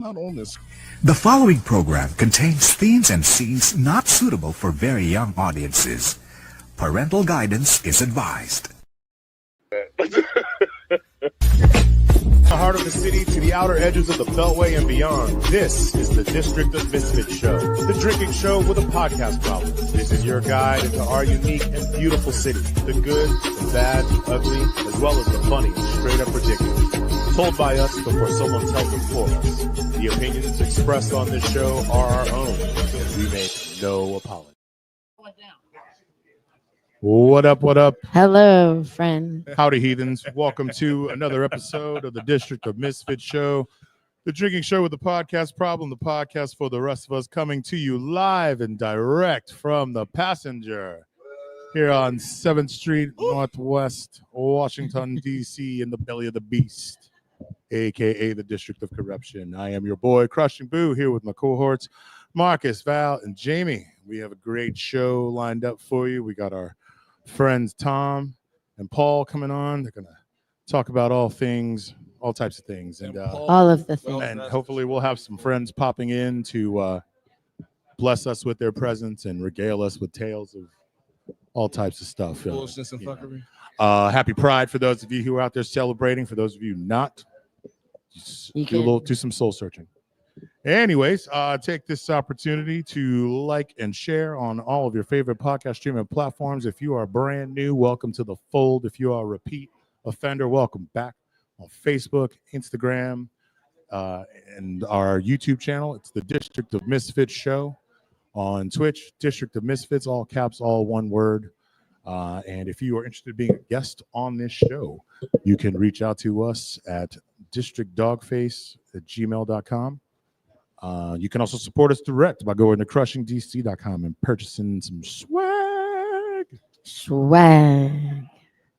Not on this. The following program contains themes and scenes not suitable for very young audiences. Parental guidance is advised. The heart of the city to the outer edges of the Beltway and beyond. This is the District of Misfits Show, the drinking show with a podcast problem. This is your guide into our unique and beautiful city, the good, the bad, the ugly, as well as the funny and straight up ridiculous. Told by us before someone tells them for us. The opinions expressed on this show are our own, and we make no apology. What up, what up? Hello, friend. Howdy, heathens. Welcome to another episode of the District of Misfits Show, the drinking show with the podcast problem, the podcast for the rest of us, coming to you live and direct from the Passenger here on 7th Street, Northwest, Washington, D.C., in the belly of the beast, a.k.a. the District of Corruption. I am your boy, Crushing Boo, here with my cohorts, Marcus, Val, and Jamie. We have a great show lined up for you. We got our friends Tom and Paul coming on. They're gonna talk about all types of things, and all of the things. And hopefully we'll have some friends popping in to bless us with their presence and regale us with tales of all types of stuff. Bullshit and fuckery. Happy Pride for those of you who are out there celebrating. For those of you not, do some soul searching. Anyways, take this opportunity to like and share on all of your favorite podcast streaming platforms. If you are brand new, welcome to the fold. If you are a repeat offender, welcome back on Facebook, Instagram, and our YouTube channel. It's the District of Misfits Show. On Twitch, District of Misfits, all caps, all one word. And if you are interested in being a guest on this show, you can reach out to us at districtdogface@gmail.com. You can also support us direct by going to crushingdc.com and purchasing some swag.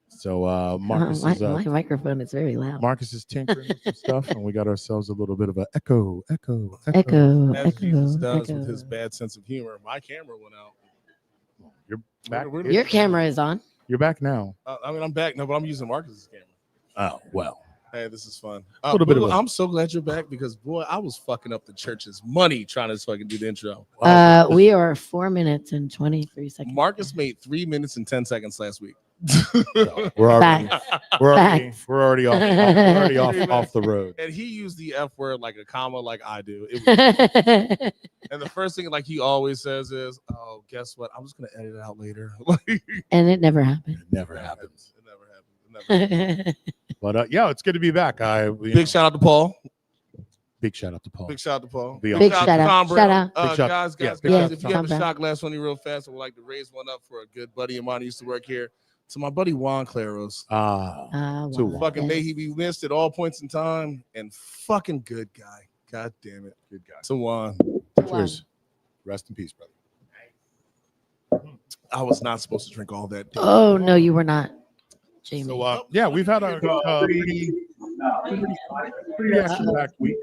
So Marcus my microphone is very loud. Marcus is tinkering with some stuff, and we got ourselves a little bit of an echo. As Jesus does with his bad sense of humor. My camera went out. You're back. Your camera is on. You're back now. I'm back. No, but I'm using Marcus's camera. Oh, well. Hey, this is fun. I'm so glad you're back because, boy, I was fucking up the church's money trying to fucking do the intro. We are 4 minutes and 23 seconds. Marcus made 3 minutes and 10 seconds last week. So we're already off the road. And he used the F word like a comma, like I do. And the first thing, like he always says, is, "Oh, guess what? I'm just gonna edit it out later." And it never happened. It never happens. But yeah, it's good to be back. Big shout out to Paul. Big shout out to Paul. Big shout out to Paul. Big shout out. Guys, if you have a shot glass on you real fast, I would like to raise one up for a good buddy of mine who used to work here. To my buddy Juan Claros. Fucking may he be missed at all points in time, and fucking good guy. God damn it. Good guy. To Juan. Cheers. Rest in peace, brother. I was not supposed to drink all that. Oh, no, you were not, Jamie. So, yeah, we've had a pretty action-packed week.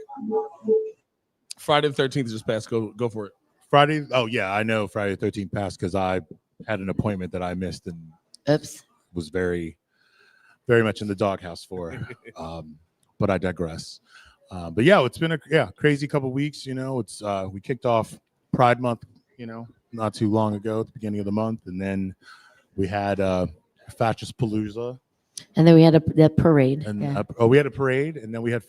Friday the 13th just passed. Go for it. Friday. Oh, yeah, I know Friday the 13th passed because I had an appointment that I missed and was very, very much in the doghouse for. But I digress. But yeah, it's been a crazy couple weeks. You know, it's we kicked off Pride Month, not too long ago at the beginning of the month, and then we had Fascist Palooza. And then we had that parade. And we had a parade, and then we had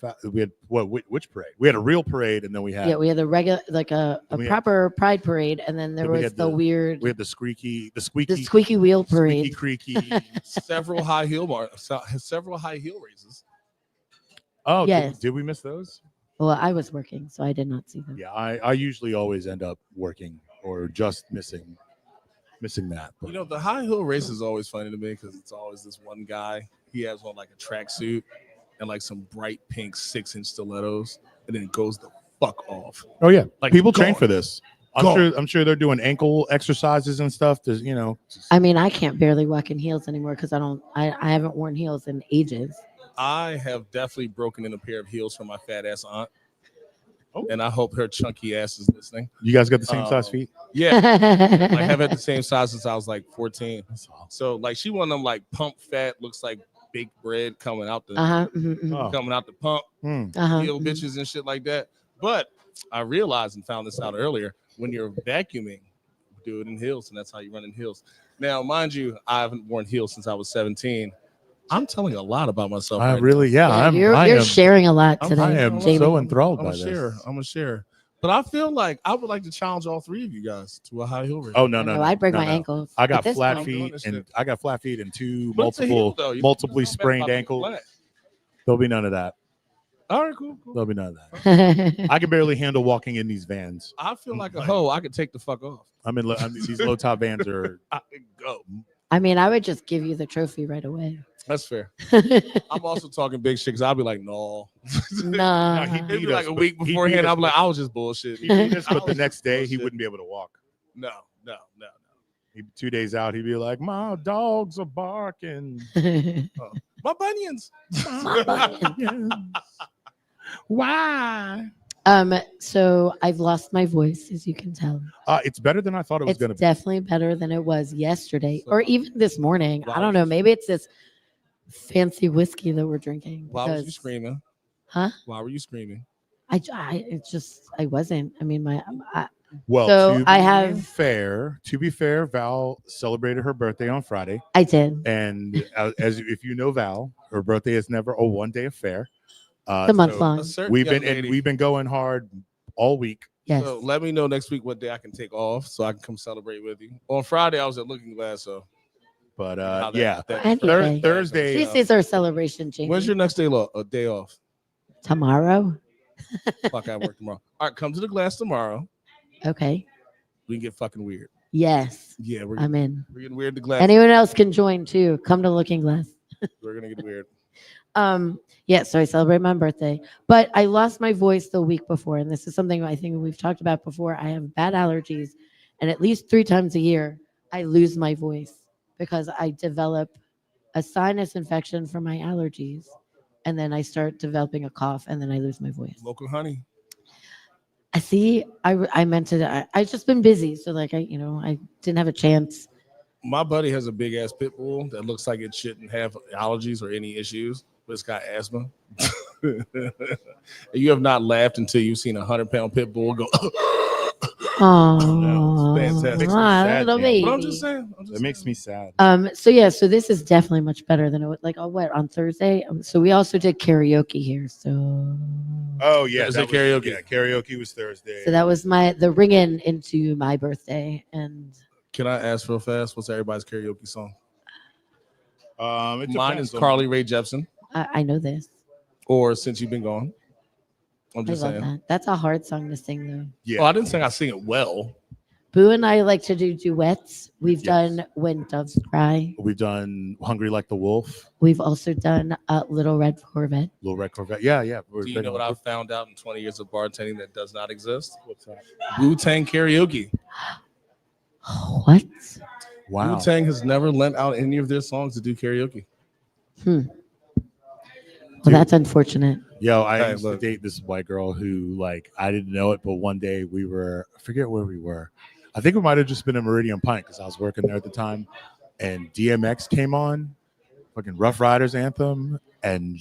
which parade? We had a real parade, and then we had we had a regular, like a proper pride parade, and then there was the weird. We had the squeaky wheel parade. Creaky. several high heel races. Oh, yes. Did we miss those? Well, I was working, so I did not see them. Yeah, I usually always end up working or just missing that. But. The high heel race is always funny to me because it's always this one guy. He has on like a tracksuit and like some bright pink 6-inch stilettos, and then it goes the fuck off. Oh yeah, like people train for this. I'm sure they're doing ankle exercises and stuff. I mean, I can't barely walk in heels anymore because I haven't worn heels in ages. I have definitely broken in a pair of heels for my fat ass aunt. And I hope her chunky ass is listening. You guys got the same size feet? Yeah. I have had the same size since I was like 14. So like she one of them like pump fat, looks like baked bread coming out the coming out the pump, heel bitches and shit like that. But I realized and found this out earlier. When you're vacuuming, do it in heels, and that's how you run in heels. Now, mind you, I haven't worn heels since I was 17. I'm telling a lot about myself. You're sharing a lot today. I am Jamie. so enthralled by this. I'm a share. But I feel like I would like to challenge all three of you guys to a high heel race. Oh no! I'd break my ankles. I got flat feet, and I got flat feet and two multiply sprained ankles. There'll be none of that. All right, cool. There'll be none of that. I can barely handle walking in these vans. I feel like a hoe. I could take the fuck off. I mean, these low top vans are. I could go. I mean, I would just give you the trophy right away. That's fair. I'm also talking big shit because I'll be like, no. Nah. He'd be like a week beforehand. I'm like, I was just bullshit. He beat us, but the next day he wouldn't be able to walk. No. 2 days out, he'd be like, my dogs are barking. My bunions. Why? So I've lost my voice, as you can tell. It's better than I thought it was going to be. It's definitely better than it was yesterday or even this morning. I don't know. Maybe it's this fancy whiskey that we're drinking. Why was you screaming? Huh? Why were you screaming? I wasn't. I mean, to be fair, Val celebrated her birthday on Friday. I did. And if you know Val, her birthday is never a one-day affair. The month long. We've been going hard all week. Yes. So let me know next week what day I can take off so I can come celebrate with you. On Friday I was at Looking Glass, so. But Thursday. Tuesday's our celebration, Jamie. When's your next day off? Tomorrow. Fuck, I work tomorrow. All right, come to the Glass tomorrow. Okay. We can get fucking weird. Yes. Yeah, I'm in. We're getting weird. The Glass. Anyone else can join too. Come to Looking Glass. We're gonna get weird. Yeah, so I celebrate my birthday, but I lost my voice the week before, and this is something I think we've talked about before. I have bad allergies, and at least 3 times a year I lose my voice because I develop a sinus infection from my allergies, and then I start developing a cough, and then I lose my voice. Local honey. I see. I meant it. I just been busy, so like I didn't have a chance. My buddy has a big ass pit bull that looks like it shouldn't have allergies or any issues, but it's got asthma. You have not laughed until you've seen a 100-pound pit bull go. Oh, fantastic. Little baby. But I'm just saying. It makes me sad. So this is definitely much better than it was. Like on Thursday. So we also did karaoke here. So. Oh yeah, karaoke. Yeah, karaoke was Thursday. So that was the ring-in into my birthday. And can I ask real fast? What's everybody's karaoke song? Mine is Carly Rae Jepsen. I know this. Or Since You've Been Gone. I'm just saying. That. That's a hard song to sing, though. Yeah. Oh, I didn't think I sing it well. Boo and I like to do duets. We've done When Doves Cry. We've done Hungry Like the Wolf. We've also done Little Red Corvette. Little Red Corvette. Yeah. Do you know what I've found out in 20 years of bartending that does not exist? What's that? Wu-Tang karaoke. What? Wow. Wu-Tang has never lent out any of their songs to do karaoke. Well, that's unfortunate. Yo, I used to date this white girl who, like, I didn't know it, but one day I forget where we were. I think it might have just been a Meridian Pint because I was working there at the time, and DMX came on, fucking Rough Riders anthem, and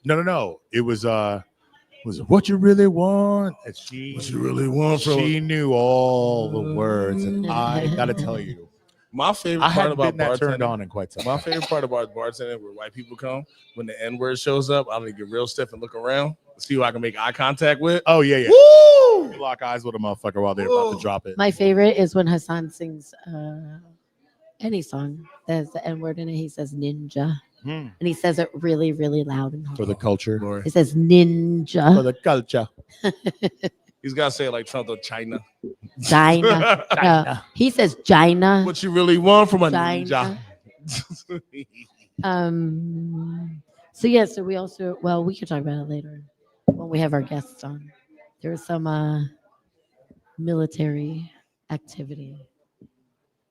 no, it was What You Really Want, and What You Really Want. She knew all the words, and I gotta tell you. My favorite part about bartending, turned on in quite some time. My favorite part about bartending, where white people come, when the N-word shows up, I'm gonna get real stiff and look around, see who I can make eye contact with. Oh yeah. Woo! You lock eyes with a motherfucker while they're about to drop it. My favorite is when Hassan sings any song that has the N-word in it. He says ninja, and he says it really, really loud and hard. For the culture. He says ninja. For the culture. He's got to say it like Trump, China. China. He says China. What you really want from a China. ninja. So we also, we can talk about it later when we have our guests on. There was some military activity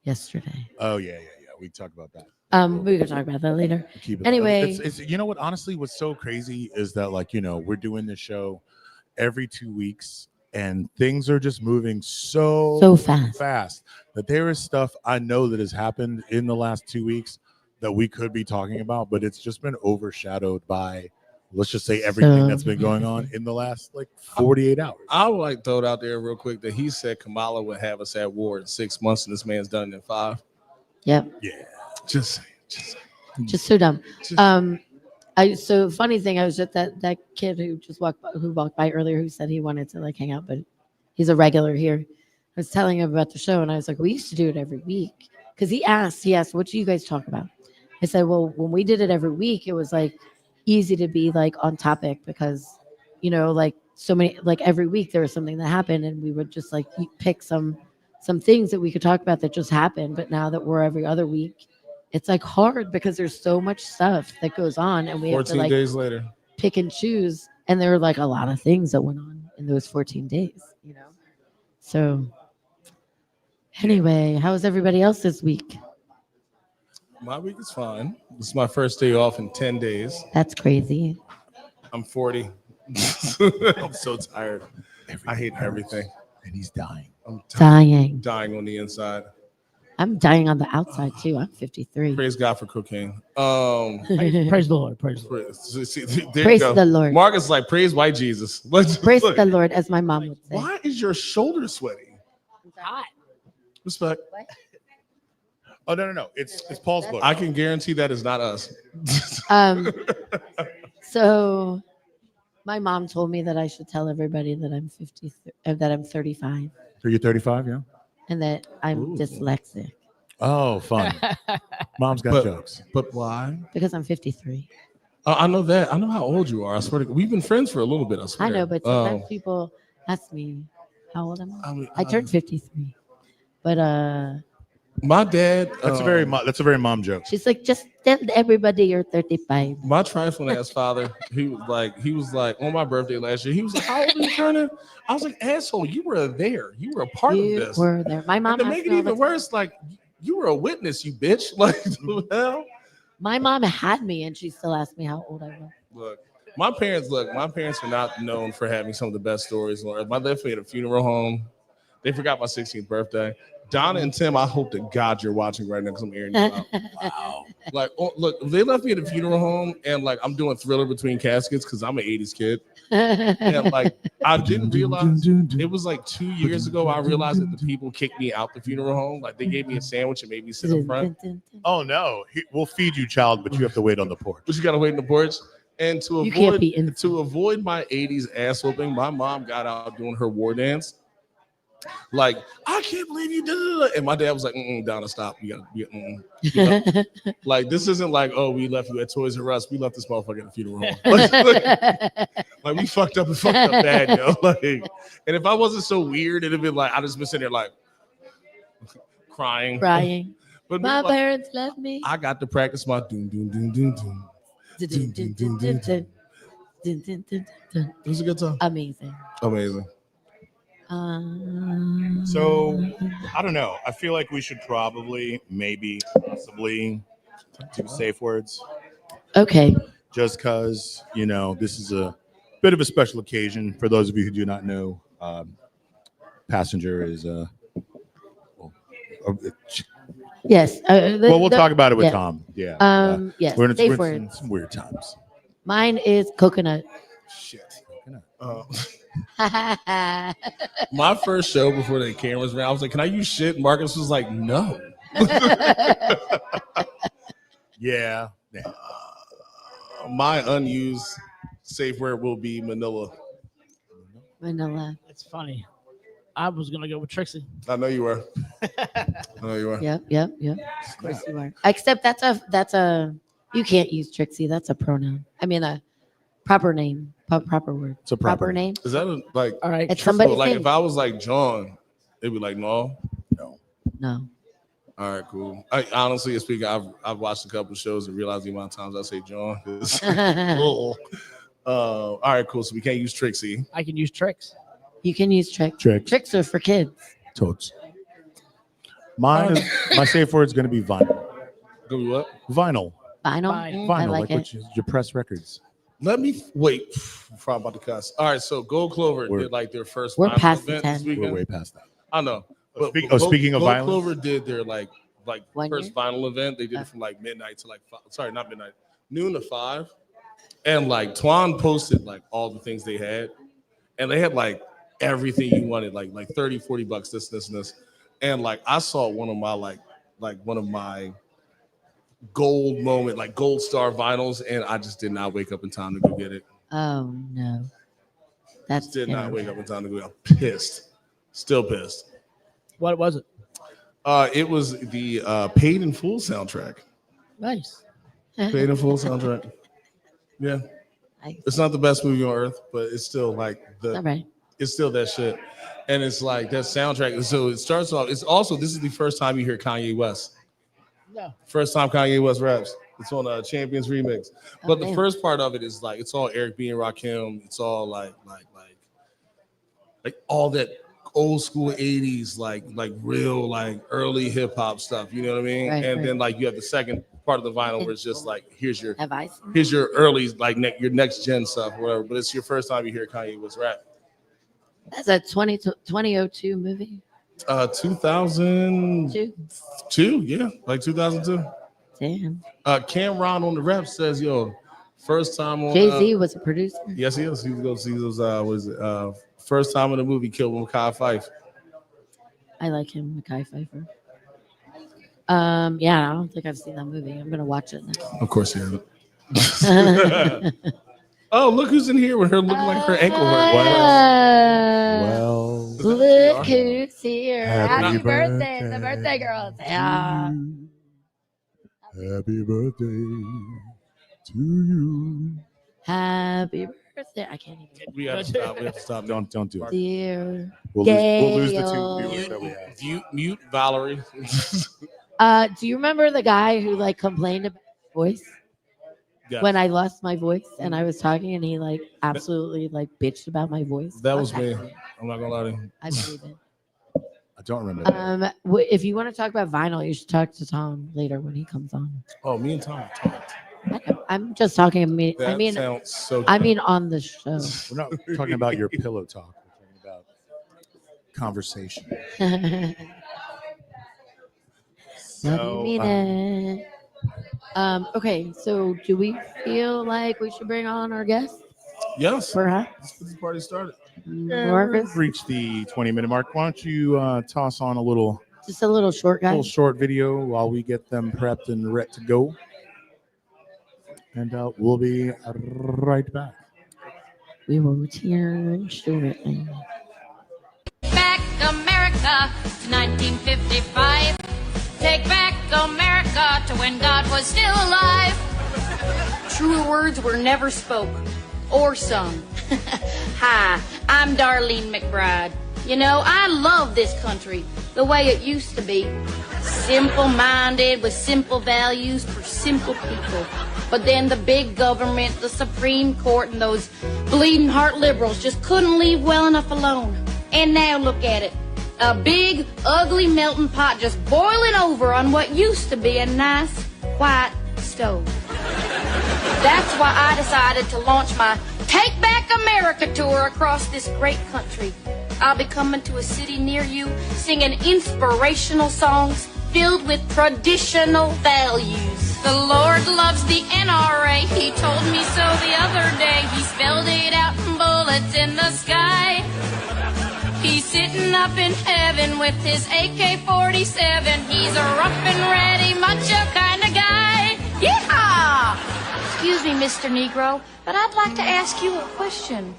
yesterday. Oh, yeah. We talk about that. We can talk about that later. Anyway. It's you know what, honestly, what's so crazy is that, like, we're doing this show every 2 weeks. And things are just moving so fast that there is stuff I know that has happened in the last 2 weeks that we could be talking about, but it's just been overshadowed by let's just say everything that's been going on in the last like 48 hours. I would like to throw it out there real quick that he said Kamala would have us at war in 6 months, and this man's done it in 5. Yep. Yeah. Just so dumb. So funny thing, I was at that kid who walked by earlier who said he wanted to like hang out, but he's a regular here. I was telling him about the show, and I was like, we used to do it every week because he asked, what do you guys talk about? I said, well, when we did it every week, it was like easy to be like on topic because, like so many, like every week there was something that happened, and we would just like pick some things that we could talk about that just happened. But now that we're every other week, it's like hard because there's so much stuff that goes on, and we have to 14 days later pick and choose. And there were like a lot of things that went on in those 14 days, So anyway, how was everybody else this week? My week is fine. This is my first day off in 10 days. That's crazy. I'm 40. I'm so tired. I hate everything. And he's dying. I'm dying on the inside. I'm dying on the outside too. I'm 53. Praise God for cocaine. Praise the Lord. Praise the Lord. Praise the Lord. Marcus like praise white Jesus. Praise the Lord, as my mom would say. Why is your shoulder sweaty? It's hot. Respect. Oh no. It's Paul's book. I can guarantee that is not us. So my mom told me that I should tell everybody that I'm 35. Are you 35? Yeah. And that I'm dyslexic. Oh, fun. Mom's got jokes. But why? Because I'm 53. I know that. I know how old you are. I swear we've been friends for a little bit. I swear. I know, but sometimes people ask me how old am I? I turned 53. But my dad. That's a very mom joke. She's like, just tell everybody you're 35. My trifling ass father, he was like on my birthday last year. He was like, "How old are you turning?" I was like, "Asshole, you were there. You were a part of this." You were there. My mom. And to make it even worse, like you were a witness, you bitch. Like the hell. My mom had me, and she still asked me how old I was. Look, my parents are not known for having some of the best stories on earth. My left me at a funeral home. They forgot my 16th birthday. Donna and Tim, I hope to God you're watching right now because I'm airing you out. Wow. Like, look, they left me at a funeral home and like I'm doing Thriller between caskets because I'm an 80s kid. And like I didn't realize it was like 2 years ago. I realized that the people kicked me out the funeral home. Like they gave me a sandwich and made me sit up front. Oh no, we'll feed you, child, but you have to wait on the porch. But you gotta wait on the porch. And to avoid my 80s ass whooping, my mom got out doing her war dance. Like, I can't believe you did it. And my dad was like, Donna, stop. You gotta. Like, this isn't like, oh, we left you at Toys R Us. We left this motherfucker at the funeral home. Like, we fucked up bad, yo. Like, and if I wasn't so weird, it'd have been like, I'd just been sitting there like crying. But my parents left me. I got to practice my doom, doom, doom, doom, doom. It was a good time. Amazing. So I don't know. I feel like we should probably, possibly do safe words. Okay. Just because, this is a bit of a special occasion. For those of you who do not know, Passenger is yes. We'll talk about it with Tom. Yeah. Yes. We're safe in words. some weird times. Mine is coconut. Shit. My first show before the cameras ran, I was like, "Can I use shit?" Marcus was like, "No." Yeah. My unused safe word will be Manila. It's funny. I was gonna go with Trixie. I know you were. Yep. Of course you are. Except that's a. You can't use Trixie. That's a pronoun. I mean a proper name. Proper word. It's a proper name. Is that like? All right. It's somebody. Like if I was like John, it'd be like no. All right, cool. I honestly speaking, I've watched a couple of shows and realized the amount of times I say John. All right, cool. So we can't use Trixie. I can use Tricks. You can use tricks. Tricks are for kids. Totes. My safe word is going to be vinyl. Gonna be what? Vinyl. Vinyl. I like it. Your press records. Let me wait. I'm about to cuss. All right, so Gold Clover did like their first. We're past event the 10. this weekend. We're way past that. I know. Speaking of violence, Gold Clover did their like One first year? vinyl event. They did it from like midnight to like noon to 5. And like Twan posted like all the things they had, and they had like everything you wanted, like $30-$40, this and this. And like I saw one of my gold moment, like gold star vinyls, and I just did not wake up in time to go get it. Oh no. That's did not wake up in time to go. I'm pissed. Still pissed. What was it? It was the Paid in Full soundtrack. Nice. Paid in Full soundtrack. Yeah. Nice. It's not the best movie on earth, but it's still like All right. it's still that shit. And it's like that soundtrack. So it starts off, it's also, this is the first time you hear Kanye West. No. First time Kanye West raps. It's on a Champions remix. But the first part of it is like, it's all Eric B and Rakim. It's all like all that old school 80s, like real, like early hip hop stuff. You know what I mean? Right, and right. then like you have the second part of the vinyl where it's just like, here's your early, like your next gen stuff or whatever. But it's your first time you hear Kanye West rap. That's a 2002 movie. 2002, yeah, like 2002. Damn. Cameron on the rap says, "Yo, first time on." Jay-Z was a producer. Yes, he is. He was going to see those. First time in the movie killed with Mekhi Phife. I like him, Mekhi Phifer. Yeah, I don't think I've seen that movie. I'm gonna watch it now. Of course you haven't. Oh, look who's in here with her looking like her ankle hurt. Well, Look who's here. Happy Happy birthday. birthday. The birthday girls. Yeah. happy birthday to you. Happy birthday. I can't even. We have to stop. Don't do it. Dear We'll lose the two viewers that we have. Mute Valerie. Do you remember the guy who like complained about his voice? Yeah. When I lost my voice and I was talking and he like absolutely like bitched about my voice. That was me. I'm not gonna lie to you. I believe it. I don't remember. That. If you want to talk about vinyl, you should talk to Tom later when he comes on. Oh, me and Tom talked. I'm just talking. That sounds so good. I mean, on the show. We're not talking about your pillow talk. We're talking about conversation. Love you, mean it. Okay, so do we feel like we should bring on our guests? Yes. Perhaps. Let's get this party started. Marcus? We've reached the 20-minute mark. Why don't you toss on a little Just a little short guy. little short video while we get them prepped and ready to go. And we'll be right back. We will return shortly. Back America to 1955. Take back America to when God was still alive. Truer words were never spoke or sung. Hi, I'm Darlene McBride. You know, I love this country the way it used to be. Simple-minded with simple values for simple people. But then the big government, the Supreme Court, and those bleeding heart liberals just couldn't leave well enough alone. And now look at it. A big, ugly melting pot just boiling over on what used to be a nice, white stove. That's why I decided to launch my Take Back America tour across this great country. I'll be coming to a city near you, singing inspirational songs filled with traditional values. The Lord loves the NRA, he told me so the other day. He spelled it out in bullets in the sky. He's sitting up in heaven with his AK-47. He's a rough and ready, macho kind of guy. Yeehaw! Excuse me, Mr. Negro, but I'd like to ask you a question.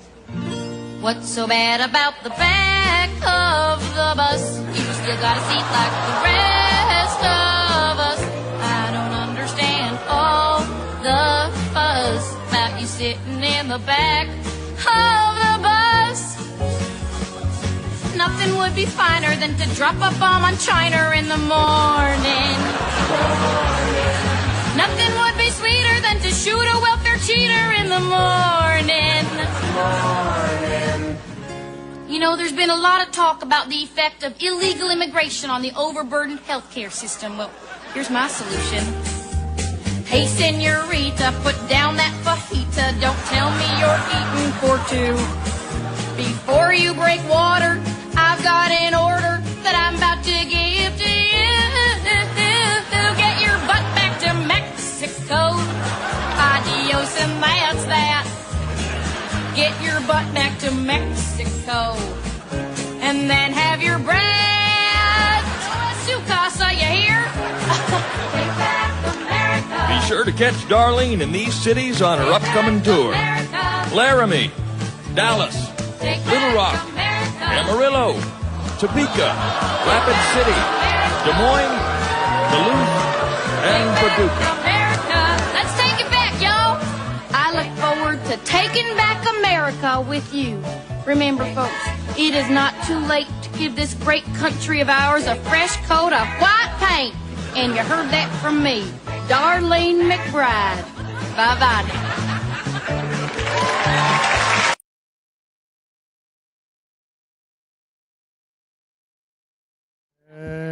What's so bad about the back of the bus? You still got a seat like the rest of us. I don't understand all the fuss about you sitting in the back of the bus. Nothing would be finer than to drop a bomb on China in the morning. Nothing would be sweeter than to shoot a welfare cheater in the morning. You know, there's been a lot of talk about the effect of illegal immigration on the overburdened healthcare system. Well, here's my solution. Hey, senorita, put down that fajita. Don't tell me you're eating for two. Before you break water, I've got an order that I'm about to give to you. Get your butt back to Mexico. Adios, and that's that. to Mexico. And then have your bread to Casa, you hear? Take back America. Be sure to catch Darlene in these cities on her upcoming tour. Laramie, Dallas, Little Rock, Amarillo, Topeka, Rapid City, Des Moines, Duluth, and Paducah. America, let's take it back, y'all. I look forward to taking back America with you. Remember, folks, it is not too late to give this great country of ours a fresh coat of white paint. And you heard that from me, Darlene McBride. Bye-bye.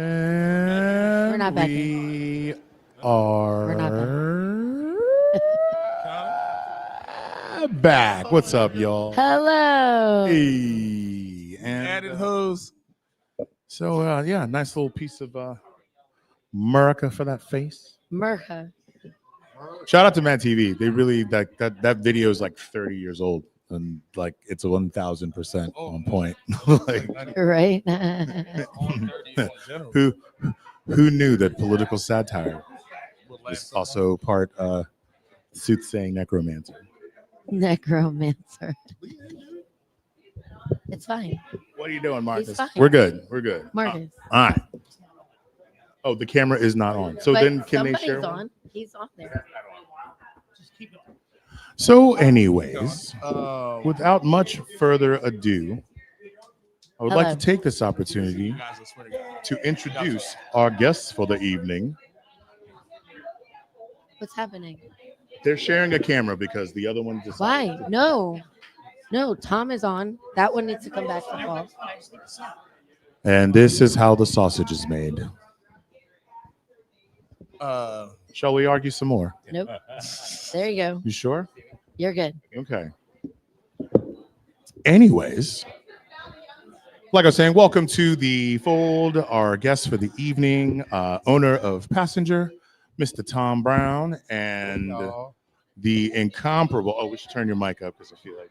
We're not back We are We're not back. What's up, y'all? Hello. Hey. And, Added hose. so, yeah, nice little piece of America for that face. Merca. Shout out to Mad TV. They really that video is like 30 years old and like it's 1,000% on point. Like, Right? who knew that political satire is also part soothsaying necromancer? Necromancer. It's fine. What are you doing, Marcus? fine. We're good. We're good. Marcus. All right. Oh, the camera is not on. So But then can they share? somebody's one? on. He's on there. So, anyways, without much further ado, I would like Hello. to take this opportunity to introduce our guests for the evening. What's happening? They're sharing a camera because the other one just Why? No. No, Tom is on. That one needs to come back to Paul. And this is how the sausage is made. Shall we argue some more? Nope. There you go. You sure? You're good. Okay. Anyways, like I was saying, welcome to the fold. Our guest for the evening, owner of Passenger, Mr. Tom Brown, and the incomparable. Oh, we should turn your mic up because I feel like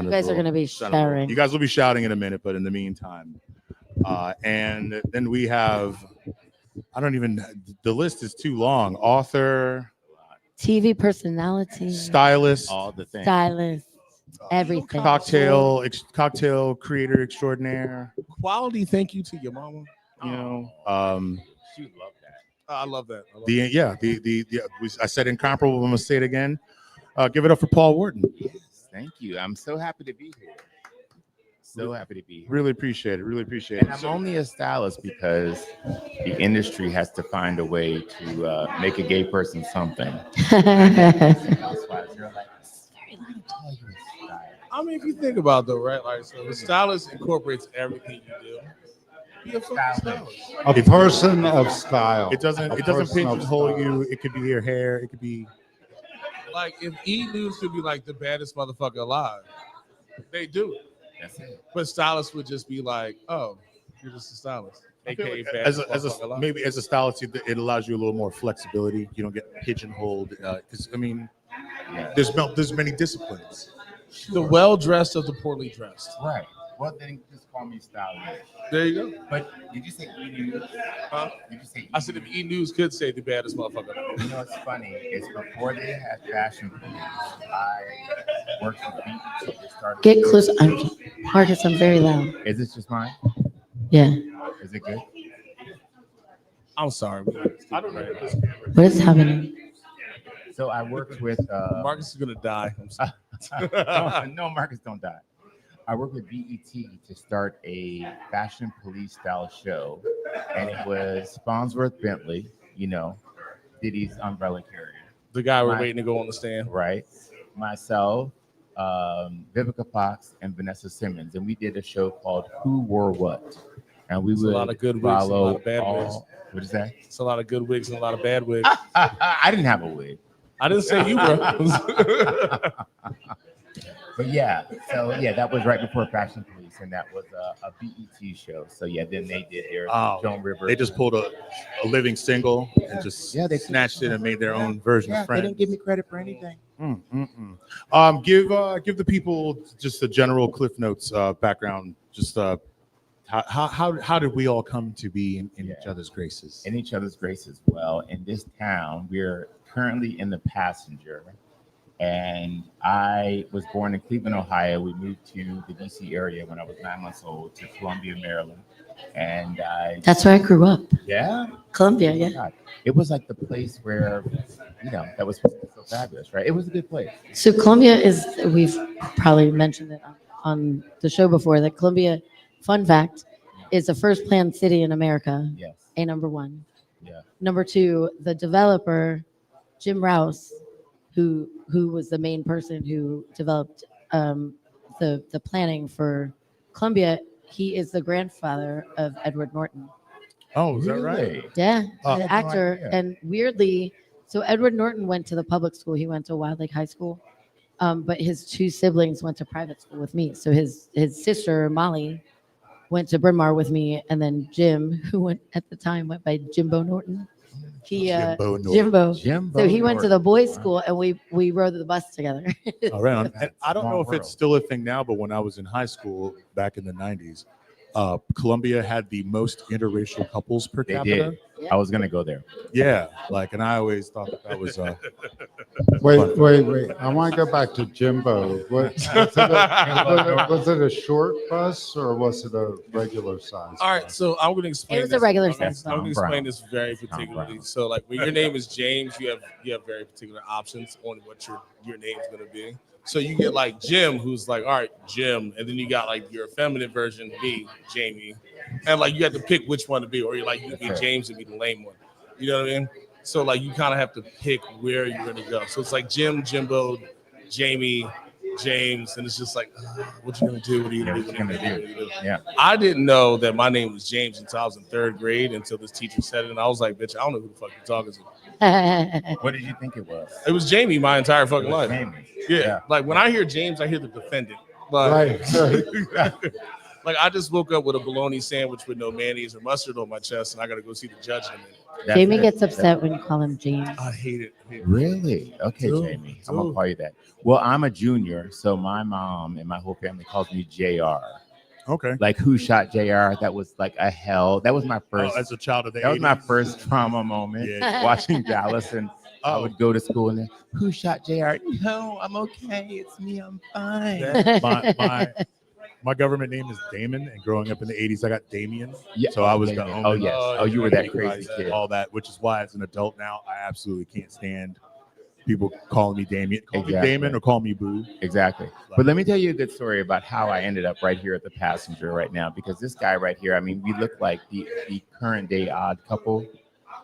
You guys are going to be sharing. You guys will be shouting in a minute, but in the meantime, and then we have. The list is too long. Author, TV personality, stylist, all the things. stylist, everything. cocktail creator extraordinaire. Quality thank you to your mama. You know, She would love that. I love that. I said incomparable. I'm gonna say it again. Give it up for Paul Wharton. Yes, thank you. I'm so happy to be here. So happy to be here. Really appreciate it. Really appreciate And it. I'm only a stylist because the industry has to find a way to make a gay person something. Housewives, they're like, I mean, if you think about it, though, right? Like, so the stylist incorporates everything you do. Be a fucking stylist. A person of style. It doesn't person of pigeonhole style. you. It could be your hair. It could be. Like, if E! News could be like the baddest motherfucker alive, they do it. That's it. But stylists would just be like, "Oh, you're just a stylist." AKA As baddest a motherfucker alive. maybe as a stylist, it allows you a little more flexibility. You don't get pigeonholed. Because I mean, there's many disciplines. The well dressed of the poorly dressed. Right. Well, then just call me stylist. There you go. But did you say E! News? Huh? Did you say I said if E! News could say the baddest motherfucker alive. You know what's funny is before they had Fashion Police, I worked with BET. They started. Get close. Marcus, I'm very loud. Is this just mine? Yeah. Is it good? I'm sorry. I don't know. What is happening? So I worked with Marcus is gonna die. I'm sorry. no, Marcus, don't die. I worked with BET to start a Fashion Police style show, and it was Farnsworth Bentley, you know, Diddy's umbrella carrier, The guy we're waiting to go on the stand. right? Myself, Vivica Fox, and Vanessa Simmons, and we did a show called Who Wore What, and we It's a would lot of good wigs and a follow lot of bad wigs. What is that? It's a lot of good wigs and a lot of bad wigs. I didn't have a wig. I didn't say you, bro. But yeah, so yeah, that was right before Fashion Police, and that was a BET show. So yeah, then they did their Joan Rivers. They just pulled a living single and just they snatched it and made their own version of They Friends. didn't give me credit for anything. Give the people just a general Cliff Notes background. Just how did we all come to be in each other's graces? In each other's graces. Well, in this town, we're currently in the passenger. And I was born in Cleveland, Ohio. We moved to the DC area when I was 9 months old to Columbia, Maryland. And that's where I grew up. Yeah? Columbia, Oh yeah. God. It was like the place where, that was so fabulous, right? It was a good place. So Columbia is, we've probably mentioned it on the show before, that Columbia, fun fact, is the first planned city in America. Yes. Number one. Yeah. Number two, the developer, Jim Rouse, who was the main person who developed the planning for Columbia, he is the grandfather of Edward Norton. Oh, is that right? Yeah, Oh, the actor. And weirdly, so Edward Norton went to the public school. He went to Wild Lake High School, but his two siblings went to private school with me. So his sister, Molly, went to Bryn Mawr with me, and then Jim, who went by Jimbo Norton. Jimbo. So he went to the boys' school, and we rode the bus together. All right. And I don't know if it's still a thing now, but when I was in high school back in the 90s, Columbia had the most interracial couples per capita. I was gonna go there. Yeah, and I always thought that was. Wait! I want to go back to Jimbo. Was it a short bus or was it a regular size? All right, so I'm going to explain. It was a regular size. I'm going to explain this very Tom particularly. Brown. So, like, when your name is James, you have very particular options on what your name is going to be. So you get like Jim, who's like, all right, Jim, and then you got like your feminine version, me, Jamie, and like you have to pick which one to be, or you can be James and be the lame one. You know what I mean? So like you kind of have to pick where you're gonna go. So it's like Jim, Jimbo, Jamie, James, and it's just like, what you gonna do? What are you gonna do? Yeah. I didn't know that my name was James until I was in 3rd grade until this teacher said it, and I was like, bitch, I don't know who the fuck you're talking to. What did you think it was? It was Jamie my entire fucking life. Jamie. Yeah. Like when I hear James, I hear the defendant. Like, like I just woke up with a bologna sandwich with no mayonnaise or mustard on my chest, and I gotta go see the judge in a minute. Jamie gets upset when you call him James. I hate it. Really? Okay, Jamie. I'm gonna call you that. Well, I'm a junior, so my mom and my whole family calls me JR. Okay. Like who shot JR? That was like a hell. That was my first. As a child of the 80s. That was my first trauma moment. Yeah. Watching Dallas, and I would go to school and then, who shot JR? No, I'm okay. It's me. I'm fine. My government name is Damon, and growing up in the 80s, I got Damien. Yeah. So I was Damien. the only. Oh yes. Oh, you were that crazy kid. All that, which is why as an adult now, I absolutely can't stand people calling me Damien. Call me Damon or call me Boo. Exactly. But let me tell you a good story about how I ended up right here at the passenger right now, because this guy right here, I mean, we look like the current day odd couple.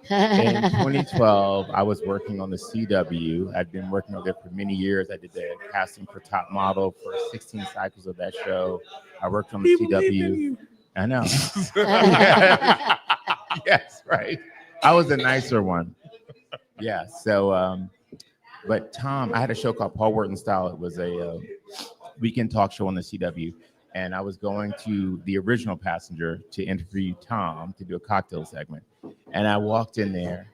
In 2012, I was working on the CW. I'd been working on there for many years. I did the casting for Top Model for 16 cycles of that show. I worked on the CW. I know. Yes, right. I was the nicer one. Yeah. So, but Tom, I had a show called Paul Wharton Style. It was a weekend talk show on the CW. And I was going to the original passenger to interview Tom to do a cocktail segment. And I walked in there,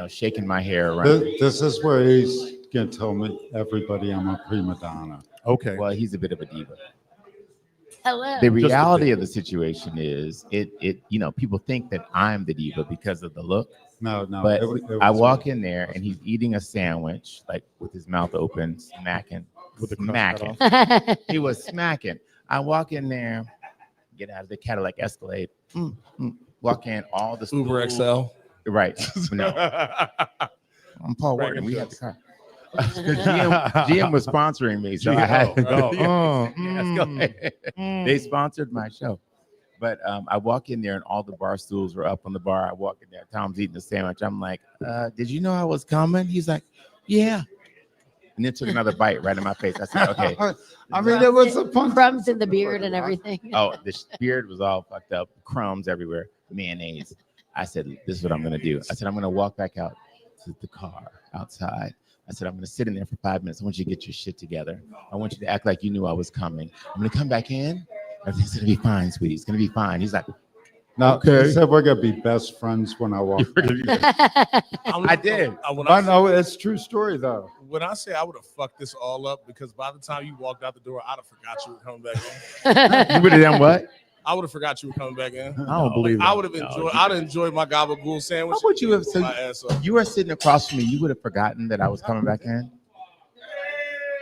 shaking my hair around. This is where he's going to tell me everybody I'm a prima donna. Okay. Well, he's a bit of a diva. Hello. The reality of the situation is people think that I'm the diva because of the look. No. But I walk in there and he's eating a sandwich, like with his mouth open, smacking. He was smacking. I walk in there, get out of the Cadillac Escalade, walk in, all the Uber XL. Right. No. I'm Paul Wharton. We have the car. GM was sponsoring me, so I had to go. They sponsored my show. But I walk in there and all the bar stools were up on the bar. I walk in there, Tom's eating a sandwich. I'm like, did you know I was coming? He's like, yeah. And then took another bite right in my face. I said, okay. I mean, it was a fun crumbs in the beard and everything. Oh, the beard was all fucked up, crumbs everywhere, mayonnaise. I said, this is what I'm going to do. I said, I'm going to walk back out to the car outside. I said, I'm going to sit in there for 5 minutes. I want you to get your shit together. I want you to act like you knew I was coming. I'm going to come back in. Everything's going to be fine, sweetie. It's going to be fine. He's like, no, okay. He said we're going to be best friends when I walk back. I did. I know it's a true story, though. when I say I would have fucked this all up, because by the time you walked out the door, I'd have forgot you were coming back in. You would have done what? I would have forgot you were coming back in. I don't believe I that. would have enjoyed. I'd have enjoyed my gabagool sandwich. How would you have? My So ass off. you were sitting across from me. You would have forgotten that I was coming back in.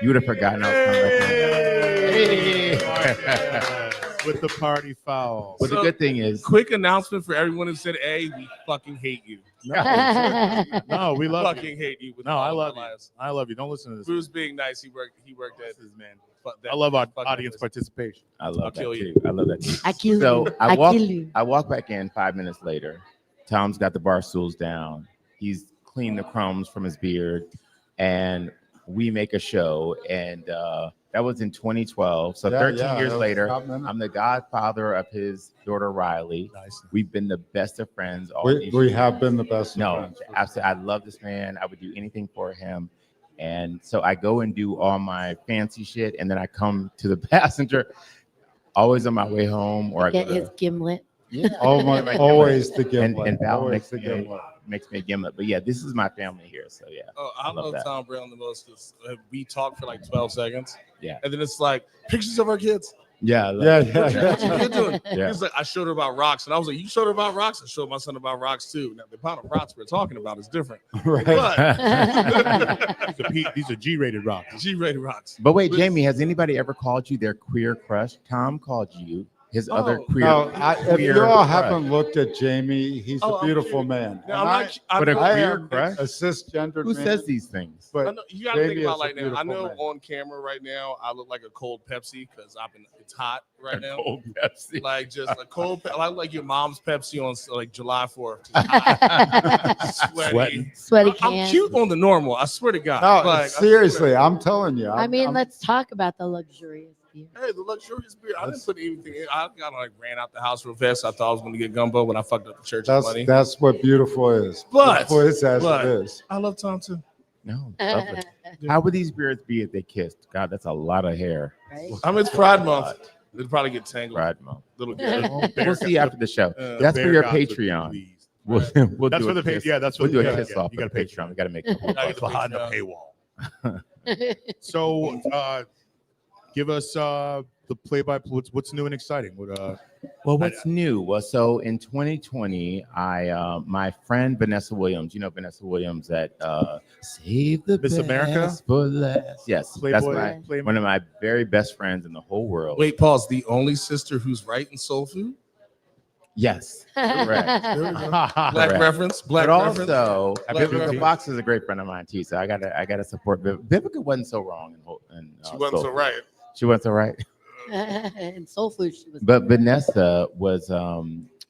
You would have forgotten I was coming back in. With the party foul. But the good thing is, Quick announcement for everyone who said, "Hey, we fucking hate you." No, we love fucking you. hate you. With No, I all love our you. lives. I love you. Don't listen to this. Bruce being nice, he worked at his man. I love our audience participation. I love I'll that kill too. you. I love that too. I kill So you. I kill you. walk back in 5 minutes later. Tom's got the bar stools down. He's cleaned the crumbs from his beard, and we make a show. And that was in 2012. So 13 years later, I'm the godfather of his daughter Riley. Nice. We've been the best of friends. We have been the best. No, of friends. absolutely. I love this man. I would do anything for him. And so I go and do all my fancy shit, and then I come to the passenger, always on my way home, or I Get go his to, gimlet. yeah, Always the gimlet. and Val Always makes the me, gimlet. makes me a gimlet. But yeah, this is my family here. So yeah, Oh, I love love that. Tom Brown the most because we talk for like 12 seconds. Yeah. And then it's like pictures of our kids. yeah, What you doing? Yeah. He's like, I showed her about rocks. And I was like, you showed her about rocks? I showed my son about rocks too. Now, the amount of rocks we're talking about is different. Right. But These are G-rated rocks. G-rated rocks. But wait, Jamie, has anybody ever called you their queer crush? Tom called you his other queer. No, if queer you all crush. haven't looked at Jamie, he's Oh, a I'm beautiful cute. man. Now, And I'm not, I'm But a not- I queer am crush? a cisgendered Who man. says these things? I But know, you gotta think Jamie about is like a now. I beautiful know man. on camera right now, I look like a cold Pepsi because it's hot right now. Cold Pepsi. Like just a cold, like your mom's Pepsi on like July 4th. Just hot, sweaty. Sweaty I'm can. cute on the normal. I swear to God. No, Like, I seriously, swear. I'm telling you. I mean, I'm- let's talk about the luxurious beer. Hey, the luxurious beer. I didn't put anything in. I got like ran out the house real fast. I thought I was going to get gumbo when I fucked up the church money. That's what beautiful is. But- Beautiful is as but- it is. I love Tom too. No, lovely. How would these beards be if they kissed? God, that's a lot of hair. Right? I mean, it's Pride Month. It'll probably get tangled. Pride Month. Little We'll see after the show. That's for Bear your gods are Patreon. pleased. We'll That's do for a the kiss. yeah. That's for We'll do the a kiss off You for got to Patreon. We got to make it. I get the behind the Patreon. paywall. So, give us the play-by-play. What's new and exciting? Well, what's new? Well, so in 2020, my friend Vanessa Williams, you know Vanessa Williams at Save the Miss Best America? for Last. Yes, Playboy, that's Playboy. one of my very best friends in the whole world. Wait, pause. The only sister who's writing soul food? Yes, correct. Black Correct. reference. Black But reference. also, Black Vivica reference. Fox is a great friend of mine too. So I gotta support Vivica. Wasn't so wrong. She wasn't so Food. right. She wasn't so right. And soul food. She was. But Vanessa was,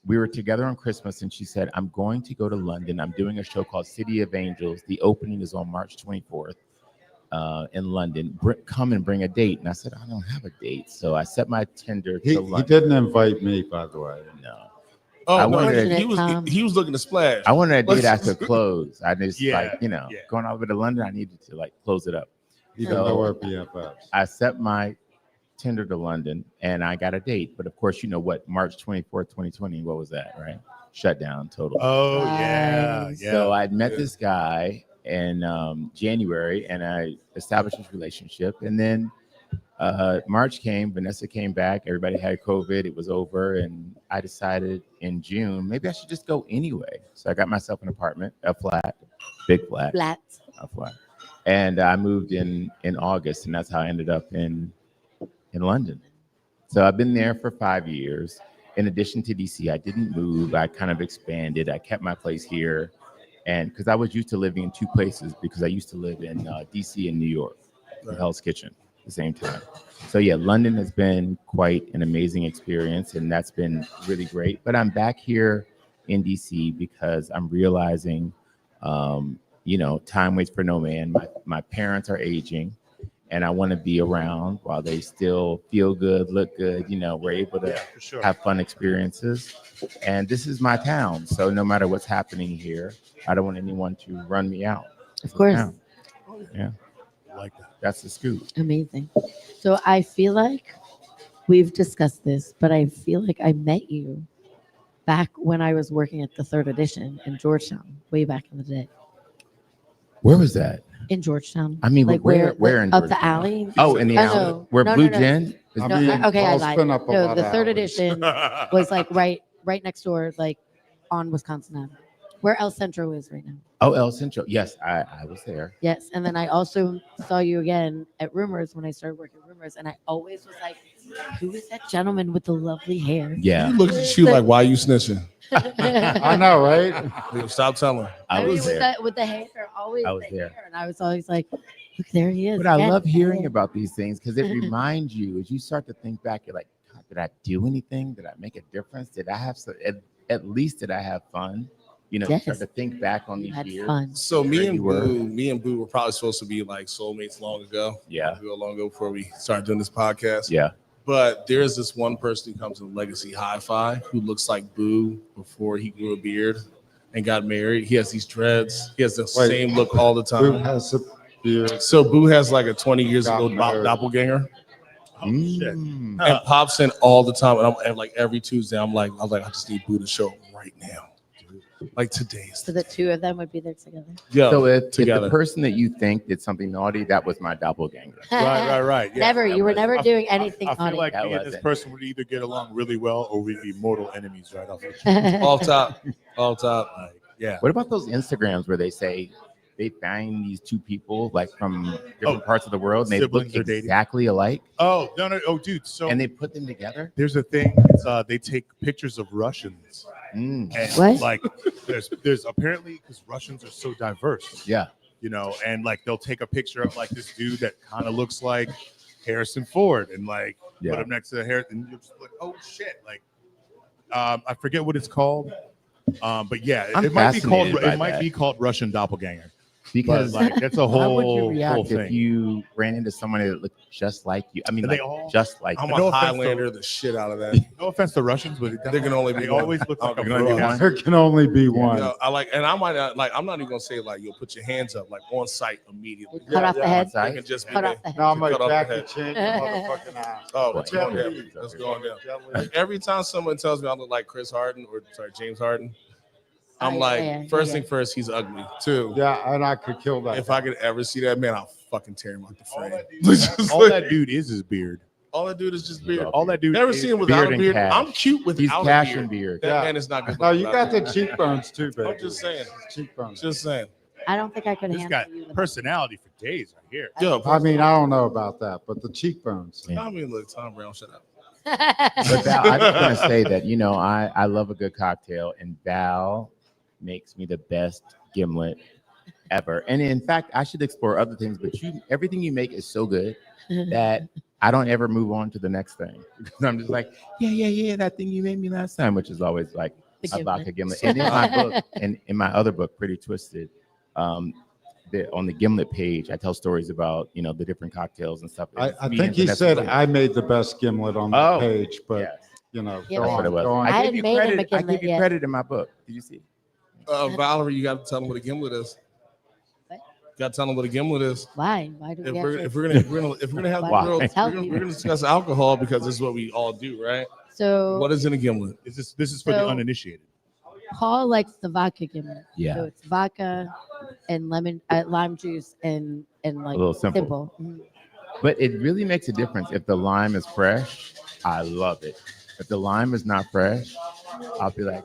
we were together on Christmas and she said, I'm going to go to London. I'm doing a show called City of Angels. The opening is on March 24th in London. Come and bring a date. And I said, I don't have a date. So I set my Tinder to He London. didn't invite me, by the way. No. Oh, I no, wanted he was Tom. he was looking to splash. I wanted a date I could close. I just Yeah, yeah. going over to London, I needed to like close it up. He So- didn't know our BFFs. I set my Tinder to London and I got a date. But of course, you know what? March 24th, 2020, what was that, right? Shutdown total. Oh yeah, Nice. yeah. So I met this guy in January and I established this relationship. And then March came, Vanessa came back, everybody had COVID, it was over. And I decided in June, maybe I should just go anyway. So I got myself an apartment, a flat, big flat, Flat. a flat. And I moved in August and that's how I ended up in London. So I've been there for 5 years. In addition to DC, I didn't move. I kind of expanded. I kept my place here. And because I was used to living in two places because I used to live in DC and New York, in Hell's Kitchen at the same time. So yeah, London has been quite an amazing experience and that's been really great. But I'm back here in DC because I'm realizing, time waits for no man. My parents are aging. And I want to be around while they still feel good, look good. We're able to for sure. have fun experiences. And this is my town. So no matter what's happening here, I don't want anyone to run me out. Of course. Town. Yeah, like that. that's the scoop. Amazing. So I feel like we've discussed this, but I feel like I met you back when I was working at the 3rd edition in Georgetown, way back in the day. Where was that? In Georgetown. I mean, like where in up the Georgetown? alley? Oh, in the alley no. where No, Blue no. Gin. I No, mean, okay, I Paul's lied. been up a No, lot the of third alleys. edition was like right next door, like on Wisconsin Avenue, where El Centro is right now. Oh, El Centro. Yes, I was there. Yes, and then I also saw you again at Rumors when I started working at Rumors, and I always was like, "Who is that gentleman with the lovely hair?" Yeah. He looked at you like, why you snitching? I know, right? Stop telling. I mean, was there. with the hair, always I was the there. hair, and I was always like, "Look, there he is." But I again." love hearing about these things because it reminds you as you start to think back. You're like, God, did I do anything? Did I make a difference? Did I have at least did I have fun? You know, you start to think back on You these had years. fun. So Where you were. me and Boo were probably supposed to be like soulmates long ago. Yeah. Long ago before we started doing this podcast. Yeah. But there's this one person who comes in Legacy Hi-Fi who looks like Boo before he grew a beard and got married. He has these dreads. He has the same look all the Who time. has a beard? So Boo has like a 20 years Got ago married. doppelganger Mm. and pops in all the time. And like every Tuesday, I was like, I just need Boo to show up right now. Like today. So the two of them would be there together. Yeah. So if together. the person that you think did something naughty, that was my doppelganger. Right. Yeah. Never. You were never doing anything I feel naughty. like That me and this wasn't. person would either get along really well or we'd be mortal enemies right off the bat. All top. Like, yeah. What about those Instagrams where they say they find these two people like from different parts of the world and they look Siblings are dating. exactly alike Oh, no. Oh, dude. So and they put them together? there's a thing. It's, they take pictures of Russians. Mm. And What? like there's apparently because Russians are so diverse. Yeah. You know, and like they'll take a picture of like this dude that kind of looks like Harrison Ford and like Yeah. put him next to Harrison. And you're just like, oh shit. Like I forget what it's called. But yeah, I'm it might be called fascinated by it might that. be called Russian doppelganger. Because But like that's a how would you whole react if thing. you ran into someone that looked just like you? I mean, And they like, all- just like I'm you. a No offense, Highlander the shit out of that. No offense to Russians, but There can only be they one. always look like Okay, a can only be brother. one. There can only be one. You know, I like, and I might not like. I'm not even gonna say like you'll put your hands up like on site immediately. Cut off the head. They can just be Cut there. off the head. No, I'm Cut like off back the to head. change the motherfucking ass. Oh, that's going Jelly. down. That's going down. Like, every time someone tells me I look like Chris Harden or James Harden, I'm Oh, like, yeah, first yeah. thing first, he's ugly. Two, Yeah, and I could kill that. if I could ever see that man, I'll fucking tear him out the frame. All that dude is his beard. All that dude is just beard. All that dude Never is seen him without beard a and beard. cash. I'm cute without He's a cash beard. and beard. That Yeah. man is not good. No, you without got a the beard. cheekbones too, baby. I'm just saying. Cheekbones. Just saying. I don't think I could This handle got you. personality for days right here. Yeah, I mean, I don't know about that, but the cheekbones. Yeah. I mean, look, Tom Brown, shut up. But Val, I just want to say that, you know, I love a good cocktail, and Val makes me the best gimlet ever. And in fact, I should explore other things, but everything you make is so good that I don't ever move on to the next thing. Because I'm just like, yeah, that thing you made me last time, which is always like The a gimlet. vodka gimlet. And in my book, and in my other book, Pretty Twisted, on the gimlet page, I tell stories about, you know, the different cocktails and stuff. I Me think and he Vanessa said Williams. I made the best gimlet on the Oh, page, but Yes, you know, Yeah, go that's on, what it was. go on. I I hadn't give you made him a credit. I gimlet give you yet. credit in my book. Did you see? Valerie, you got to tell them what a gimlet is. What? Got to tell them what a gimlet is. Why? Why do we If have we're, to? if we're gonna have the Why? girls, Tell we're me. gonna discuss alcohol because this is what we all do, right? So What is in a gimlet? This is for the So- uninitiated. Paul likes the vodka gimlet. Yeah. So it's vodka and lime juice and like A little simple. Mhm. But it really makes a difference if the lime is fresh. I love it. If the lime is not fresh, I'll be like,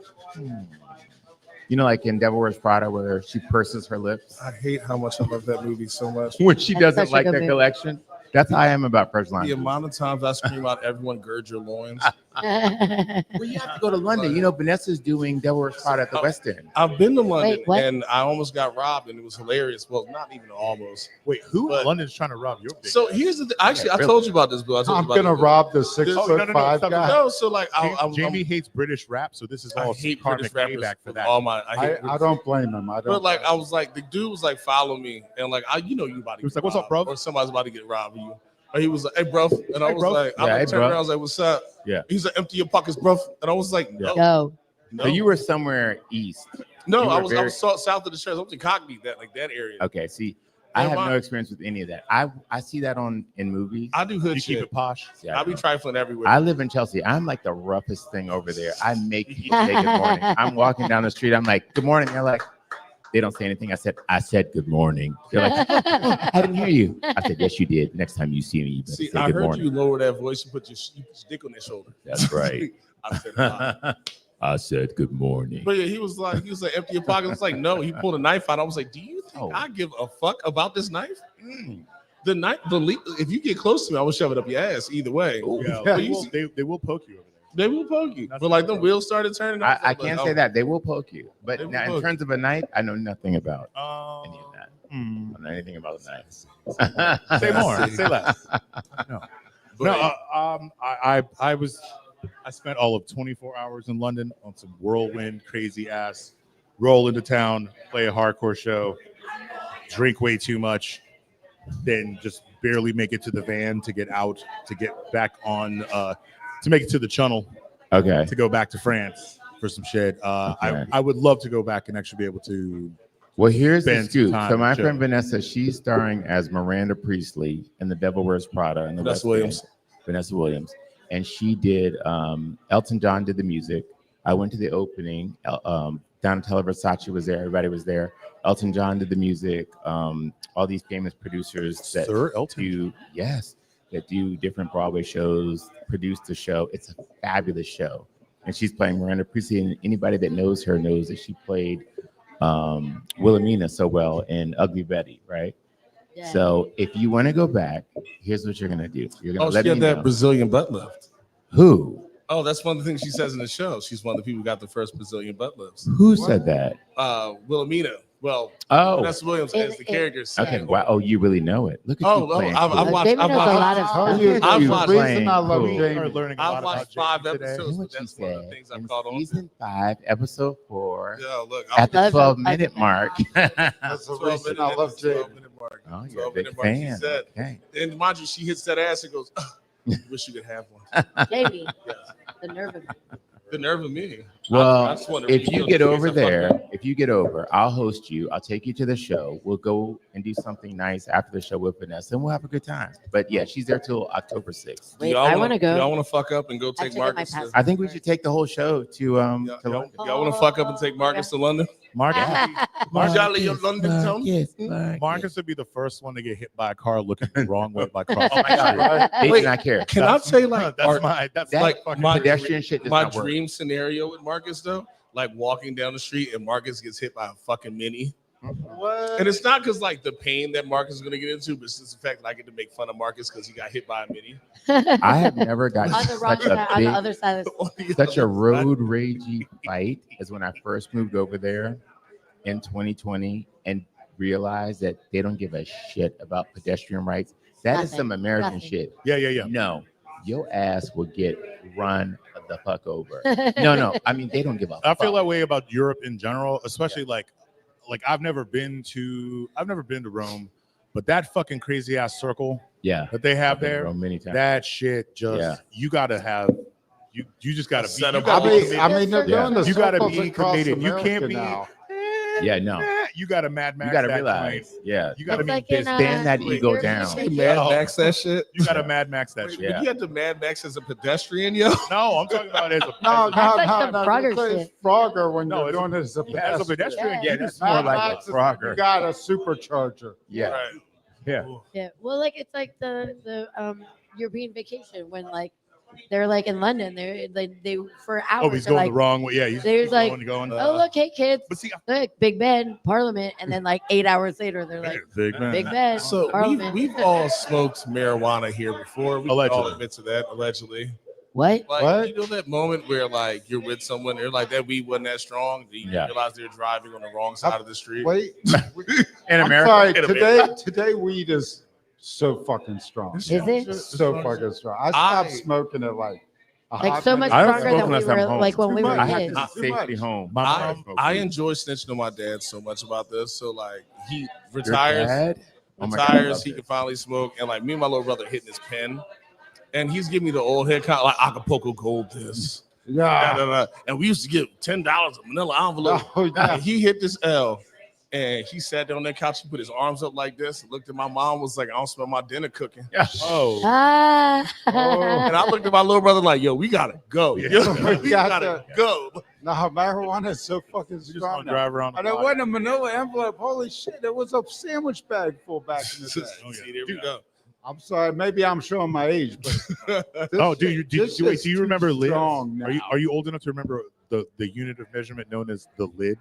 you know, like in Devil Wears Prada, where she purses her lips I hate how much I love that movie so much. when she That's doesn't such a like good that movie. collection. That's how I am about fresh lime. The juice. amount of times I scream out, "Everyone, gird your loins." Well, you have to go to London. You know, Vanessa's doing Devil Wears Prada at the West End. I've been to London Wait, what? and I almost got robbed, and it was hilarious. Well, not even almost. Wait, who But- in London's trying to rob your big? So here's the thing. Actually, Yeah, I really. told you about this, Bill. I told I'm you about gonna this. rob the 6 Oh, foot no, no, 5 stop it. guy. No, so like Jamie hates British rap, so this is I all hate karmic British rappers payback for with that. all my. I, hate I don't blame him. I don't. But like I was like, the dude was like, follow me, and like you know you about to. He was get like, "What's up, robbed," bro?" Or somebody's about to get robbed of you. Or he was like, hey, bro, and I Hey, was bro. like, Yeah, I hey, turned bro. around, I was like, what's up? Yeah. He's like, empty your pockets, bro, and I was like, no, Go. no, So you were somewhere east. no, you I were was very- south of the church. I was in Cockney, that area. Okay, see, I Never have no mind. experience with any of that. I see that in movies. I do hood You keep shit. it posh. Yeah, I be trifling everywhere. I live in Chelsea. I'm like the roughest thing over there. I make people say good morning. I'm walking down the street. I'm like, good morning. They're like, They don't say anything. I said good morning. They're like, I didn't hear you. I said, yes, you did. Next time you see me, you better say I good heard morning. you lower that voice and put your dick on their shoulder. That's right. I said, "Wow." I said good morning. But yeah, he was like, empty your pocket. It's like, no, he pulled a knife out. I was like, do you think I give a fuck about this knife? The knife, if you get close to me, I will shove it up your ass either way. Yeah, they will poke you over there. They will poke you. But like the wheels started turning. I can't say that. They will poke you. But now, in terms of a knife, I know nothing about any of that. I don't know anything about the knives. Say more. Say less. No. I spent all of 24 hours in London on some whirlwind, crazy ass, roll into town, play a hardcore show, drink way too much, then just barely make it to the van to get out, to get back on, to make it to the channel. Okay. To go back to France for some shit. Okay. I would love to go back and actually be able to. Well, here's the spend scoop. some time So my with friend Joe. Vanessa, she's starring as Miranda Priestley in The Devil Wears Prada in the Vanessa West Williams. End. Vanessa Williams. And she did, Elton John did the music. I went to the opening. Donatella Versace was there. Everybody was there. Elton John did the music. All these famous producers that Sir Elton. that do different Broadway shows, produce the show. It's a fabulous show. And she's playing Miranda Priestley. And anybody that knows her knows that she played Wilhelmina so well in Ugly Betty, right? Yeah. So if you want to go back, here's what you're gonna do. You're gonna let she me had that know. Brazilian butt lift. Who? Oh, that's one of the things she says in the show. She's one of the people who got the first Brazilian butt lifts. Who said that? Wilhelmina. Well, Oh, Vanessa Williams as the character. okay. Wow. Oh, you really know it. Look at you playing. I've cool. watched. David I've knows a lot watched. of Tell stuff. you I've the watched- reason I love Cool. Jamie. Learning a I've lot watched about 5 Jamie today. episodes, What but she that's one of the said things I've in caught on. season 5, episode 4, Yeah, look, at the Love 12-minute mark. That's the reason I love Jamie. Oh, you're a big fan. She said, Okay. and mind you, she hits that ass and goes, "Wish you could have one." Jamie, Yes. the nerve of it. The nerve of me. Well, I just wanted to if you feel get the over things I fucked there, up. I'll host you. I'll take you to the show. We'll go and do something nice after the show with Vanessa, and we'll have a good time. But yeah, she's there till October 6th. Wait, I want to go. Y'all want to fuck up and go I take have to get my Marcus? passport. I think we should take the whole show to Y'all London. want to fuck up and take Marcus to London? Marcus, Marjolly, your London town? Marcus would be the first one to get hit by a car looking the wrong way by crossing Oh my the street. God. They Wait, do not care. Can I say like That's That like fucking my pedestrian shit does my not work. dream scenario with Marcus though, like walking down the street and Marcus gets hit by a fucking mini. What? And it's not because like the pain that Marcus is gonna get into, but it's just the fact that I get to make fun of Marcus because he got hit by a mini. I have never gotten On the wrong such side, a on the big, other side of the such a road ragey fight as when I first moved over there in 2020 and realized that they don't give a shit about pedestrian rights. That is Nothing. some American Nothing. shit. Yeah. No, your ass will get run the fuck over. No. I mean, they don't give a I feel fuck. that way about Europe in general, especially like I've never been to Rome, but that fucking crazy ass circle Yeah. that they have I've been to there, Rome many times. that shit just Yeah. you gotta have you just gotta be. Set You up gotta all be the- committed. I mean, they're Yeah. doing the You gotta circles be across committed. You can't America be. now. Yeah, no. You gotta Mad Max. You got to that realize. joint. Yeah. You gotta It's be like in, pissed. Stand that Wait, ego there's down. this- You Mad Oh. Max that shit? You gotta Mad Max that Wait, shit. Yeah. You had to Mad Max as a pedestrian, yo? No, I'm talking about as a No, as a- no, like no, some no. Frogger You say shit. Frogger when No, you're it's- doing it as a yeah, as a pedestrian. Yeah, you that's just more Mad like Max a is- Frogger. You got a supercharger. Yeah. Right. Yeah. Yeah, well, like it's like the European vacation when like they're like in London, they for hours. Oh, he's they're going like, the wrong way. Yeah, he's there's like, going. oh look, hey kids, But see, look, Big Ben, Parliament, and then like 8 hours later, they're like, big man. Big Ben, So Parliament. we've all smoked marijuana here before. We can all Allegedly. admit to that, allegedly. What? Like, What? you know that moment where like you're with someone, they're like that weed wasn't that strong. You Yeah. realize they're driving on the wrong side of the street. Wait, In I'm America. sorry. Today weed is so fucking strong. Is it? So fucking strong. I stopped smoking it like a Like hot so much minute I don't stronger smoke than we unless I'm were home. like when we Too were much. I have kids. to be Too safely much. home. I enjoy snitching on my dad so much about this. So like he Your retires, dad? Oh my God, I retires, love he this. can finally smoke. And like me and my little brother hitting his pen, and he's giving me the old head count like Acapulco Gold this. Yeah. And we used to get $10 a manila envelope. Oh, yeah. And he hit this L. And he sat down on that couch, he put his arms up like this, looked at my mom, was like, I don't smell my dinner cooking. Oh. And I looked at my little brother like, yo, we gotta go. Yo, we gotta go. No, marijuana is so fucking strong. Drive around And it wasn't a manila envelope. Holy shit, it was a sandwich bag full back in the day. See, there we go. I'm sorry, maybe I'm showing my age, but do you remember lids? Now. Are you old enough to remember the unit of measurement known as the lid?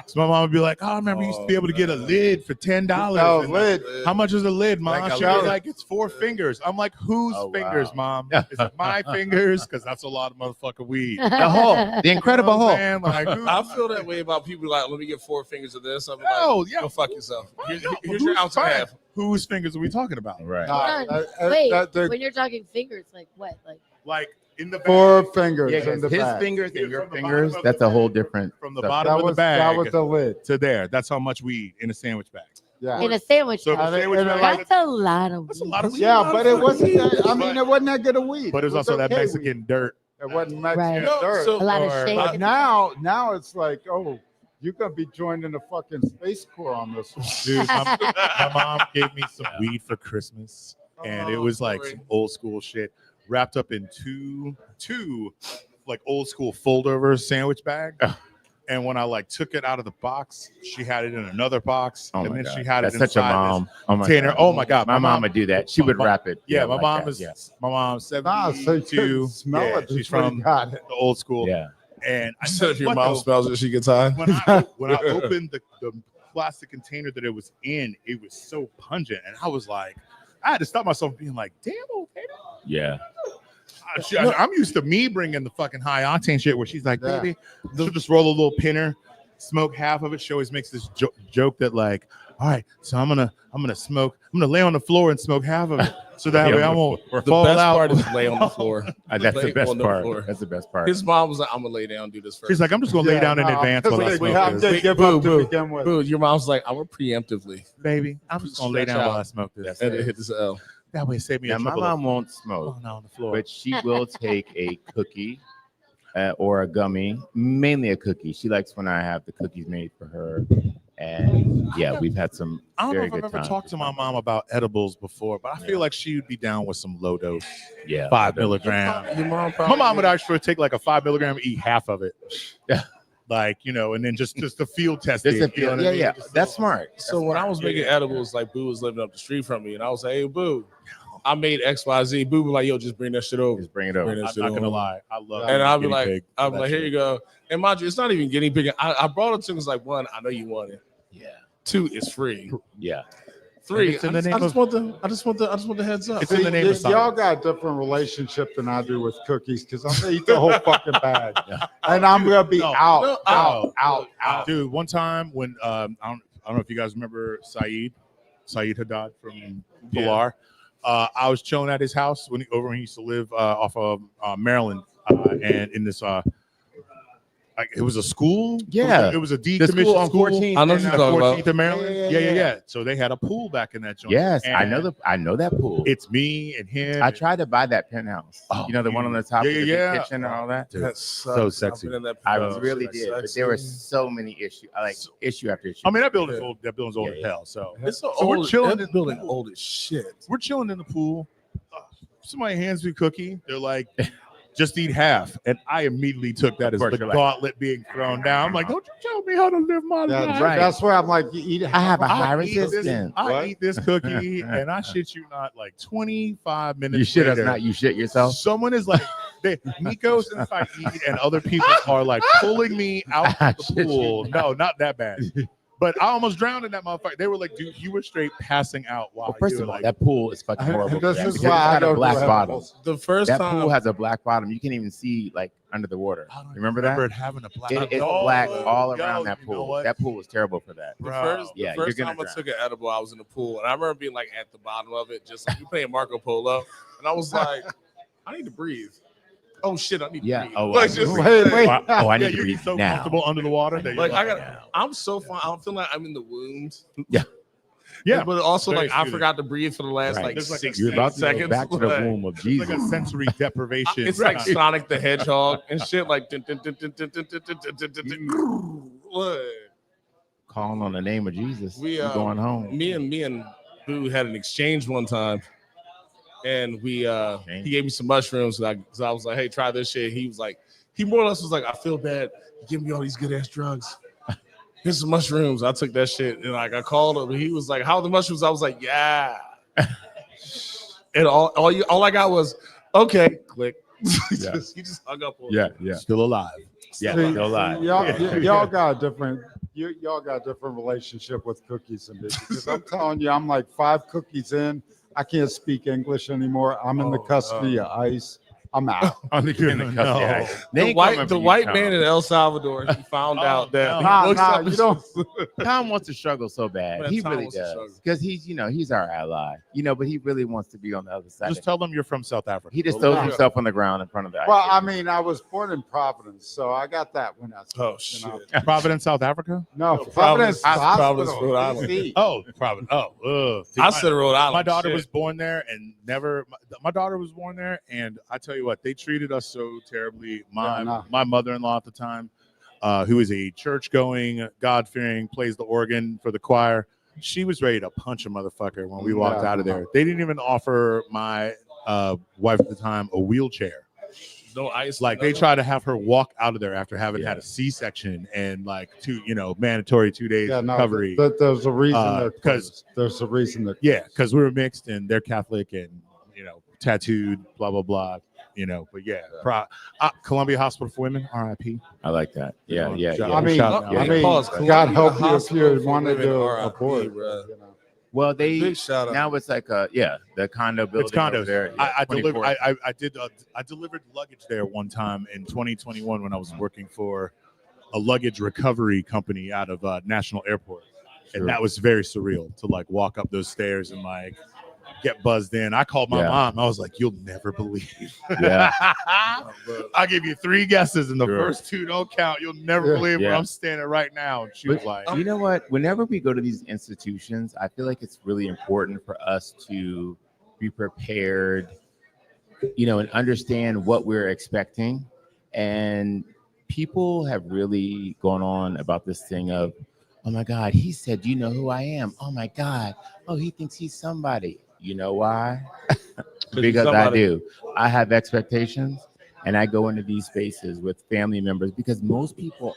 So my mom would be like, I remember you used to be able to get a lid for $10. No, lid. How much is a lid, Mom? Like She was like, it's 4 fingers. I'm like, whose fingers, Mom? Is it my fingers? Because that's a lot of motherfucking weed. The incredible hole. Like, I feel that way about people like, let me get 4 fingers of this. I'm like, go fuck yourself. Here's your ounce and a half. Whose fingers are we talking about? Right. Wait, when you're talking fingers, like what? Like in the bag. 4 fingers Yeah, in the his bag. fingers and your From the fingers, bottom of that's the a whole different. From the stuff. bottom of the bag That was the lid. to there. That's how much weed in a sandwich bag. Yeah. In a sandwich. So if bag. a sandwich bag, That's a lot of. that's a lot of weed. Yeah, but it wasn't that, I mean, it wasn't that good of weed. But it was also that okay Mexican dirt. weed. It wasn't Mexican Right. dirt. So- A lot of Or- shade. But now it's like, oh, you're gonna be joining the fucking Space Corps on this one. Dude, my mom gave me some weed for Christmas, and it was like some old school shit wrapped up in two like old school fold-over sandwich bag. And when I like took it out of the box, she had it in another box, Oh and my then God. she had That's it such a inside mom. this Oh my container. God. Oh my God, My mom would do that. She would wrap it. Yeah, my like mom that. is Yeah. my mom's Nah, so you 72. couldn't smell Yeah, it. she's before you from got it. the old school. Yeah. And I So if your what mom though? smells it, she gets high. When I opened the plastic container that it was in, it was so pungent, and I was like, I had to stop myself being like, damn, okay. Yeah. I'm used to me bringing the fucking high octane shit where she's like, Yeah. baby, she'll just roll a little pinner, smoke half of it. She always makes this joke that like, all right, so I'm gonna lay on the floor and smoke half of it, so that way I won't The fall best out. part is lay on the floor. That's the Lay best on the part. floor. That's the best part. His mom was like, I'm gonna lay down and do this first. She's like, I'm just gonna lay down in advance while I smoke I'm this. just give Boo, up to boo, begin with. Boo, your mom's like, I will preemptively. Baby, I'm just gonna lay down while I smoke this. And it hit this L. That way, save me Now, a my trouble mom of won't smoke, falling out on the floor. but she will take a cookie or a gummy, mainly a cookie. She likes when I have the cookies made for her. And yeah, we've had some I don't know very if I've good ever times. talked to my mom about edibles before, but I feel like she would be down with some low dose, Yeah. 5 milligram. Your mom My probably mom would actually take like a 5 milligram, and eat half of it. Yeah. Like, and then just to field test There's it. a feeling. Yeah, yeah. That's smart. So when I was making edibles, like Boo was living up the street from me, and I was like, "Hey, Boo, I made XYZ." Boo was like, "Yo, just bring that shit over." Just bring it Bring over. that I'm shit not gonna over. lie, I love. And I'll be guinea like, pig. I'm like, here you go. And mind you, it's not even getting big. I brought it to him. It's like, 1, I know you want it. Yeah. 2, it's free. Yeah. 3, It's in I the just want the heads up. It's in the name of Y'all science. got a different relationship than I do with cookies because I'm gonna eat the whole fucking bag, and I'm gonna be out. Dude, one time when I don't know if you guys remember Saeed Haddad from Pilar. I was chilling at his house when he used to live off of Maryland, and in this it was a school. Yeah. It was a The decommissioned school on school. 14th. I know what you're talking about. 14th of Maryland. Yeah. Yeah. So they had a pool back in that joint. Yes, I And know that pool. It's me and him. I tried to buy that penthouse. Oh, the one on the top yeah, of the yeah. big kitchen and all that. Dude, That's so sexy. I've been in that I house. really That's did, but sexy. there were so many issues, issue after issue. I mean, that building's old. That building's old Yeah, as yeah. hell. So It's so So we're old. chilling That in- building old as shit. we're chilling in the pool. Somebody hands me a cookie. They're like, just eat half. And I immediately took that as course, the you're like- gauntlet being thrown down. I'm like, don't you tell me how to live my life. right. That's why I'm like, you eat it. I have a I high eat this- resistance. I What? eat this cookie, and I shit you not, like 25 minutes You shit us later, not. You shit yourself. someone is like, Nico, since I eat, and other people are like pulling me out of the Shit you pool. No, not that bad. But I almost drowned in that motherfucker. They were like, dude, you were straight passing out while Well, first you were of all, like, that pool is fucking horrible. This for that is because why it's I got a don't black do bottom. edibles. The first That time pool has a black bottom. You can't even see like under the water. I don't Remember remember that? it having a black. It's Oh, black all yo, around that you know pool. what? That pool was terrible for that. The Bro. first, Yeah, the you're first gonna time I drown. took an edible, I was in the pool, and I remember being like at the bottom of it, just like we playing Marco Polo, and I was like, I need to breathe. Oh shit, I need to Yeah. breathe. Oh, like, I just, agree. Wait. Oh, I Yeah, need to you're breathe so now. comfortable under the water. That like you're I got, now. I'm so fine. I feel like I'm in the womb. yeah, but also Very like I soothing. forgot to breathe for the last Right. like There's like a- 60 You're about to seconds. go back to the Like, womb of it's Jesus. like a sensory deprivation. It's like Sonic the Hedgehog and shit. Like, what? calling on the name of Jesus, We're going home. Me and Boo had an exchange one time, and he gave me some mushrooms. So I was like, hey, try this shit. He was like, he more or less was like, I feel bad. Give me all these good ass drugs. Here's some mushrooms. I took that shit, and like I called him, and he was like, how are the mushrooms? I was like, yeah. And all I got was, okay, click. He just hung up on me. Still alive. Still alive. Y'all got a different relationship with cookies and me, because I'm telling you, I'm like 5 cookies in. I can't speak English anymore. I'm in the custody of ICE. I'm out. The white man in El Salvador, he found out that Tom wants to struggle so bad. Man, he Tom really wants to does, struggle. because he's our ally, but he really wants to be on the other side. Just tell them you're from South Africa. He just throws himself on the ground in front of the Well, I mean, I was born in Providence, so I got that when I was. Oh shit! Providence, South Africa? No, Providence, Providence, Hospital, Rhode Island. DC. Oh, Providence. Oh, I said Rhode Island. My daughter was born there, and my daughter was born there, and I tell you what, they treated us so terribly. My mother-in-law at the time, who is a church-going, God-fearing, plays the organ for the choir, she was ready to punch a motherfucker when we walked out of there. They didn't even offer my wife at the time a wheelchair. No ice. Like they tried to have her walk out of there after having had a C-section and like mandatory 2 days recovery. There's a reason there's a reason that because we were mixed and they're Catholic and tattooed, blah blah blah. But Columbia Hospital for Women, RIP. I like that. Yeah. I mean, God help you if you wanted to abort. Well, now it's like the condo building. It's condos. There. I delivered luggage there one time in 2021 when I was working for a luggage recovery company out of National Airport, and that was very surreal to like walk up those stairs and like get buzzed in. I called my mom. I was like, "You'll never believe." I'll give you 3 guesses, and the first 2 don't count. You'll never believe where I'm standing right now. And she was like, "You know what? Whenever we go to these institutions, I feel like it's really important for us to be prepared, and understand what we're expecting." And people have really gone on about this thing of, "Oh my God, he said, you know who I am? Oh my God, oh, he thinks he's somebody." You know why? Because I do. I have expectations, and I go into these spaces with family members because most people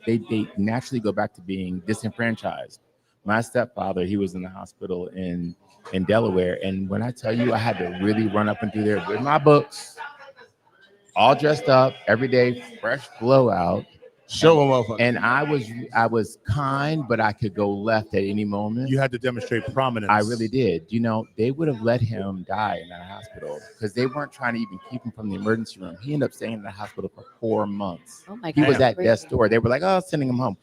they naturally go back to being disenfranchised. My stepfather, he was in the hospital in Delaware, and when I tell you, I had to really run up and through there with my books, all dressed up every day, fresh blowout. Show them up. And I was kind, but I could go left at any moment. You had to demonstrate prominence. I really did. They would have let him die in that hospital because they weren't trying to even keep him from the emergency room. He ended up staying in the hospital for 4 months. Oh my God. He was at death's door. They were like, "Oh, sending him home."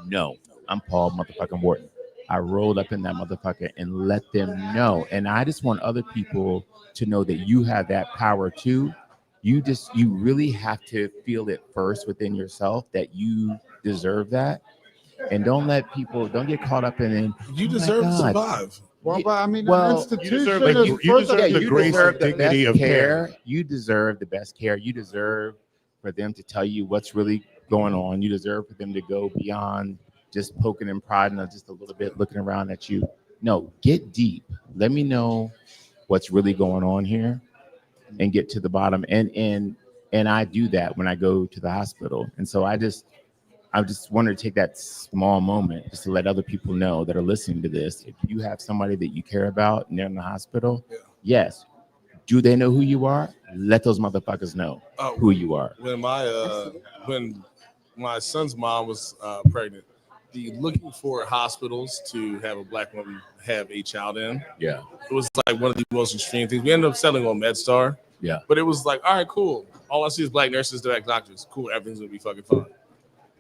No, I'm Paul motherfucking Wharton. I rolled up in that motherfucker and let them know. And I just want other people to know that you have that power too. You really have to feel it first within yourself that you deserve that, and don't get caught up in it. You deserve to survive. Well, but I mean, you deserve the grace and dignity of care. You deserve the best care. You deserve for them to tell you what's really going on. You deserve for them to go beyond just poking and prodding or just a little bit looking around at you. No, get deep. Let me know what's really going on here and get to the bottom. And I do that when I go to the hospital. And so I just wanted to take that small moment just to let other people know that are listening to this. If you have somebody that you care about and they're in the hospital, yes. Do they know who you are? Let those motherfuckers know who you are. When my son's mom was pregnant, looking for hospitals to have a black woman have a child in. Yeah. It was like one of the most extreme things. We ended up settling on MedStar. Yeah. But it was like, all right, cool. All I see is black nurses, black doctors. Cool. Everything's going to be fucking fine.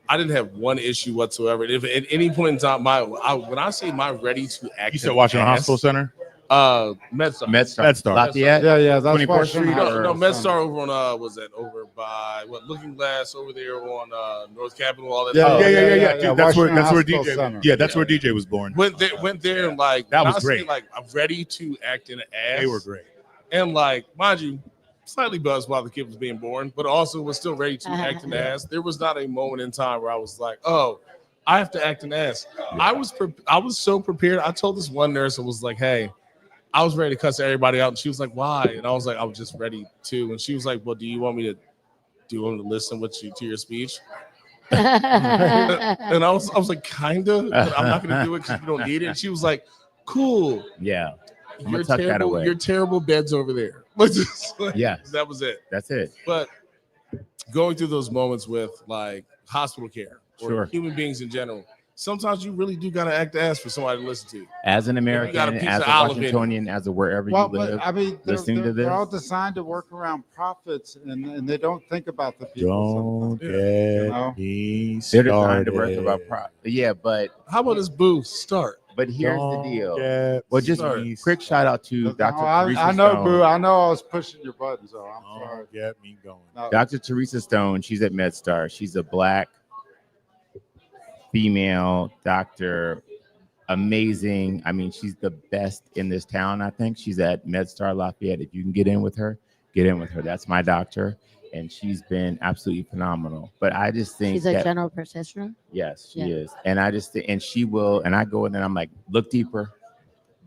I didn't have one issue whatsoever. If at any point in time, when I say my ready to act, you still watching a hospital center? MedStar. Lafayette. Yeah. That's 24th Street. No, MedStar over on over by Looking Glass over there on North Capitol. All that. Yeah. Dude, that's where DJ. Center. Yeah, that's where DJ was born. Went there and like that was great. Like I'm ready to act in an ass. They were great. And like, mind you, slightly buzzed while the kid was being born, but also was still ready to act in the ass. There was not a moment in time where I was like, oh, I have to act an ass. I was so prepared. I told this one nurse, I was like, hey, I was ready to cuss everybody out. And she was like, why? And I was like, I was just ready to. And she was like, well, do you want me to listen to your speech? And I was like, kinda, but I'm not gonna do it because you don't need it. And she was like, cool. Yeah. Your terrible bed's over there. Yes. That was it. That's it. But going through those moments with like hospital care or human beings in general, sometimes you really do gotta act ass for somebody to listen to. As an American, as a Washingtonian, as a wherever you live, I mean, listening to this, they're all designed to work around profits, and they don't think about the people. Don't get me they're designed to started. work about profit. Yeah, but how about this booth start? But here's the deal. Well, just quick shout out to Dr. Teresa I know, Stone. Boo. I know I was pushing your buttons, so I'm sorry. Get me going. No. Dr. Teresa Stone, she's at MedStar. She's a Black female doctor, amazing. I mean, she's the best in this town, I think. She's at MedStar Lafayette. If you can get in with her, get in with her. That's my doctor. And she's been absolutely phenomenal. But I just think she's a general practitioner. Yes, she is. And I just and she will. And I go in and I'm like, look deeper,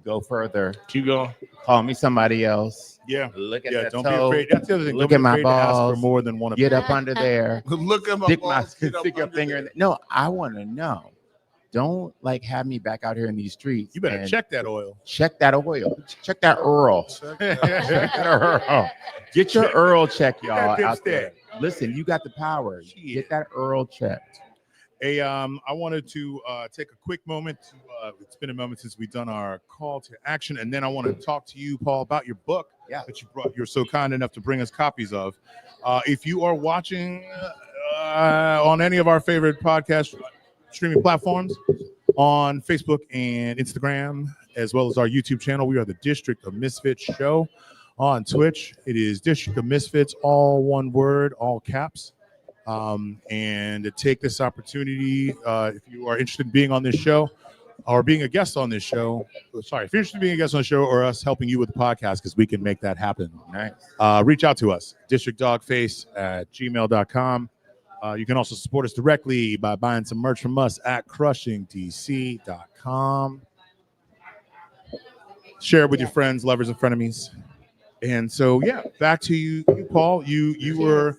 go further, keep going, call me somebody else. Yeah, look at that don't toe. be afraid. That's the other thing. Look Don't at be my afraid to ask balls. for more than one of Get them. up under there. Look at my balls. Stick your finger in there. No, I want to know. Don't like have me back out here in these streets. You better check that oil. Check that oil. Check that Earl. Check that Earl. Get your Earl check, y'all, out there. Listen, you got the power. Get that Earl checked. Hey, I wanted to take a quick moment. It's been a moment since we've done our call to action, and then I want to talk to you, Paul, about your book that you're so kind enough to bring us copies of. If you are watching on any of our favorite podcast streaming platforms, on Facebook and Instagram, as well as our YouTube channel, we are the District of Misfits Show. On Twitch, it is District of Misfits, all one word, all caps. And to take this opportunity, if you are interested in being on this show or being a guest on this show, if you're interested in being a guest on the show or us helping you with the podcast, because we can make that happen. Nice. Reach out to us, districtdogface@gmail.com. You can also support us directly by buying some merch from us at crushingdc.com. Share it with your friends, lovers, and frenemies. And so, back to you, Paul. You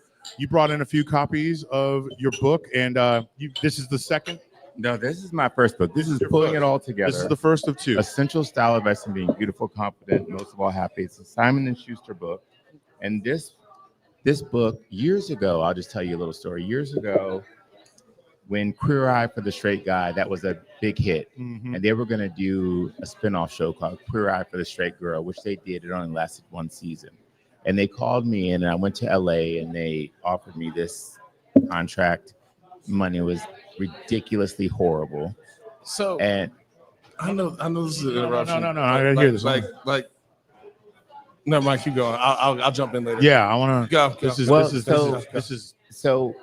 brought in a few copies of your book, and this is the second. No, this is my first book. This is pulling it all together. This is the first of two. Essential Style Advice and Being Beautiful, Confident, Most of All Happy. It's a Simon & Schuster book. And this book, years ago, I'll just tell you a little story. Years ago, when Queer Eye for the Straight Guy, that was a big hit. Mm-hmm. And they were going to do a spinoff show called Queer Eye for the Straight Girl, which they did. It only lasted one season. And they called me in, and I went to LA, and they offered me this contract. Money was ridiculously horrible. So, and I know this is an interruption. No, I gotta hear this. Never mind, keep going. I'll jump in later. Yeah, I want to go. This is so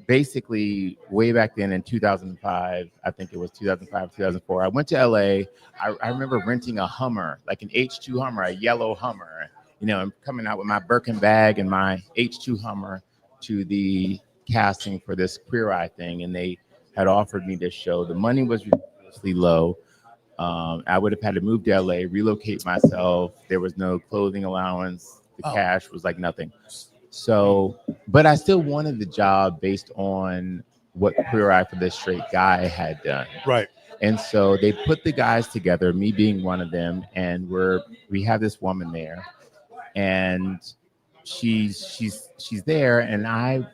basically way back then in 2005, I think it was 2005, 2004. I went to LA. I remember renting a Hummer, like an H2 Hummer, a yellow Hummer. I'm coming out with my Birkin bag and my H2 Hummer to the casting for this Queer Eye thing, and they had offered me this show. The money was ridiculously low. I would have had to move to LA, relocate myself. There was no clothing allowance. The cash was like nothing. So, but I still wanted the job based on what Queer Eye for this Straight Guy had done. Right. And so they put the guys together, me being one of them, and we have this woman there, and she's there, and I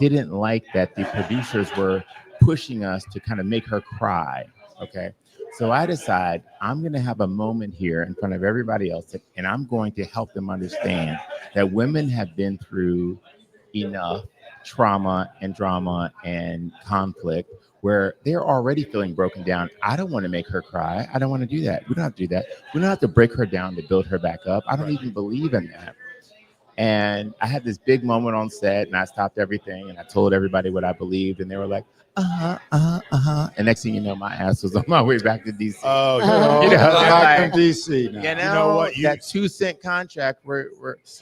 didn't like that the producers were pushing us to kind of make her cry. Okay. So I decide I'm going to have a moment here in front of everybody else, and I'm going to help them understand that women have been through enough trauma and drama and conflict where they're already feeling broken down. I don't want to make her cry. I don't want to do that. We don't have to do that. We don't have to break her down to build her back up. I don't even believe in that. And I had this big moment on set, and I stopped everything, and I told everybody what I believed, and they were like, And next thing you know, my ass was on my way back to DC. Oh, back to DC now. You know what? That 2-cent contract.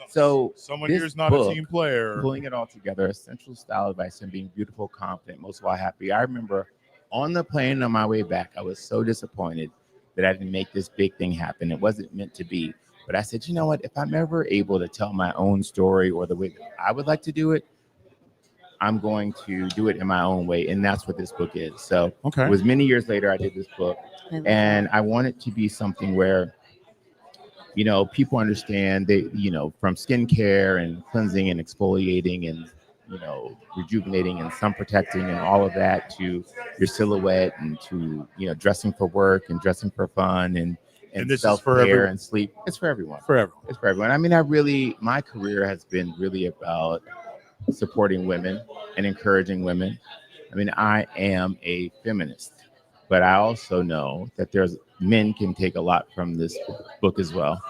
So someone here's not a team player. Pulling it all together, essential style advice and being beautiful, confident, most of all happy. I remember on the plane on my way back, I was so disappointed that I didn't make this big thing happen. It wasn't meant to be. But I said, you know what? If I'm ever able to tell my own story or the way that I would like to do it, I'm going to do it in my own way. And that's what this book is. So it was many years later I did this book. And I want it to be something where, you know, people understand they, you know, from skincare and cleansing and exfoliating and, you know, rejuvenating and sun protecting and all of that to your silhouette and to, you know, dressing for work and dressing for fun and this self-care and sleep. It's for everyone. For everyone. It's for everyone. I mean, my career has been really about supporting women and encouraging women. I mean, I am a feminist, but I also know that men can take a lot from this book as well.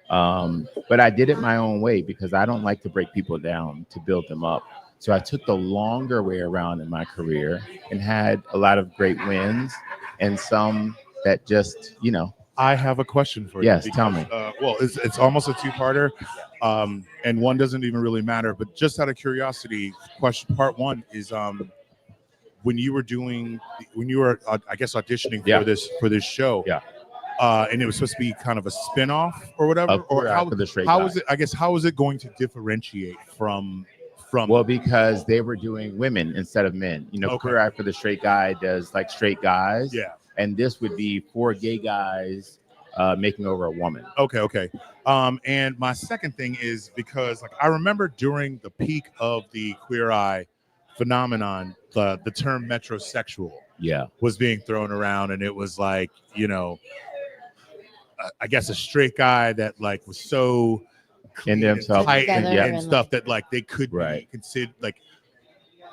But I did it my own way because I don't like to break people down, to build them up. So I took the longer way around in my career and had a lot of great wins and some that just, you know. I have a question for you. Yes, tell me. Well, it's almost a two-parter, and one doesn't even really matter. But just out of curiosity, part one is when you were I guess auditioning for this show. Yeah. And it was supposed to be kind of a spin-off or whatever. Or how is it? I guess how is it going to differentiate from? Well, because they were doing women instead of men. You know, Queer Eye for the Straight Guy does like straight guys. Yeah. And this would be 4 gay guys making over a woman. Okay. And my second thing is because like I remember during the peak of the Queer Eye phenomenon, the term metrosexual was being thrown around, and it was like, you know, I guess a straight guy that like was so in themselves and stuff that like they could be considered like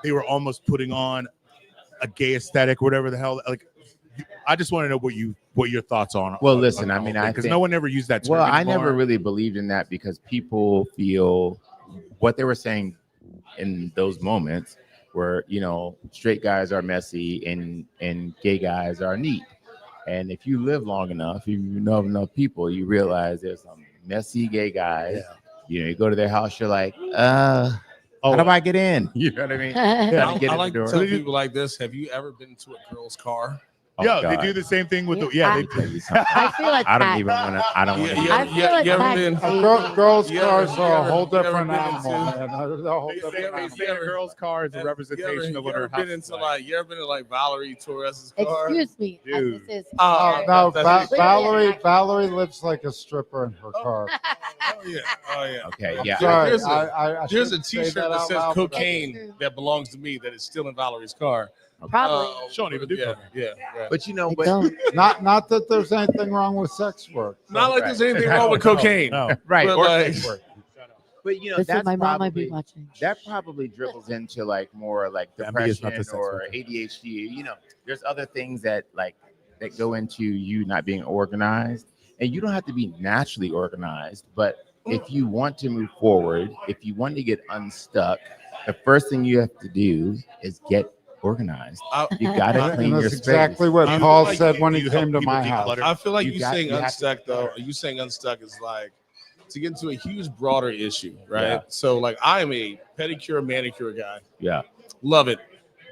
they were almost putting on a gay aesthetic, whatever the hell. Like, I just want to know what your thoughts on. Well, listen, I mean, because no one ever used that term. Well, I never really believed in that because people feel what they were saying in those moments were, you know, straight guys are messy and gay guys are neat. And if you live long enough, if you know enough people, you realize there's some messy gay guys. Yeah. You know, you go to their house, you're like, how do I get in? You know what I mean? I like to tell people like this. Have you ever been to a girl's car? Yeah, they do the same thing with I feel like I don't even want to. I don't want to. You ever been? Girls' cars are a whole different animal, man. They say a girl's car is a representation of what her house is like. You ever been to like Valerie Torres's car? Excuse me. Dude. No, Valerie lives like a stripper in her car. Oh yeah. Okay, yeah. Sorry, there's a T-shirt that says cocaine that belongs to me that is still in Valerie's car. Probably. Showing even do yeah. But you know, not that there's anything wrong with sex work. Not like there's anything wrong with cocaine. No. Right. But, Or like, sex work. But you know, Listen, that's my mom probably, might be watching. That probably dribbles into like more like depression or ADHD. You know, there's other things that go into you not being organized, and you don't have to be naturally organized. But if you want to move forward, if you want to get unstuck, the first thing you have to do is get organized. You gotta clean your space. That's exactly what Paul said when he came to my house. I feel like you saying unstuck though. You saying unstuck is like to get into a huge broader issue, right? Yeah. So like I am a pedicure manicure guy. Yeah, love it.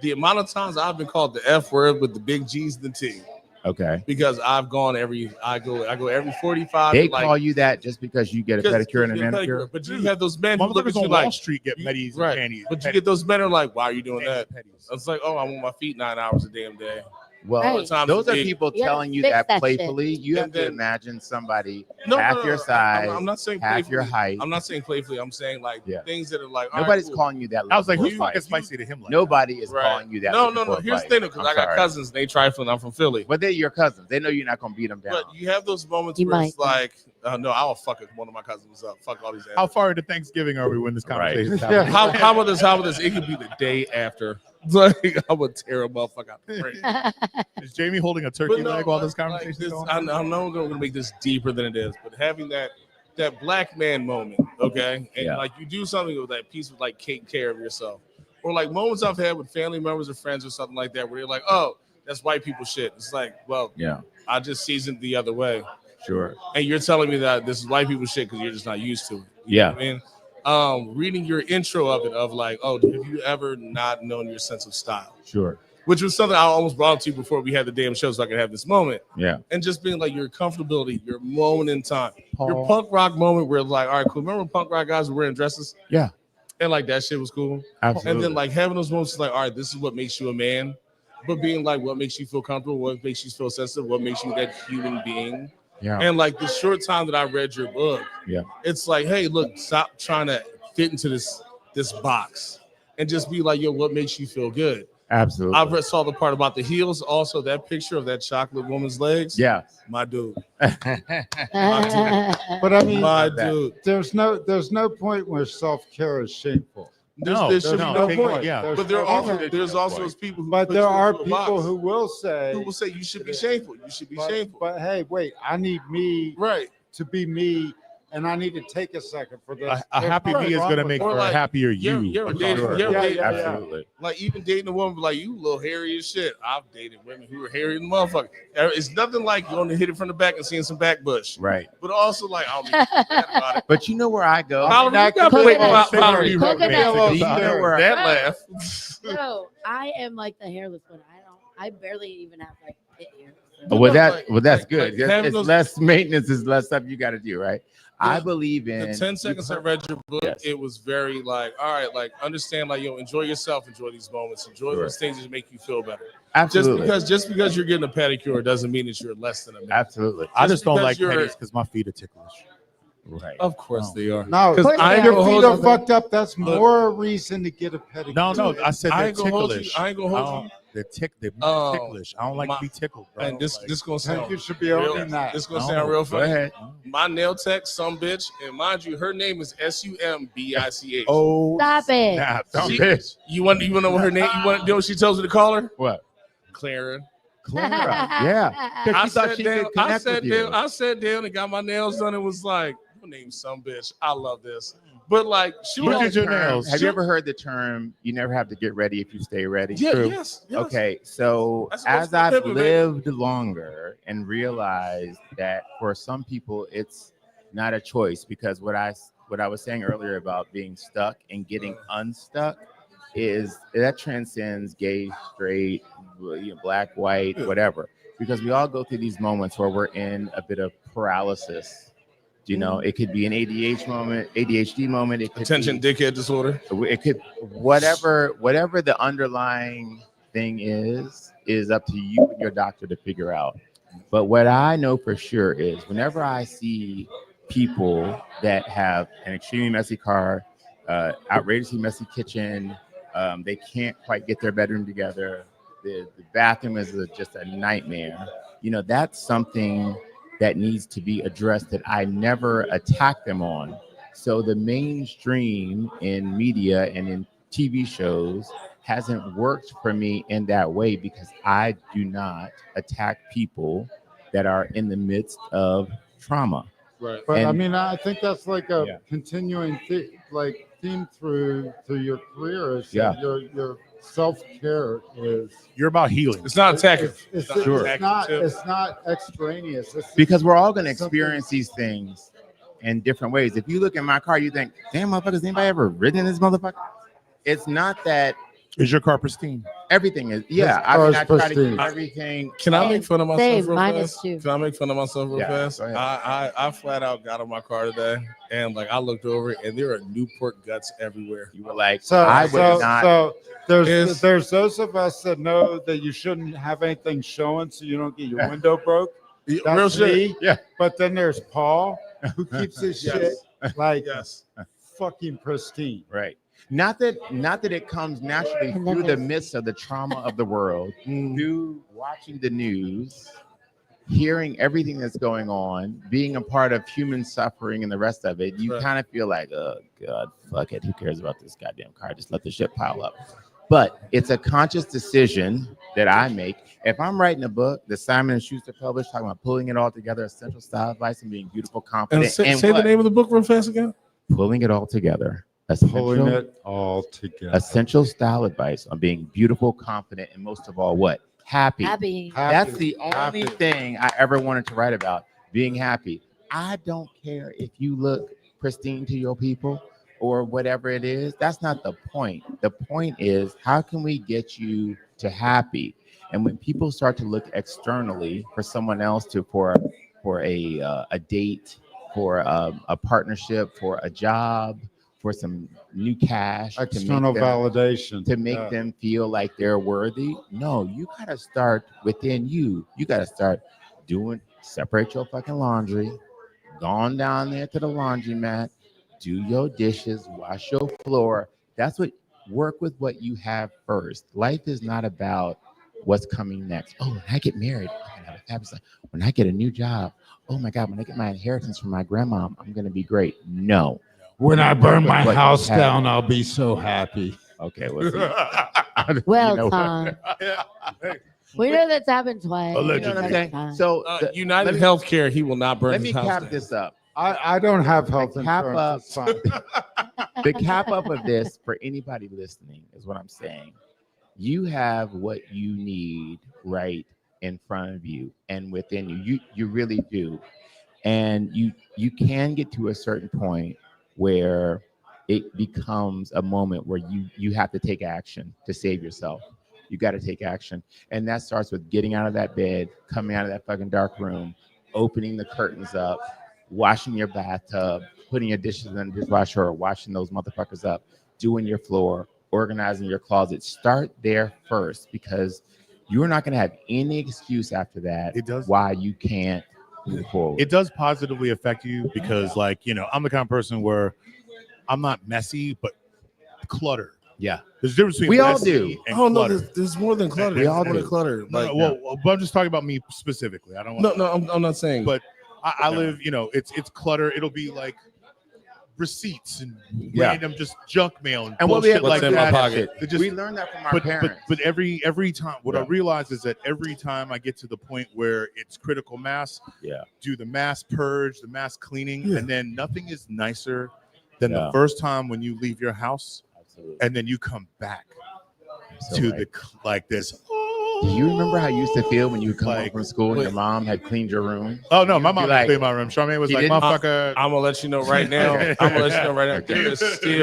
The amount of times I've been called the F word with the big G's and the T. Okay. Because I've gone I go every 45. They call you that just because you get a pedicure and a manicure. But you have those men who look at you on like Wall Street get pedis and panties. But you get those men who are like, why are you doing that? It's like, oh, I'm on my feet 9 hours a damn day. Well, those are people telling you that playfully. You have to imagine somebody half your size, I'm not saying half your height. I'm not saying playfully. I'm saying like things that are like nobody's calling you that. I was like, who's fucking spicy to him? Like nobody is calling you that. No. Here's the thing, because I got cousins. They trifling. I'm from Philly, but they're your cousins. They know you're not gonna beat them down. But you have those moments where it's like, no, I will fuck one of my cousins up. Fuck all these. How far into Thanksgiving are we when this conversation is happening? How about this? It could be the day after. Like I would tear a motherfucker out the brain. Is Jamie holding a turkey leg while this conversation is going on? I know I'm going to make this deeper than it is, but having that black man moment, okay, and like you do something with that piece of like take care of yourself, or like moments I've had with family members or friends or something like that, where you're like, oh, that's white people shit. It's like, well, I just seasoned the other way. Sure. And you're telling me that this is white people shit because you're just not used to it. You know what I mean? Reading your intro of it, of like, oh, have you ever not known your sense of style? Sure. which was something I almost brought up to you before we had the damn show so I could have this moment. Yeah. And just being like your comfortability, your moment in time, Paul. your punk rock moment where it's like, all right, cool. Remember when punk rock guys were wearing dresses? Yeah. And like that shit was cool. Absolutely. And then like having those moments like, all right, this is what makes you a man. But being like, what makes you feel comfortable? What makes you feel sensitive? What makes you that human being? Yeah. And like the short time that I read your book, yeah, it's like, hey, look, stop trying to fit into this box and just be like, yo, what makes you feel good? Absolutely. I saw the part about the heels. Also, that picture of that chocolate woman's legs. Yeah. My dude. But I mean, My dude. there's no point where self-care is shameful. There should be no point. Yeah. But there's also those people who But put there you are into a box. people who will say you should be shameful. You should be shameful. But hey, wait, I need me to be me, and I need to take a second for this. A happy me is going to make for a happier you. You ever for dated, sure. Absolutely. Like even dating a woman, like you little hairy as shit. I've dated women who were hairy as motherfucker. It's nothing like going to hit it from the back and seeing some back bush. Right. But also like I'll be mad about it. But you know where I go? Valerie, Coconut. You know where that laugh. No, I am like the hairless one. I barely even have like pit hair. Well, that's good. Like having It's those- less maintenance, is less stuff you got to do, right? Yeah. I believe in The 10 seconds I read your book, Yes. it was very like, all right, like understand, like, yo, enjoy yourself, enjoy these moments, enjoy those things that make you feel better. Absolutely. Just because you're getting a pedicure doesn't mean that you're less than a man. Absolutely. I just don't because like you're- pennies because my feet are ticklish. Right. Of course they are. No, because I ain't your gonna feet hold are you. fucked up. That's more reason to get a pedicure. No, I said I they're ain't gonna hold you. ticklish. I ain't gonna hold you. They're ticklish. I don't like my- to be tickled, bro. And this gonna I think sound you should be real, owning that. this gonna No, sound real Go funny. ahead. My nail tech, some bitch, and mind you, her name is SUMBICH. Oh, Stop it. snap. Dumb She- bitch. You want to know what her name? You want to know what she tells me to call her? What? Clara. Clara. Yeah. I She thought sat she down. could I connect sat with you. down. I sat down and got my nails done. And was like, your name's some bitch. I love this. But like, she Look was at your nails. Have you ever heard the term, you never have to get ready if you stay ready? Yeah, True. yes. Okay, so That's supposed as to be I've pimping, baby. lived longer and realized that for some people it's not a choice, because what I was saying earlier about being stuck and getting unstuck is that transcends gay, straight, black, white, whatever, because we all go through these moments where we're in a bit of paralysis. You know, it could be an ADHD moment. It could attention be, dickhead disorder. it could whatever the underlying thing is up to you and your doctor to figure out. But what I know for sure is whenever I see people that have an extremely messy car, outrageously messy kitchen, they can't quite get their bedroom together, the bathroom is just a nightmare. You know, that's something that needs to be addressed that I never attack them on. So the mainstream in media and in TV shows hasn't worked for me in that way, because I do not attack people that are in the midst of trauma. Right. But I And- mean, I think that's like a Yeah. continuing theme through your career. Is Yeah. that your self-care is You're about healing. It's not attacking. it's Sure. it's not extraneous. It's Because we're all going to something- experience these things in different ways. If you look in my car, you think, damn, motherfuckers, anybody ever ridden in this motherfucker? It's not that Is your car pristine? everything is, His I car mean, is I try to pristine. keep everything. Can I make fun of myself Same, real mine fast? is too. Can I make fun of myself real Yeah, fast? go ahead. I flat out got in my car today, and like I looked over it, and there are Newport guts everywhere. You were like, So I would so, not. so Is- there's those of us that know that you shouldn't have anything showing so you don't get your window broke. Real That's shit. me. Yeah. But then there's Paul, who keeps his shit Yes. like Yes. fucking pristine. Right. Not that it comes naturally And then through the there's- midst of the trauma of the world, through watching the news, hearing everything that's going on, being a part of human suffering and the rest of it. You Right. kind of feel like, oh God, fuck it. Who cares about this goddamn car? Just let the shit pile up. But it's a conscious decision that I make. If I'm writing a book that Simon & Schuster published, talking about pulling it all together, essential style advice and being beautiful, confident, And say and the what? name of the book real fast again. Pulling it all together. Pulling it all together. Essential style advice on being beautiful, confident, and most of all, what? Happy. Happy. That's the only Happy. thing I ever wanted to write about, being happy. I don't care if you look pristine to your people or whatever it is. That's not the point. The point is, how can we get you to happy. And when people start to look externally for someone else for a date, for a partnership, for a job, for some new cash, external validation, to make them feel like they're worthy. No, you gotta start within you. You gotta start separate your fucking laundry, gone down there to the laundromat, do your dishes, wash your floor. Work with what you have first. Life is not about what's coming next. Oh, when I get married, I'm gonna have a fabulous life. When I get a new job, oh my God, when I get my inheritance from my grandma, I'm gonna be great. No. When I burn my house down, I'll be so happy. Okay, well, well, Tom. We know that's happened twice. Allegedly. So United Healthcare, he will not burn his house down. Let me cap this up. I don't have health insurance. The cap up of this for anybody listening is what I'm saying. You have what you need right in front of you and within you. You really do. And you can get to a certain point where it becomes a moment where you have to take action to save yourself. You got to take action. And that starts with getting out of that bed, coming out of that fucking dark room, opening the curtains up, washing your bathtub, putting your dishes in the dishwasher or washing those motherfuckers up, doing your floor, organizing your closet. Start there first, because you're not going to have any excuse after that why you can't move forward. It does positively affect you because, like, I'm the kind of person where I'm not messy, but clutter. Yeah. There's a difference between we all do. And oh, clutter. no, there's more than clutter. We all do. Clutter. But I'm just talking about me specifically. I don't want I'm not saying. But I live, it's clutter. It'll be like receipts and random just junk mail and what we have like in that. my pocket. We learned that from our parents. But every time, what I realize is that every time I get to the point where it's critical mass, do the mass purge, the mass cleaning, and then nothing is nicer than the first time when you leave your house. And then you come back to this. Do you remember how you used to feel when you come home from school and your mom had cleaned your room? Oh no, my mom didn't clean my room. Charmaine was like, "Motherfucker." I'm gonna let you know right now. There is still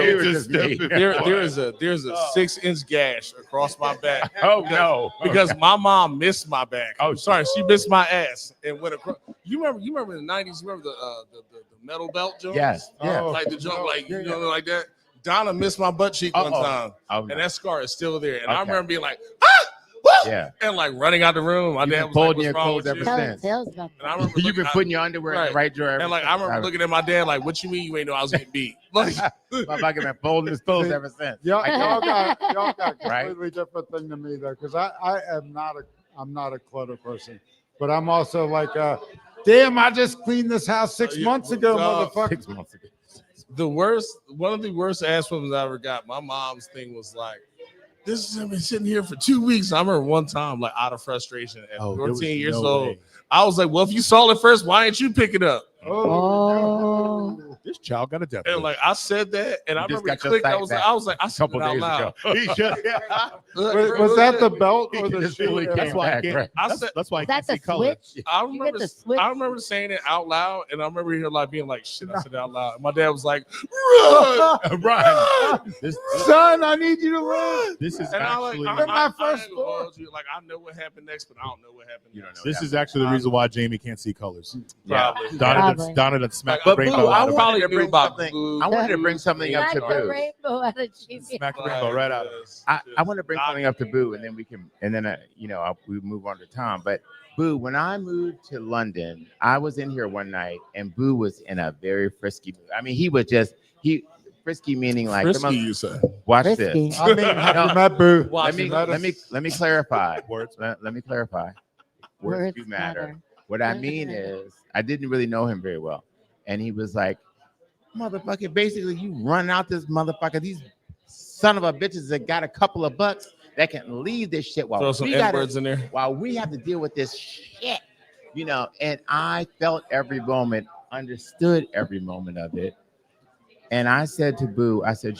there's a 6-inch gash across my back. Oh no, because my mom missed my back. Oh, sorry, she missed my ass and went across. You remember in the '90s? You remember the metal belt jump? Yes. Like the jump, like like that. Donna missed my butt cheek one time, and that scar is still there. And I remember being like, and like running out the room. My dad was like, "What's wrong with you?" And I remember you've been putting your underwear in the right drawer. And like I remember looking at my dad like, "What you mean you ain't know I was getting beat?" Like, my fucking been folding his clothes ever since. Y'all got a completely different thing to me though, because I'm not a clutter person, but I'm also like, damn, I just cleaned this house 6 months ago, motherfucker. 6 months ago. One of the worst ass women I ever got. My mom's thing was like, "This has been sitting here for 2 weeks." I remember one time, like out of frustration, at 14 years old, I was like, "Well, if you saw it first, why didn't you pick it up?" Oh, this child got a death. And like I said that, and I remember it clicked. I was like, I said it out loud. Was that the belt or the shoe? That's why that's why that's a color. switch. I remember saying it out loud, and I remember hearing like being like, "Shit!" I said it out loud. And my dad was like, "Run, run, son! I need you to run." This is and actually my first born. Like I know what happened next, but I don't know what happened. You don't know. This is actually the reason why Jamie can't see colors. Probably. Donna done smacked But the Boo, rainbow I out of wanted to bring something. I wanted to bring something up to Smack the Boo. rainbow out of Jamie. Smack the rainbow right out. I want to bring something up to Boo, and then we can, we move on to Tom. But Boo, when I moved to London, I was in here one night, and Boo was in a very frisky mood. I mean, he was just frisky, meaning like frisky. You say? Watch Frisky. this. I mean, have you met Boo? Let me clarify. Words. Let me clarify. Words do matter. What I mean is, I didn't really know him very well, and he was like, "Motherfucker, basically, you run out this motherfucker. These son of a bitches that got a couple of bucks that can leave this shit while Throw some N-words in there. While we have to deal with this shit, And I felt every moment, understood every moment of it, and I said to Boo, I said,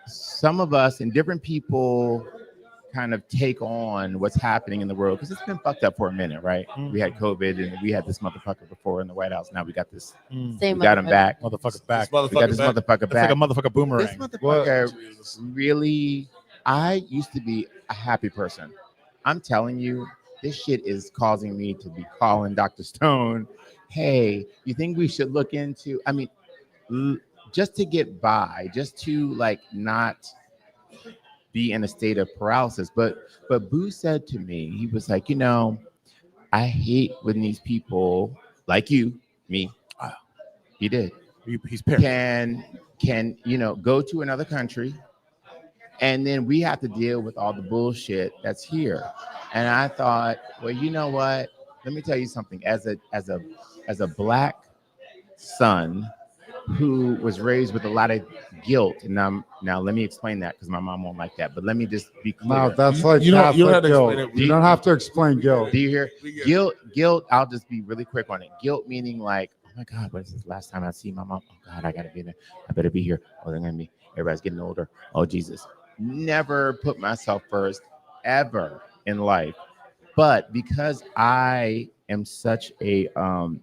some of us and different people kind of take on what's happening in the world because it's been fucked up for a minute, right? Mm-hmm. We had COVID and we had this motherfucker before in the White House. Now we got this. We got him back. Motherfucker's back. We got this motherfucker back. It's like a motherfucker boomerang. This motherfucker really, I used to be a happy person. I'm telling you, this shit is causing me to be calling Dr. Stone. Hey, you think we should look into? I mean, just to get by, just to like not be in a state of paralysis. But Boo said to me, he was like, I hate when these people like me. He did. He's paranoid. Can go to another country, and then we have to deal with all the bullshit that's here. And I thought, well, you know what? Let me tell you something. As a black son who was raised with a lot of guilt, and now let me explain that because my mom won't like that. But let me just be clear. No, that's like you don't have to explain it. You don't have to explain guilt. Do you hear guilt? I'll just be really quick on it. Guilt meaning like, oh my God, what is this? Last time I see my mom? Oh God, I gotta be there. I better be here. Oh, they're gonna be. Everybody's getting older. Oh Jesus. Never put myself first ever in life, but because I am such a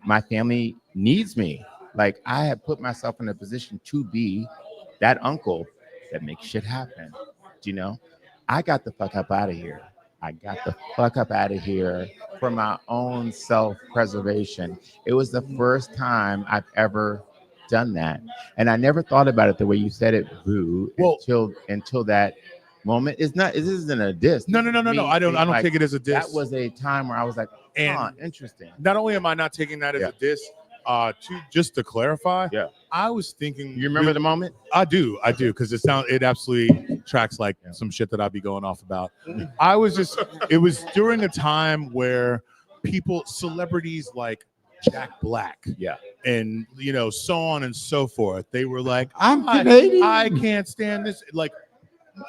my family needs me. Like I have put myself in a position to be that uncle that makes shit happen. Do you know? I got the fuck up out of here. I got the fuck up out of here for my own self-preservation. It was the first time I've ever done that. And I never thought about it the way you said it, Boo, until that moment. This isn't a diss. No. I don't take it as a diss. That was a time where I was like, interesting. Not only am I not taking that as a diss, just to clarify, I was thinking. You remember the moment? I do, because it absolutely tracks like some shit that I'd be going off about. It was during a time where celebrities like Jack Black, and so on and so forth. They were like, I'm Canadian. I can't stand this. Like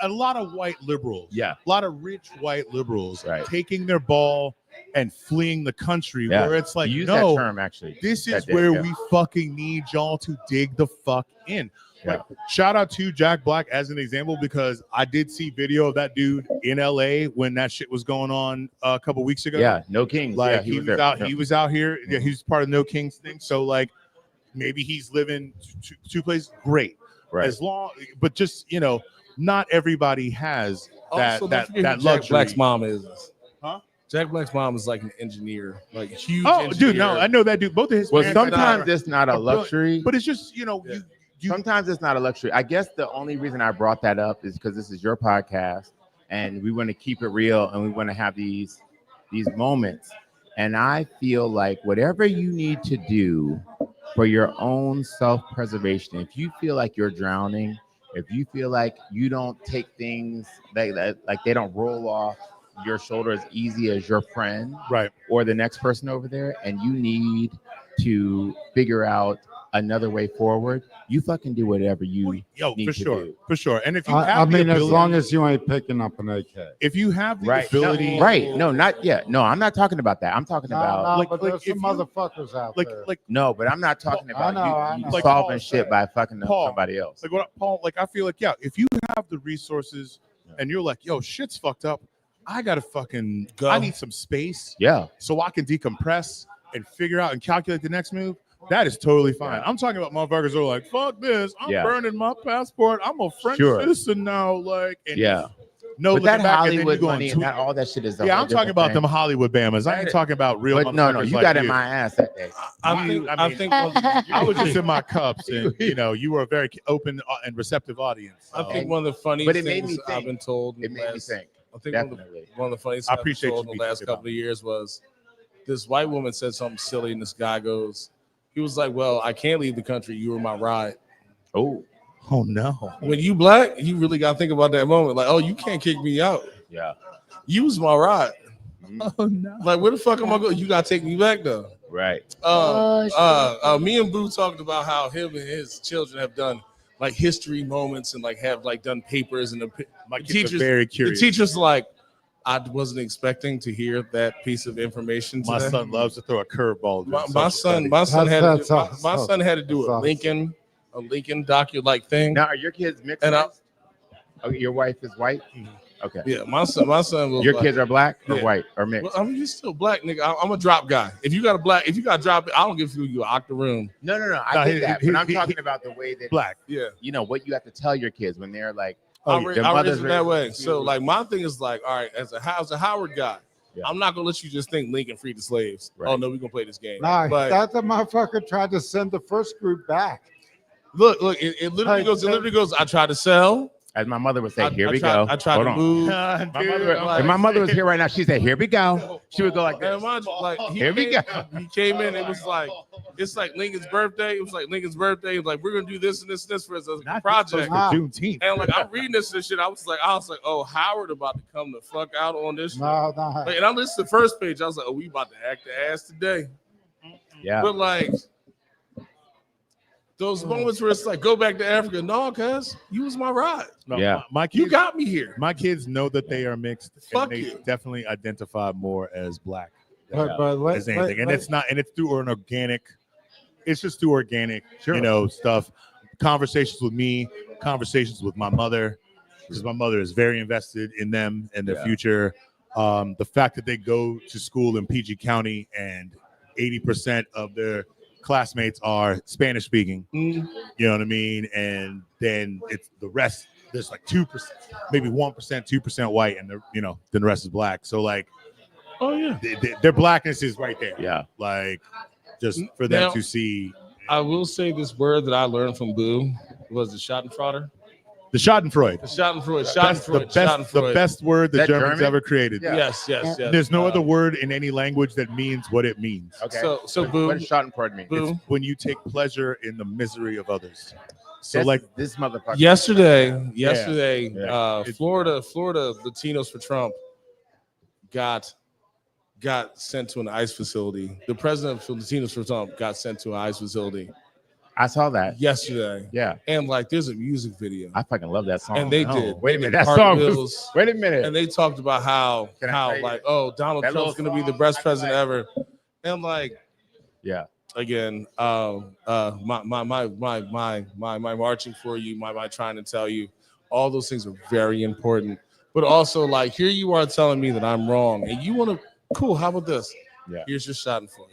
a lot of white liberals, a lot of rich white liberals, taking their ball and fleeing the country, where it's like, use no, that term, actually. This is where we fucking need y'all to dig the fuck in. Like, shout out to Jack Black as an example, because I did see video of that dude in LA when that shit was going on a couple weeks ago. Yeah, No Kings. Like he was out here. Yeah, he was part of No Kings thing. So like maybe he's living two places. Great. Right. But just not everybody has that luxury. Jack Black's mom is. Jack Black's mom is like an engineer, like huge. Oh, engineer. dude, no, I know that dude. Both of his. Well, sometimes it's not a luxury, but it's just sometimes it's not a luxury. I guess the only reason I brought that up is because this is your podcast, and we want to keep it real, and we want to have these moments. And I feel like whatever you need to do for your own self-preservation, if you feel like you're drowning, if you feel like you don't take things like they don't roll off your shoulder as easy as your friend, right, or the next person over there, and you need to figure out another way forward, you fucking do whatever you need for sure. And if you have as long as you ain't picking up an AK. If you have the ability, I'm not talking about that. I'm talking about but there's some motherfuckers out there. No, but I'm not talking about I know. you solving shit by fucking up somebody else. Paul, I feel like if you have the resources and you're like, yo, shit's fucked up, I gotta fucking go. I need some space, so I can decompress and figure out and calculate the next move. That is totally fine. I'm talking about motherfuckers who are like, fuck this, I'm burning my passport, I'm a French citizen now, like, and but that Hollywood money and all that shit is I'm talking about them Hollywood Bamas. I ain't talking about real. But no, you got in my ass that day. I was just in my cups, and you were a very open and receptive audience. I think one of the funniest things I've been told. It made me think. I think one of the funniest I've been told in the last couple of years was this white woman said something silly, and this guy goes, he was like, well, I can't leave the country. You were my ride. Oh no. When you black, you really got to think about that moment. Like, oh, you can't kick me out. Yeah. You was my ride. Oh no. Like, where the fuck am I going? You got to take me back though. Right. Me and Boo talked about how him and his children have done like history moments and like have like done papers, and my kids are very curious. The teacher's like, I wasn't expecting to hear that piece of information today. My son loves to throw a curveball. My son had to do a Lincoln docu-like thing. Now, are your kids mixed? And your wife is white? Okay. Yeah, my son was your kids are black or white or mixed? Well, I mean, you're still black, nigga. I'm a drop guy. If you got drop, I don't give you an octa room. No. I get that, but I'm talking about the way that black. Yeah. What you have to tell your kids when they're like, I raised him that way. So like my thing is like, all right, as a Howard guy, I'm not gonna let you just think Lincoln freed the slaves. Right. Oh no, we're gonna play this game. Nah, but that the motherfucker tried to send the first group back. Look, it literally goes. I tried to sell. As my mother would say, here we go. I tried to move. If my mother was here right now, she'd say, here we go. She would go like this. Here we go. He came in. It was like, it's like Lincoln's birthday. It was like Lincoln's birthday. Like, we're going to do this and this and this for as a project. For Juneteenth. And like, I'm reading this and shit. I was like, oh, Howard about to come the fuck out on this. No. Like, and I listened to the first page. I was like, oh, we about to act the ass today. Yeah. But like, those moments where it's like, go back to Africa. No, cuz you was my ride. No, yeah. My kids, you got me here. My kids know that they are mixed. Fuck and they you. definitely identify more as black But as anything. And it's through an organic, it's just through organic, stuff. Conversations with me, conversations with my mother, because my mother is very invested in them and their future. The fact that they go to school in PG County and 80% of their classmates are Spanish speaking, you know what I mean? And then it's the rest, there's like 2%, maybe 1%, 2% white, and then the rest is black. So like, oh yeah, their blackness is right there. Yeah. Like just for them to see. I will say this word that I learned from Boo was the Schadenfreude. The Schadenfreude. The Schadenfreude. The best word the Germans ever created. Yeah. Yes. There's no other word in any language that means what it means. Okay. So Boo. What does Schadenfreude mean? It's when you take pleasure in the misery of others. So That's like this motherfucker. Yesterday, Florida Latinos for Trump got sent to an ICE facility. The president of Latinos for Trump got sent to an ICE facility. I saw that yesterday. Yeah. And like there's a music video. I fucking love that song. And they did. Wait a minute. That song was, wait a minute. And they talked about how like, oh, Donald Trump's gonna be the best president ever. And like, yeah. Again, my marching for you, my trying to tell you, all those things are very important. But also, like, here you are telling me that I'm wrong, and you want to. Cool. How about this? Yeah. Here's your Schadenfreude.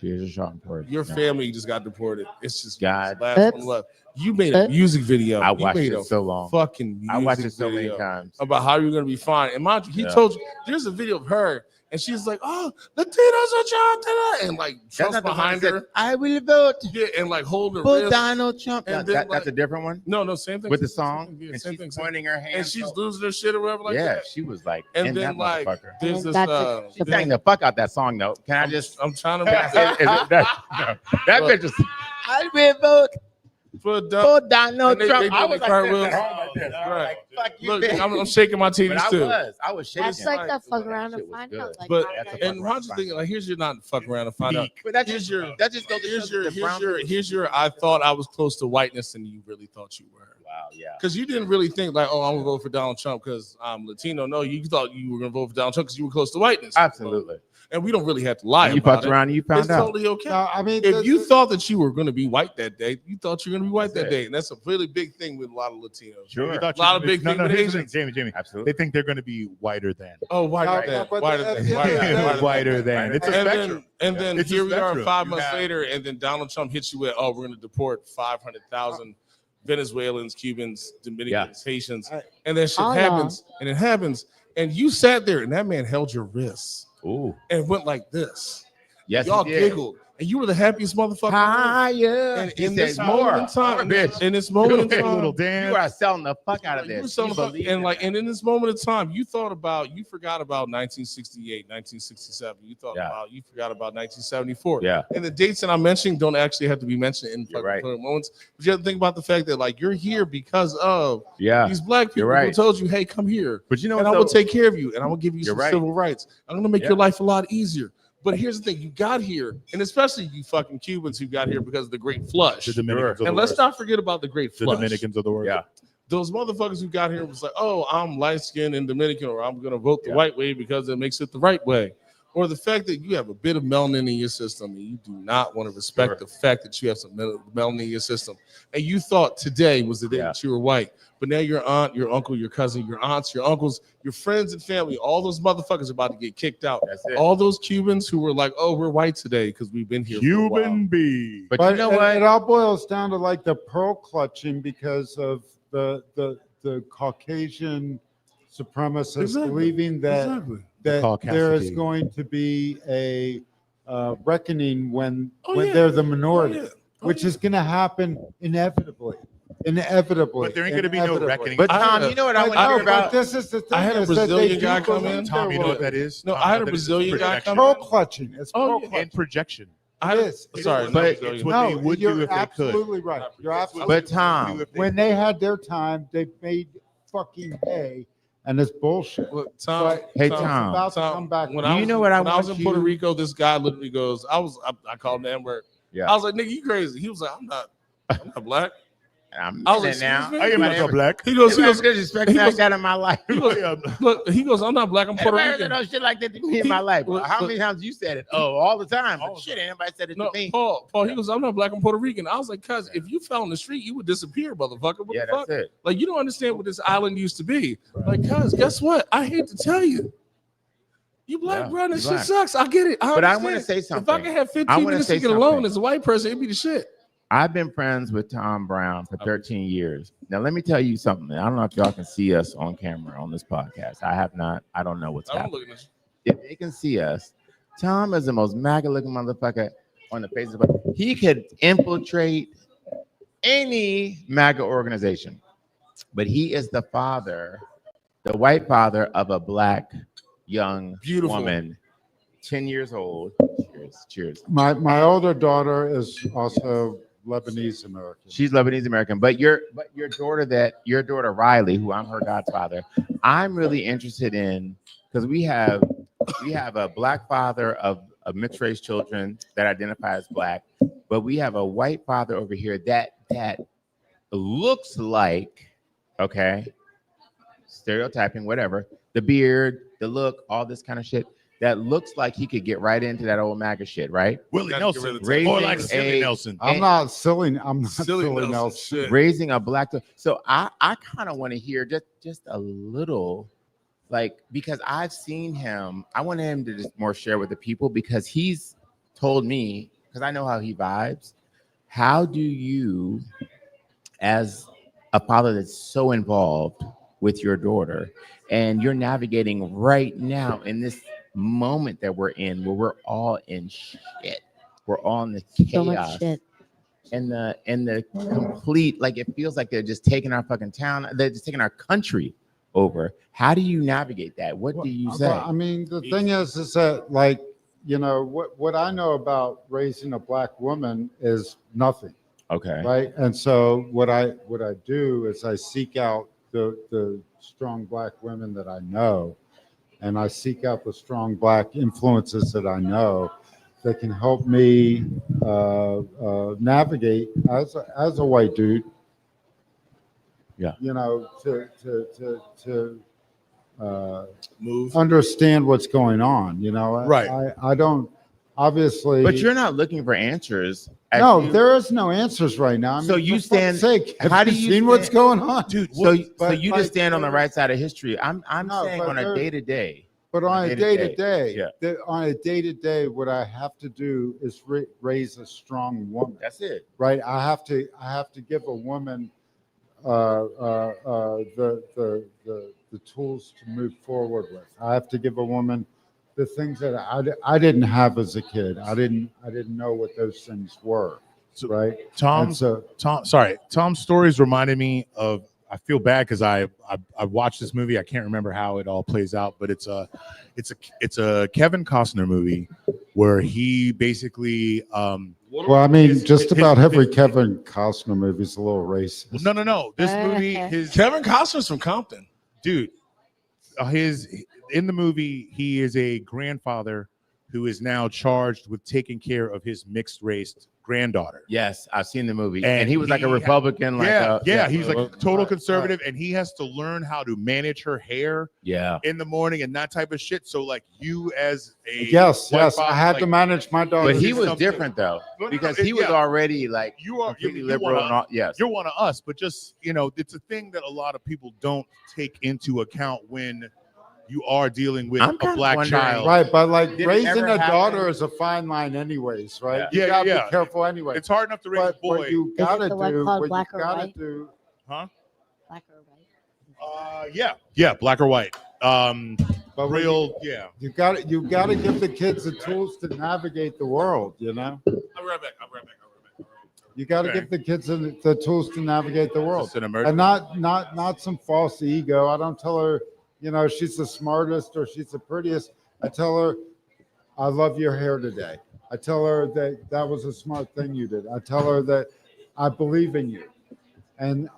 Here's your Schadenfreude. Your family just got deported. It's just God. Last one left. You made a music video. I watched it so long. Fucking music I watched it so video many times about how you're gonna be fine. And mind you, he told you there's a video of her. And she's like, oh, Latinos are Trump, and like Trump's behind her. I will vote. Yeah, and like holding for Donald Trump. And that's a different one. No, same thing. With the song, yeah, and same she's thing, pointing her hand, and she's losing her shit or whatever. Like that. She was like, and then like, there's this. She sang the fuck out that song though. Can I just? I'm trying to. That bitch is. I will vote. For Donald Trump. I was like this. Right. Like, look, I'm shaking my titties too. I was shaking. That's like the fuck around and find out. Like, but and Roger's thinking like, here's your not fuck around and find out. But here's your. I thought I was close to whiteness, and you really thought you were. Wow, yeah. Because you didn't really think like, oh, I'm gonna vote for Donald Trump because I'm Latino. No, you thought you were gonna vote for Donald Trump because you were close to whiteness. Absolutely. And we don't really have to lie. You fucked around and you found out. It's totally okay. No, I mean, if you thought that you were going to be white that day, you thought you were going to be white that day, and that's a really big thing with a lot of Latinos. Sure, a lot of big things with Asians. Jamie, absolutely. They think they're going to be whiter than. Oh, whiter than. It's a spectrum. And then here we are 5 months later, and then Donald Trump hits you with, oh, we're going to deport 500,000 Venezuelans, Cubans, Dominicans, Haitians, and that shit happens, and it happens, and you sat there, and that man held your wrists. Ooh. And went like this. Yes, y'all giggled, and you were the happiest motherfucker. And in this moment in time, in this moment in time, little dance. You are selling the fuck out of this. And in this moment of time, you forgot about 1968, 1967. You forgot about 1974. Yeah. And the dates that I'm mentioning don't actually have to be mentioned in moments. But you have to think about the fact that like you're here because of these black people who told you, hey, come here. But you know, and I will take care of you, and I will give you some civil rights. I'm gonna make your life a lot easier. But here's the thing: you got here, and especially you fucking Cubans who got here because of the Great Flush. The Dominicans and let's not forget about the Great Flush. The Dominicans of the world. Yeah. Those motherfuckers who got here was like, oh, I'm light skinned and Dominican, or I'm gonna vote the white way because it makes it the right way. Or the fact that you have a bit of melanin in your system and you do not want to respect the fact that you have some melanin in your system. And you thought today was the day that you were white. But now your aunt, your uncle, your cousin, your aunts, your uncles, your friends and family, all those motherfuckers are about to get kicked out. All those Cubans who were like, oh, we're white today because we've been here Cuban for a while. B. But you know what? It all boils down to like the pearl clutching because of the the Caucasian supremacists believing that there is Caucasity. going to be a reckoning when they're the minority, which is going to happen inevitably. But there ain't going to be no reckoning. But Tom, you know what I want to hear about? This is the thing. I had a is that they Brazilian do guy come believe in. Tom, you know there what that is? No, Tom, I had a that is Brazilian guy projection. come in. Pearl clutching. It's pearl clutching. And projection. Sorry, But it's it's what they would you're do if they could. absolutely right. You're absolutely But Tom, when they had their time, they made fucking hay, and it's bullshit. Look, Tom. Hey, It's Tom. about to come back. When Do I you was, know what I when I was want in Puerto you- Rico, this guy literally goes, I called him the N-word. Yeah. I was like, nigga, you crazy. He was like, I'm not black. I'm I was like, saying now. excuse me? I am not black. He goes, Disrespect he like goes- that in my life. look, he goes, I'm not black, I'm Puerto Everybody Rican. said no shit like that to me in my life. Look, How look. many times you said it? Oh, all the time. But All the shit, anybody said it No, to me. Paul, he goes, I'm not black, I'm Puerto Rican. I was like, cuz if you fell in the street, you would disappear, motherfucker. What Yeah, the fuck? that's it. Like, you don't understand what this island used to be. Like, cuz, guess what? I hate to tell you. You black, Yeah, bro, that you shit black. sucks. I get it. But I understand. want to say If something. I could have I 15 wanna minutes say to get alone something. as a white person, it'd be the shit. I've been friends with Tom Brown for 13 years. Now, let me tell you something. I don't know if y'all can see us on camera on this podcast. I have not. I don't know what's I don't happening. look at this. If they can see us, Tom is the most MAGA-looking motherfucker on the face of the earth. He could infiltrate any MAGA organization, but he is the father, the white father of a black young Beautiful woman, 10 years old. Cheers. My older daughter is also Lebanese American. She's Lebanese American, but your daughter Riley, who I'm her godfather, I'm really interested in because we have a black father of mixed race children that identify as black, but we have a white father over here that looks like, okay, stereotyping, whatever, the beard, the look, all this kind of shit. That looks like he could get right into that old MAGA shit, right? Willie Nelson. Raising Or like silly Nelson. I'm not silly Nelson. Shit. Raising a black. So I kind of want to hear just a little, like, because I've seen him. I want him to just more share with the people because he's told me, because I know how he vibes. How do you, as a father that's so involved with your daughter, and you're navigating right now in this moment that we're in, where we're all in shit, we're all in the chaos, So much shit. and the complete, like, it feels like they're just taking our fucking town, they're just taking our country over. How do you navigate that? What do you say? Well, I mean, the thing is that, like, you know, what I know about raising a black woman is nothing. Okay. Right. And so what I do is I seek out the strong black women that I know, and I seek out the strong black influences that I know that can help me navigate as a white dude. Yeah. You know, to Move. understand what's going on. You know, Right. I don't obviously. But you're not looking for answers. No, there is no answers right now. I mean, So you for fuck's stand- sake, have how do you you seen what's stand- going on, Dude, So But, you like, just stand on the right side of history. I'm No, saying but on a there- day to day. But on a day to day, yeah. on a day to day, what I have to do is raise a strong woman. That's it. Right. I have to give a woman the tools to move forward with. I have to give a woman the things that I didn't have as a kid. I didn't know what those things were. So, right. Tom's stories reminded me of. I feel bad because I watched this movie. I can't remember how it all plays out, but it's a Kevin Costner movie where he basically well, I mean, just about every Kevin Costner movie is a little racist. No. This movie, Kevin Costner's from Compton, dude. In the movie, he is a grandfather who is now charged with taking care of his mixed race granddaughter. Yes, I've seen the movie, and he was like a Republican. He's like a total conservative, and he has to learn how to manage her hair. In the morning and that type of shit. So, like, you as a yes, father, I had to manage my daughter. But he was different though, because he was already like completely liberal. And all, yes, you're one of us, but just it's a thing that a lot of people don't take into account when you are dealing with a black child. Right, but like raising a daughter is a fine line anyways, right? You gotta be careful anyway. It's hard enough to raise a boy. What you gotta do, called Black or White? Huh? Black or White? Yeah, black or white. But Real, yeah. You got to give the kids the tools to navigate the world. You know. I'll be right back. You got to give the kids the tools to navigate the world, and not some false ego. I don't tell her, she's the smartest or she's the prettiest. I tell her, I love your hair today. I tell her that was a smart thing you did. I tell her that I believe in you, and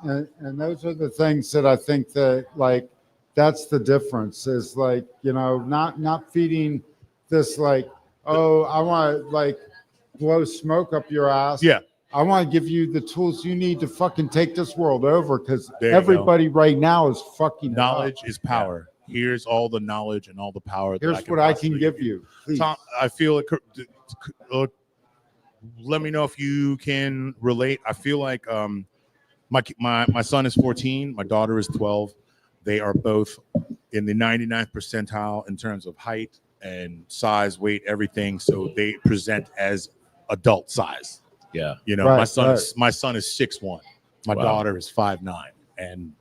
those are the things that I think that like that's the difference. Is like not feeding this like, oh, I want to like blow smoke up your ass. Yeah. I want to give you the tools you need to fucking take this world over because everybody right now is fucking knowledge is power. Yeah. Here's all the knowledge and all the power. Here's what I can give you. Please. Tom, I feel like let me know if you can relate. I feel like my son is 14, my daughter is 12. They are both in the 99th percentile in terms of height and size, weight, everything. So they present as adult size. Yeah, right, my son is 6'1". My daughter is 5'9", and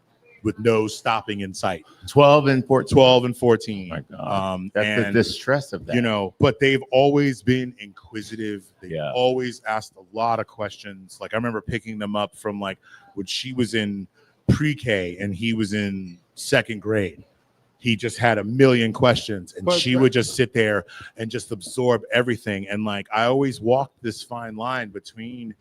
with no stopping in sight. 12 and 14. 12 and 14. My God. That's the stress of that. But they've always been inquisitive. They've always asked a lot of questions. Like I remember picking them up from like when she was in pre-K and he was in second grade. He just had a million questions and she would just sit there and just absorb everything. And like, I always walked this fine line between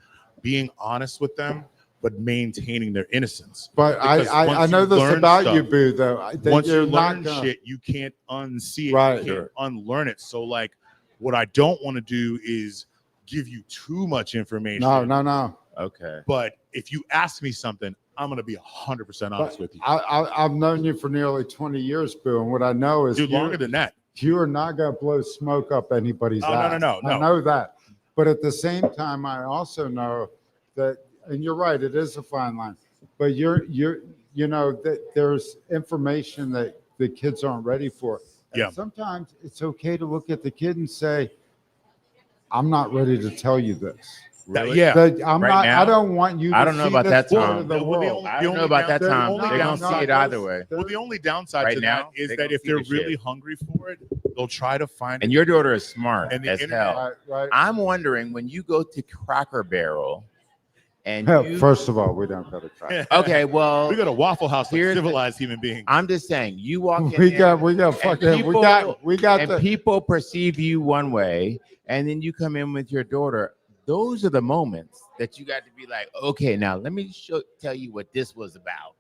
being honest with them, but maintaining their innocence. But I know this about you, Boo, though. Once you learn shit, you can't unsee it. Right. You can't unlearn it. So like, what I don't want to do is give you too much information. No. Okay. But if you ask me something, I'm going to be 100% honest with you. I've known you for nearly 20 years, Boo, and what I know is longer than that. You are not going to blow smoke up anybody's ass. No. I know that. But at the same time, I also know that, and you're right, it is a fine line. But that there's information that the kids aren't ready for. And sometimes it's okay to look at the kid and say, I'm not ready to tell you this. Really? I don't want you to I don't know about that, Tom. I don't know about that, Tom. They're going to see it either way. Well, the only downside to that is that if they're really hungry for it, they'll try to find it. And your daughter is smart as hell. Right. I'm wondering, when you go to Cracker Barrel, and first of all, we don't go to Cracker. Okay, well, we got a Waffle House like civilized human beings. I'm just saying, you walk in people perceive you one way, and then you come in with your daughter. Those are the moments that you got to be like, okay, now let me tell you what this was about.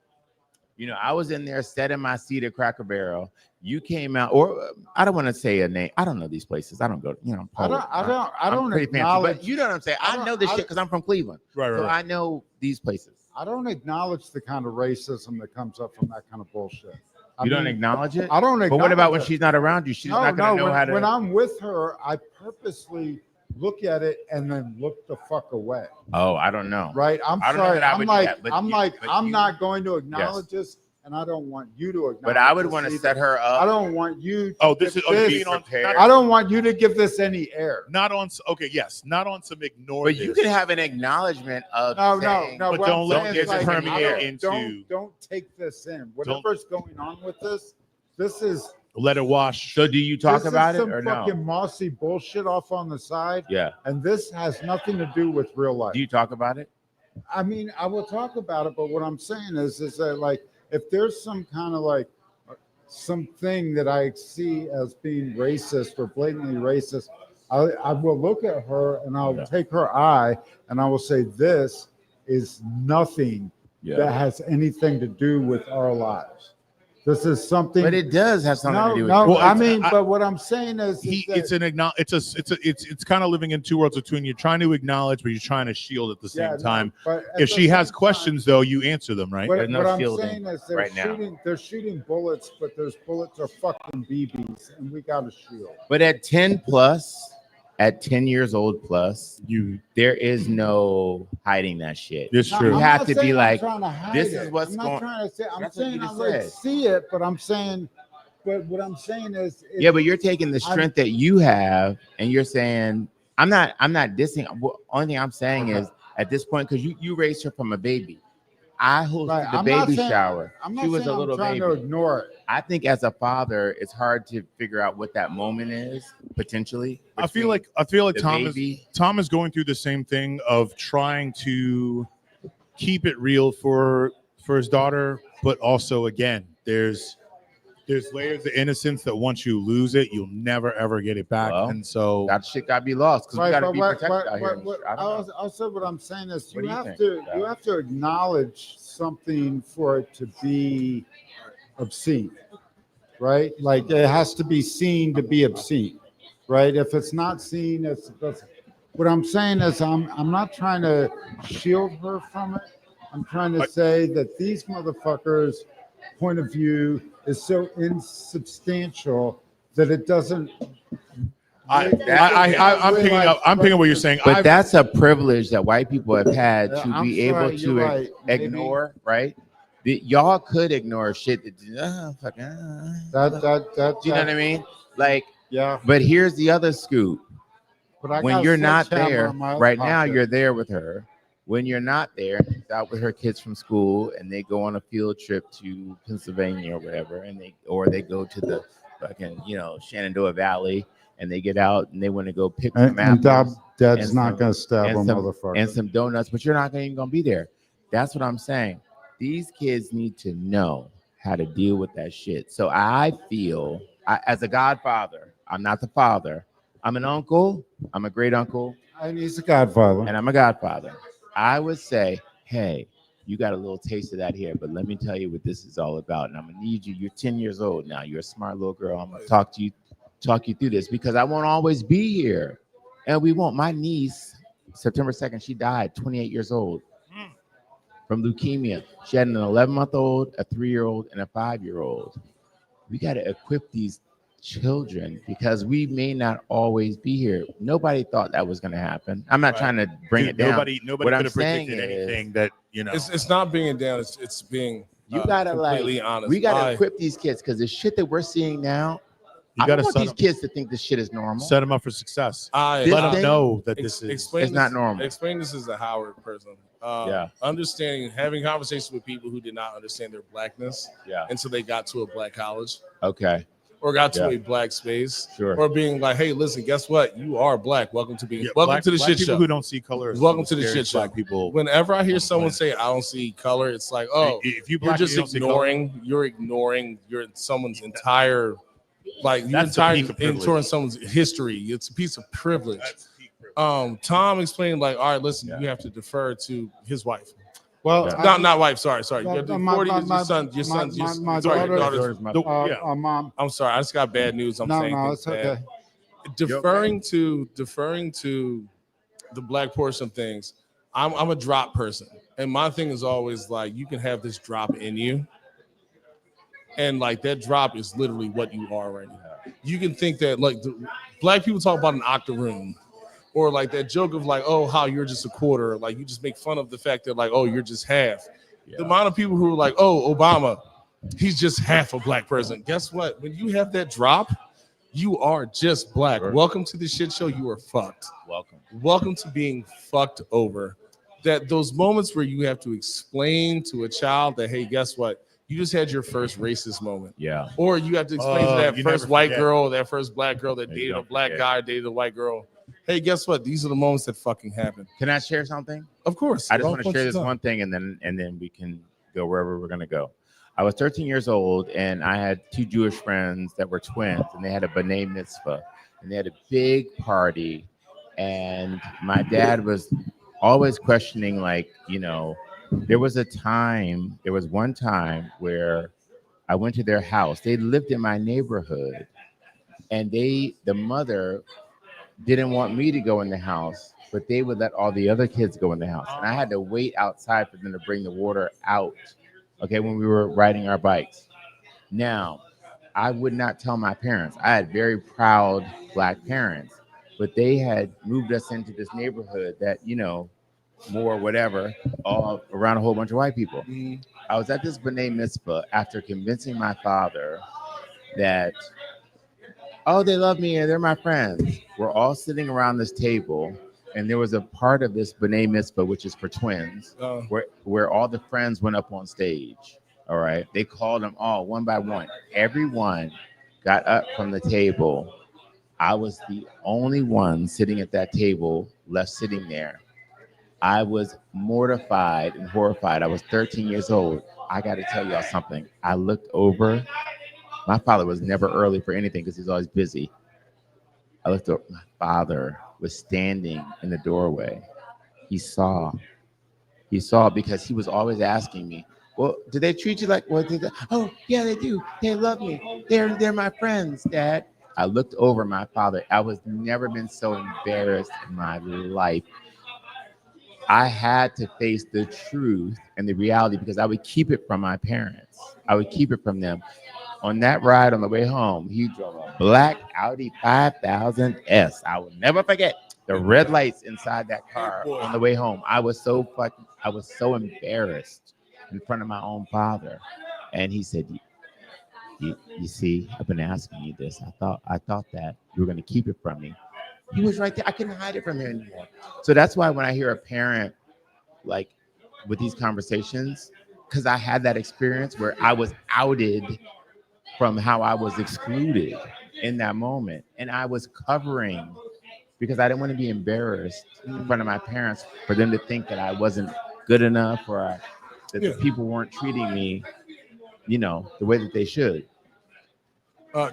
I was in there, sat in my seat at Cracker Barrel. You came out, or I don't want to say a name. I don't know these places. I don't go. I don't pretty fancy, but you know what I'm saying. I know this shit because I'm from Cleveland, right. So I know these places. I don't acknowledge the kind of racism that comes up from that kind of bullshit. You don't acknowledge it. I don't. But what about when she's not around you? She's not going to know how to. When I'm with her, I purposely look at it and then look the fuck away. Oh, I don't know. Right? I'm sorry. I'm not going to acknowledge this, and I don't want you to acknowledge. But I would want to set her up. I don't want you. I don't want you to give this any air. Not on some ignore. But you can have an acknowledgement of. No. But don't let it permeate into. Don't take this in. Whatever's going on with this is. Let it wash. So do you talk about it or no? Fucking mossy bullshit off on the side. Yeah. And this has nothing to do with real life. Do you talk about it? I mean, I will talk about it, but what I'm saying is that like if there's some kind of like something that I see as being racist or blatantly racist, I will look at her and I'll take her eye and I will say, this is nothing that has anything to do with our lives. This is something, but it does have something to do with. Well, I mean, but what I'm saying is, it's kind of living in two worlds between you're trying to acknowledge, but you're trying to shield at the same time. If she has questions, though, you answer them, right? What I'm saying is, they're shooting bullets, but those bullets are fucking BBs, and we got to shield. But at 10 plus. At 10 years old plus, there is no hiding that shit. It's true. You have to be like, this is what's going on. I'm not trying to say, I'm saying I would see it, but what I'm saying is, but you're taking the strength that you have and you're saying, I'm not dissing. Only thing I'm saying is at this point, because you raised her from a baby. I hosted the baby shower. I'm not she was saying a little I'm trying baby. to ignore it. I think as a father, it's hard to figure out what that moment is potentially. I feel like Tom is going through the same thing of trying to keep it real for his daughter, but also again, there's layers of innocence that once you lose it, you'll never ever get it back. Well, and so that shit gotta be lost because we gotta be protected out here. Also, what I'm saying is What you do you have think, to Dad? you have to acknowledge something for it to be obscene, right? Like it has to be seen to be obscene, right? If it's not seen, that's what I'm saying is I'm not trying to shield her from it. I'm trying to say that these motherfuckers' point of view is so insubstantial that it doesn't. I'm picking up what you're saying. But that's a privilege that white people have had to I'm be sorry, able you're to right. ignore, right? Y'all could ignore shit that, do you know what I mean? Like, yeah. But here's the other scoop. But when you're not there in my right now, pocket. you're there with her. When you're not there, she's out with her kids from school, and they go on a field trip to Pennsylvania or whatever, and they go to the fucking Shenandoah Valley, and they get out and they want to go pick some apples. Dad's not going to stab a motherfucker. And some donuts, but you're not even going to be there. That's what I'm saying. These kids need to know how to deal with that shit. So I feel, as a godfather, I'm not the father. I'm an uncle. I'm a great uncle. And he's a godfather. And I'm a godfather. I would say, hey, you got a little taste of that here, but let me tell you what this is all about. And I'm going to need you. You're 10 years old now. You're a smart little girl. I'm going to talk you through this because I won't always be here. And we won't. My niece, September 2nd, she died 28 years old from leukemia. She had an 11-month-old, a 3-year-old, and a 5-year-old. We got to equip these children because we may not always be here. Nobody thought that was going to happen. I'm not trying to bring it down. Nobody could have predicted anything that It's not being down. It's being you gotta completely honest. We gotta equip these kids because the shit that we're seeing now. You gotta want these kids to think this shit is normal. Set them up for success. Let them know that this is not normal. Explain this as a Howard person. Understanding, having conversations with people who did not understand their blackness. Yeah. Until they got to a black college. Okay. Or got to a black space. Sure. Or being like, hey, listen, guess what? You are black. Welcome to the black shit people show. Who don't see color. Welcome to the shit show. Black people. Whenever I hear someone say I don't see color, it's like, oh, if you're just ignoring. You're ignoring someone's entire, like ignoring someone's history. It's a piece of privilege. Tom explained like, all right, listen, you have to defer to his wife. Well, not wife. Sorry. You have to 40 your son's daughter's mom. I'm sorry. I just got bad news. No, it's okay. Deferring to the black portion of things. I'm a drop person, and my thing is always like you can have this drop in you, and like that drop is literally what you are right now. You can think that like black people talk about an octoroon. Or like that joke of like, oh, how you're just a quarter. Like you just make fun of the fact that like, oh, you're just half. Yeah. The amount of people who are like, oh, Obama, he's just half a black person. Guess what? When you have that drop, you are just black. Sure. Welcome to the shit show. You are fucked. Welcome to being fucked over. That those moments where you have to explain to a child that, hey, guess what? You just had your first racist moment. Yeah. Or you have to explain to that first white girl, that first black girl that dated a black guy, dated a white girl. Hey, guess what? These are the moments that fucking happen. Can I share something? Of course. I just want to share this one thing, and then we can go wherever we're gonna go. I was 13 years old, and I had 2 Jewish friends that were twins, and they had a B'nai Mitzvah, and they had a big party. And my dad was always questioning, like, there was one time where I went to their house. They lived in my neighborhood, and the mother didn't want me to go in the house, but they would let all the other kids go in the house. And I had to wait outside for them to bring the water out, when we were riding our bikes. Now, I would not tell my parents. I had very proud black parents, but they had moved us into this neighborhood that, more whatever, all around a whole bunch of white people. Mm-hmm. I was at this B'nai Mitzvah after convincing my father that, oh, they love me and they're my friends. We're all sitting around this table, And there was a part of this B'nai Mitzvah, which is for twins, where all the friends went up on stage. All right. They called them all one by one. Everyone got up from the table. I was the only one sitting at that table left sitting there. I was mortified and horrified. I was 13 years old. I got to tell y'all something. I looked over. My father was never early for anything because he's always busy. I looked over. My father was standing in the doorway. He saw because he was always asking me, well, do they treat you like what? Oh, yeah, they do. They love me. They're my friends, Dad. I looked over my father. I was never been so embarrassed in my life. I had to face the truth and the reality because I would keep it from my parents. I would keep it from them. On that ride on the way home, he drove a black Audi 5000S. I will never forget the red lights inside that car on the way home. I was so embarrassed in front of my own father. And he said, you see, I've been asking you this. I thought that you were going to keep it from me. He was right there. I couldn't hide it from him anymore. So that's why when I hear a parent like with these conversations, because I had that experience where I was outed from how I was excluded in that moment. And I was covering because I didn't want to be embarrassed in front of my parents for them to think that I wasn't good enough or that the people weren't treating me, the way that they should.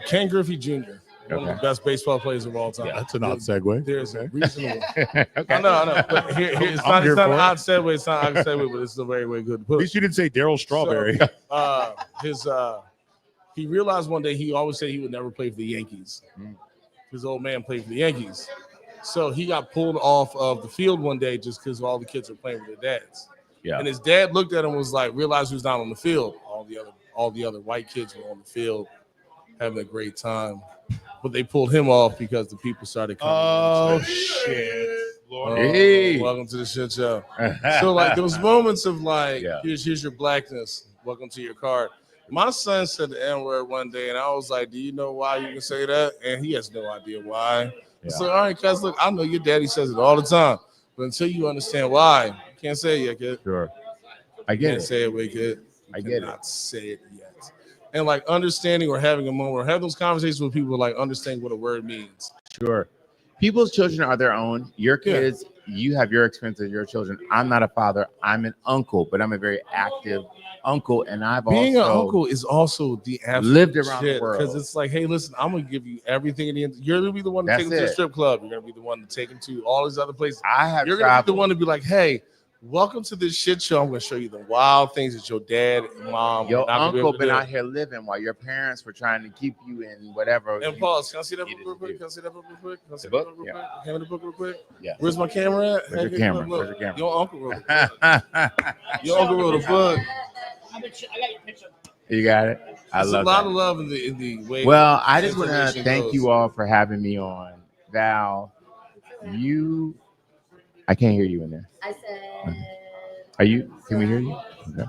Ken Griffey Jr., one of the best baseball players of all time. Yeah, that's an odd segue. There's a reasonable. Okay. I know. But it's not an odd segue. It's not an odd segue, but it's a very, very good. At least you didn't say Darryl Strawberry. So, he realized one day he always said he would never play for the Yankees. His old man played for the Yankees. So he got pulled off of the field one day just because all the kids were playing with their dads. Yeah. And his dad looked at him and was like, realized he was not on the field. All the other white kids were on the field having a great time. But they pulled him off because the people started coming. Oh, shit. Hey. Welcome to the shit show. So, like, those moments of, like, here's your blackness. Welcome to your card. My son said the N-word one day, and I was like, do you know why you can say that? And he has no idea why. Yeah. So, all right, cuz, look, I know your daddy says it all the time. But until you understand why, you can't say it yet, kid. Sure. I get it. Can't say it, wait, kid. I get it. Not say it yet. And like understanding or having a moment or have those conversations with people, like understanding what a word means. Sure. People's children are their own. Your kids, you have your experience with your children. I'm not a father. I'm an uncle, but I'm a very active uncle. And being an uncle is also the absolute lived around the world. Because it's like, hey, listen, I'm going to give you everything in the end. You're going to be the one to take him to the strip club. You're going to be the one to take him to all these other places. You're going to be the one to be like, hey, welcome to this shit show. I'm going to show you the wild things that your dad and mom. Your uncle been out here living while your parents were trying to keep you in whatever. And pause. Can I see that book real quick? Can I see that book real quick? Can I see the book real quick? Hand me the book real quick. Yeah. Where's my camera at? Where's your camera? Where's your camera? Your uncle wrote a book. Your uncle wrote a book. I got your picture. You got it. I love a lot of love in the way. Well, I just want to thank you all for having me on. Val, I can't hear you in there. I said. Can we hear you? Okay.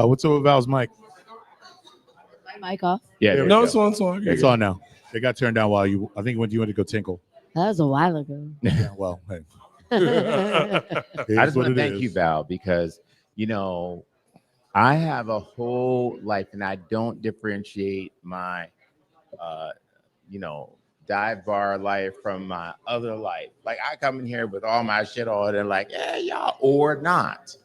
What's up with Val's mic? My mic off? Yeah. No, it's on. It's on now. It got turned down I think when you went to go tinkle. That was a while ago. Yeah, well, hey. I just want to thank you, Val, because, I have a whole life and I don't differentiate my, dive bar life from my other life. Like I come in here with all my shit on and like, yeah, y'all, or not.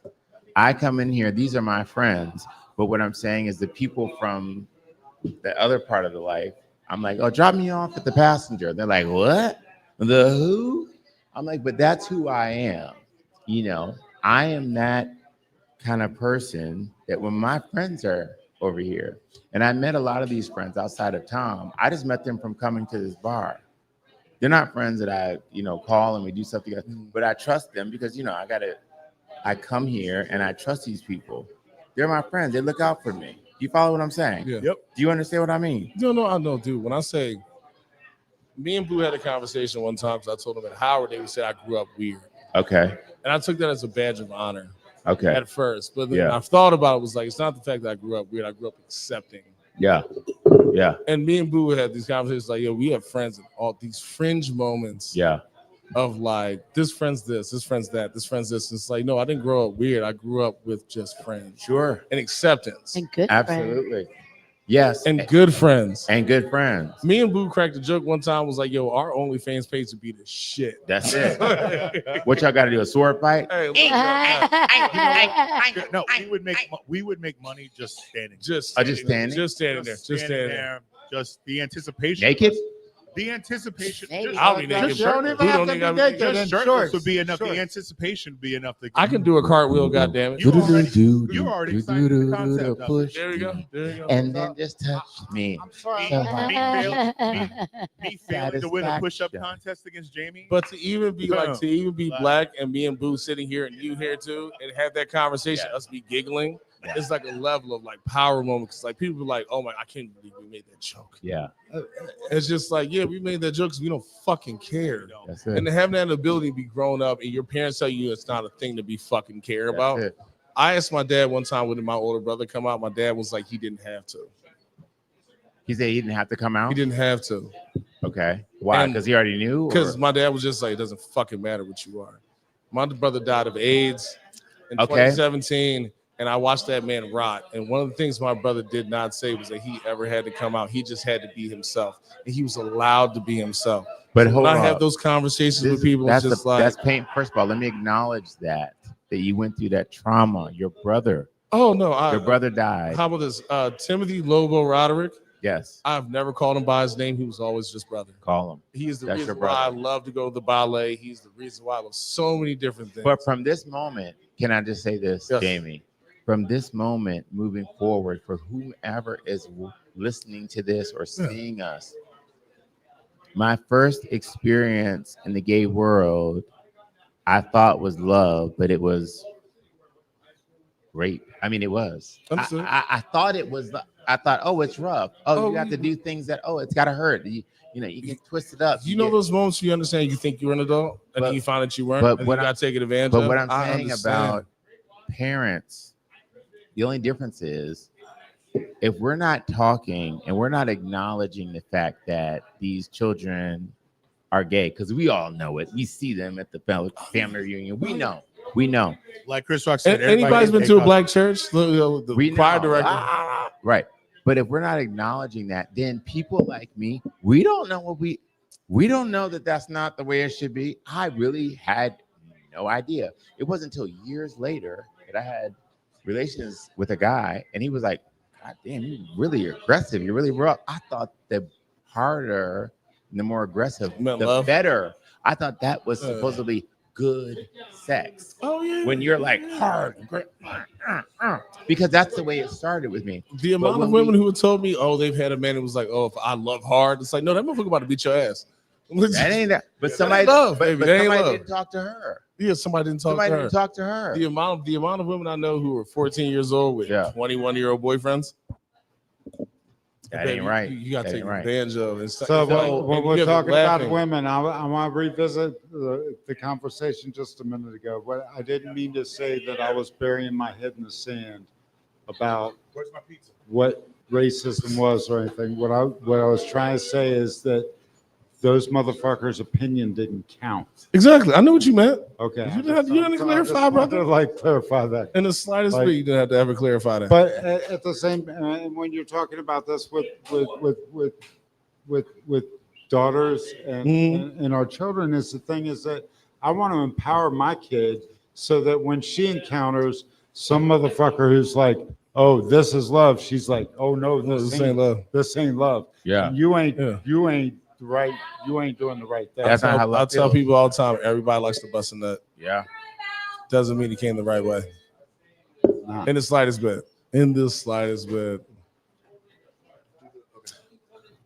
I come in here, these are my friends. But what I'm saying is the people from the other part of the life, I'm like, oh, drop me off at the passenger. They're like, what? The who? I'm like, but that's who I am. I am that kind of person that when my friends are over here, and I met a lot of these friends outside of Tom, I just met them from coming to this bar. They're not friends that I, call and we do stuff together, but I trust them because, I come here and I trust these people. They're my friends. They look out for me. You follow what I'm saying? Yeah. Yep. Do you understand what I mean? No, I know, dude. When I say, me and Boo had a conversation one time because I told him at Howard, they would say I grew up weird. Okay. And I took that as a badge of honor. Okay. At first. But then I've thought about it, was like, it's not the fact that I grew up weird. I grew up accepting. Yeah. Yeah. And me and Boo had these conversations like, yo, we have friends in all these fringe moments. Yeah. of like this friend's this friend's that, this friend's this. It's like, no, I didn't grow up weird. I grew up with just friends. Sure. And acceptance. And good Absolutely. Yes. And good friends. And good friends. Me and Boo cracked a joke one time, was like, yo, our OnlyFans page would be the shit. That's it. What y'all got to do? A sword fight? Hey, No, we would make money just standing. Just standing there. Just the anticipation. Naked? The anticipation. Maybe. I'll be naked. You don't even have to be naked. Just in shirtless shorts. would be enough. Shorts. The anticipation would be enough. I can do a cartwheel, goddammit. You're already excited with the concept of it. There we go. And then just touch me. I'm sorry. Me failing to win a push-up contest against Jamie. But to even be black and me and Boo sitting here and you here too and have that conversation, us be giggling, it's like a level of like power moment. Cause like people be like, oh my, I can't believe we made that joke. Yeah. It's just like, yeah, we made that joke because we don't fucking care. That's it. And to have that ability to be grown up and your parents tell you it's not a thing to be fucking care about. It. I asked my dad one time when my older brother come out, my dad was like, he didn't have to. He said he didn't have to come out? He didn't have to. Okay. Why? Because he already knew? Because my dad was just like, it doesn't fucking matter what you are. My brother died of AIDS in 2017, and I watched that man rot. And one of the things my brother did not say was that he ever had to come out. He just had to be himself. And he was allowed to be himself. But so when I have those conversations with people, it's just that's pain. First of all, let me acknowledge that you went through that trauma. Your brother. Oh, no. Your brother died. How about this? Timothy Lobo Roderick. Yes. I've never called him by his name. He was always just brother. Call him. He is the reason why I love to go to the ballet. He's the reason why I love so many different things. But from this moment, can I just say this, yes. Jamie? From this moment moving forward, for whomever is listening to this or seeing us, my first experience in the gay world, I thought was love, but it was rape. I mean, it was. I thought it was. I thought, oh, it's rough. Oh, you have to do things that, it's got to hurt. You get twisted up. You know those moments you understand you think you're an adult and then you find that you weren't, and you got taken advantage of. But what I'm saying about parents, the only difference is if we're not talking and we're not acknowledging the fact that these children are gay, because we all know it. We see them at the family reunion. We know. Like Chris Rock said, anybody's been to a black church, the choir director. Right. But if we're not acknowledging that, then people like me, we don't know we don't know that that's not the way it should be. I really had no idea. It wasn't until years later that I had relations with a guy, and he was like, God damn, you're really aggressive. You're really rough. I thought the harder, the more aggressive, the better. I thought that was supposedly good sex. Oh yeah. When you're like hard, because that's the way it started with me. The amount of women who told me, oh, they've had a man who was like, oh, if I love hard, it's like, no, that motherfucker about to beat your ass. That ain't that. But somebody, love, baby. But somebody didn't talk to her. Yeah, somebody didn't talk to her. The amount of women I know who were 14 years old with 21-year-old boyfriends. That ain't right. You got to take advantage of it. So when we're talking about women, I want to revisit the conversation just a minute ago. But I didn't mean to say that I was burying my head in the sand about what racism was or anything. What I was trying to say is that those motherfuckers' opinion didn't count. Exactly. I know what you meant. Okay. You didn't clarify, brother. Clarify that. In the slightest way, you didn't have to ever clarify that. But at the same, and when you're talking about this with daughters and our children, is the thing is that I want to empower my kid so that when she encounters some motherfucker who's like, oh, this is love, she's like, oh no, this ain't love. This ain't love. Yeah. You ain't right. You ain't doing the right thing. That's not how I tell people all the time. Everybody likes to bust a nut. Yeah. Doesn't mean he came the right way. Nah. In the slightest bit.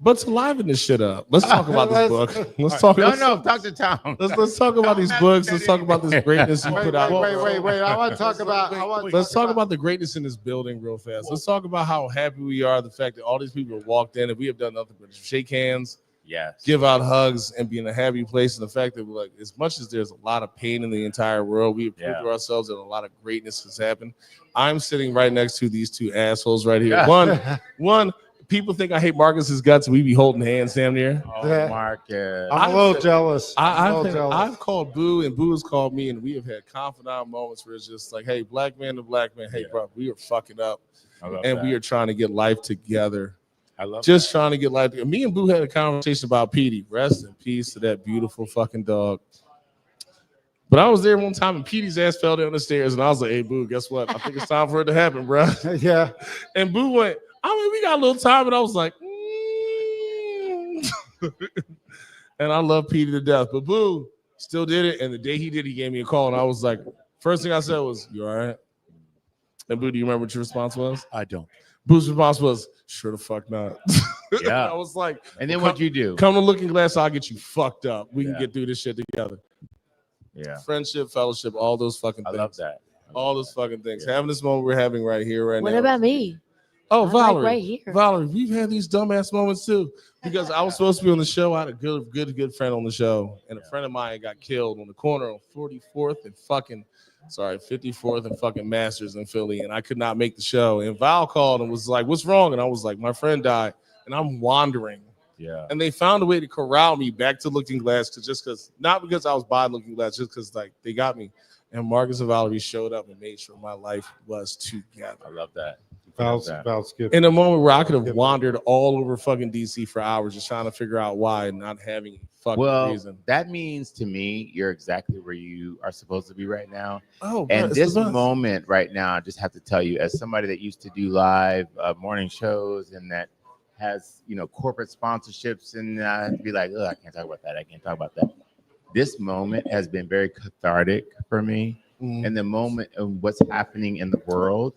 But to liven this shit up, let's talk about this book. Let's talk. Talk to Tom. Let's talk about these books. Let's talk about this greatness you put out. Wait. I want to talk about. Let's talk about the greatness in this building real fast. Let's talk about how happy we are. The fact that all these people walked in and we have done nothing but shake hands. Yes. Give out hugs and be in a happy place. And the fact that we're like, as much as there's a lot of pain in the entire world, we have proved to ourselves that a lot of greatness has happened. I'm sitting right next to these two assholes right here. One people think I hate Marcus's guts. We be holding hands damn near. Oh, Marcus. I'm a little jealous. I've called Boo, and Boo has called me, and we have had confidant moments where it's just like, hey, black man to black man, hey, bro, we are fucking up, and we are trying to get life together. I love just trying to get life together. Me and Boo had a conversation about Petey. Rest in peace to that beautiful fucking dog. But I was there one time, and Petey's ass fell down the stairs, and I was like, hey, Boo, guess what? I think it's time for it to happen, bro. Yeah. And Boo went, I mean, we got a little time, and I was like, and I love Petey to death. But Boo still did it, and the day he did, he gave me a call, and I was like, first thing I said was, you all right? And Boo, do you remember what your response was? I don't. Boo's response was, sure the fuck not. Yeah. I was like, and then what'd you do? Come to Looking Glass, I'll get you fucked up. We can get through this shit together. Yeah. Friendship, fellowship, all those fucking things. I love that. All those fucking things. Having this moment we're having right here, right now. What about me? Oh, I'm Valerie. right here. Valerie, we've had these dumbass moments too. Because I was supposed to be on the show. I had a good friend on the show. And a friend of mine got killed on the corner on 54th and 54th and fucking Masters in Philly. And I could not make the show. And Val called and was like, what's wrong? And I was like, my friend died. And I'm wandering. Yeah. And they found a way to corral me back to Looking Glass not because I was by Looking Glass, just because like they got me. And Marcus and Valerie showed up and made sure my life was together. I love that. Val's good. In a moment where I could have wandered all over fucking DC for hours just trying to figure out why and not having a fucking reason. That means to me you're exactly where you are supposed to be right now. Oh, and this moment right now, I just have to tell you, as somebody that used to do live morning shows and that has corporate sponsorships and to be like, oh, I can't talk about that. I can't talk about that. This moment has been very cathartic for me. And the moment of what's happening in the world,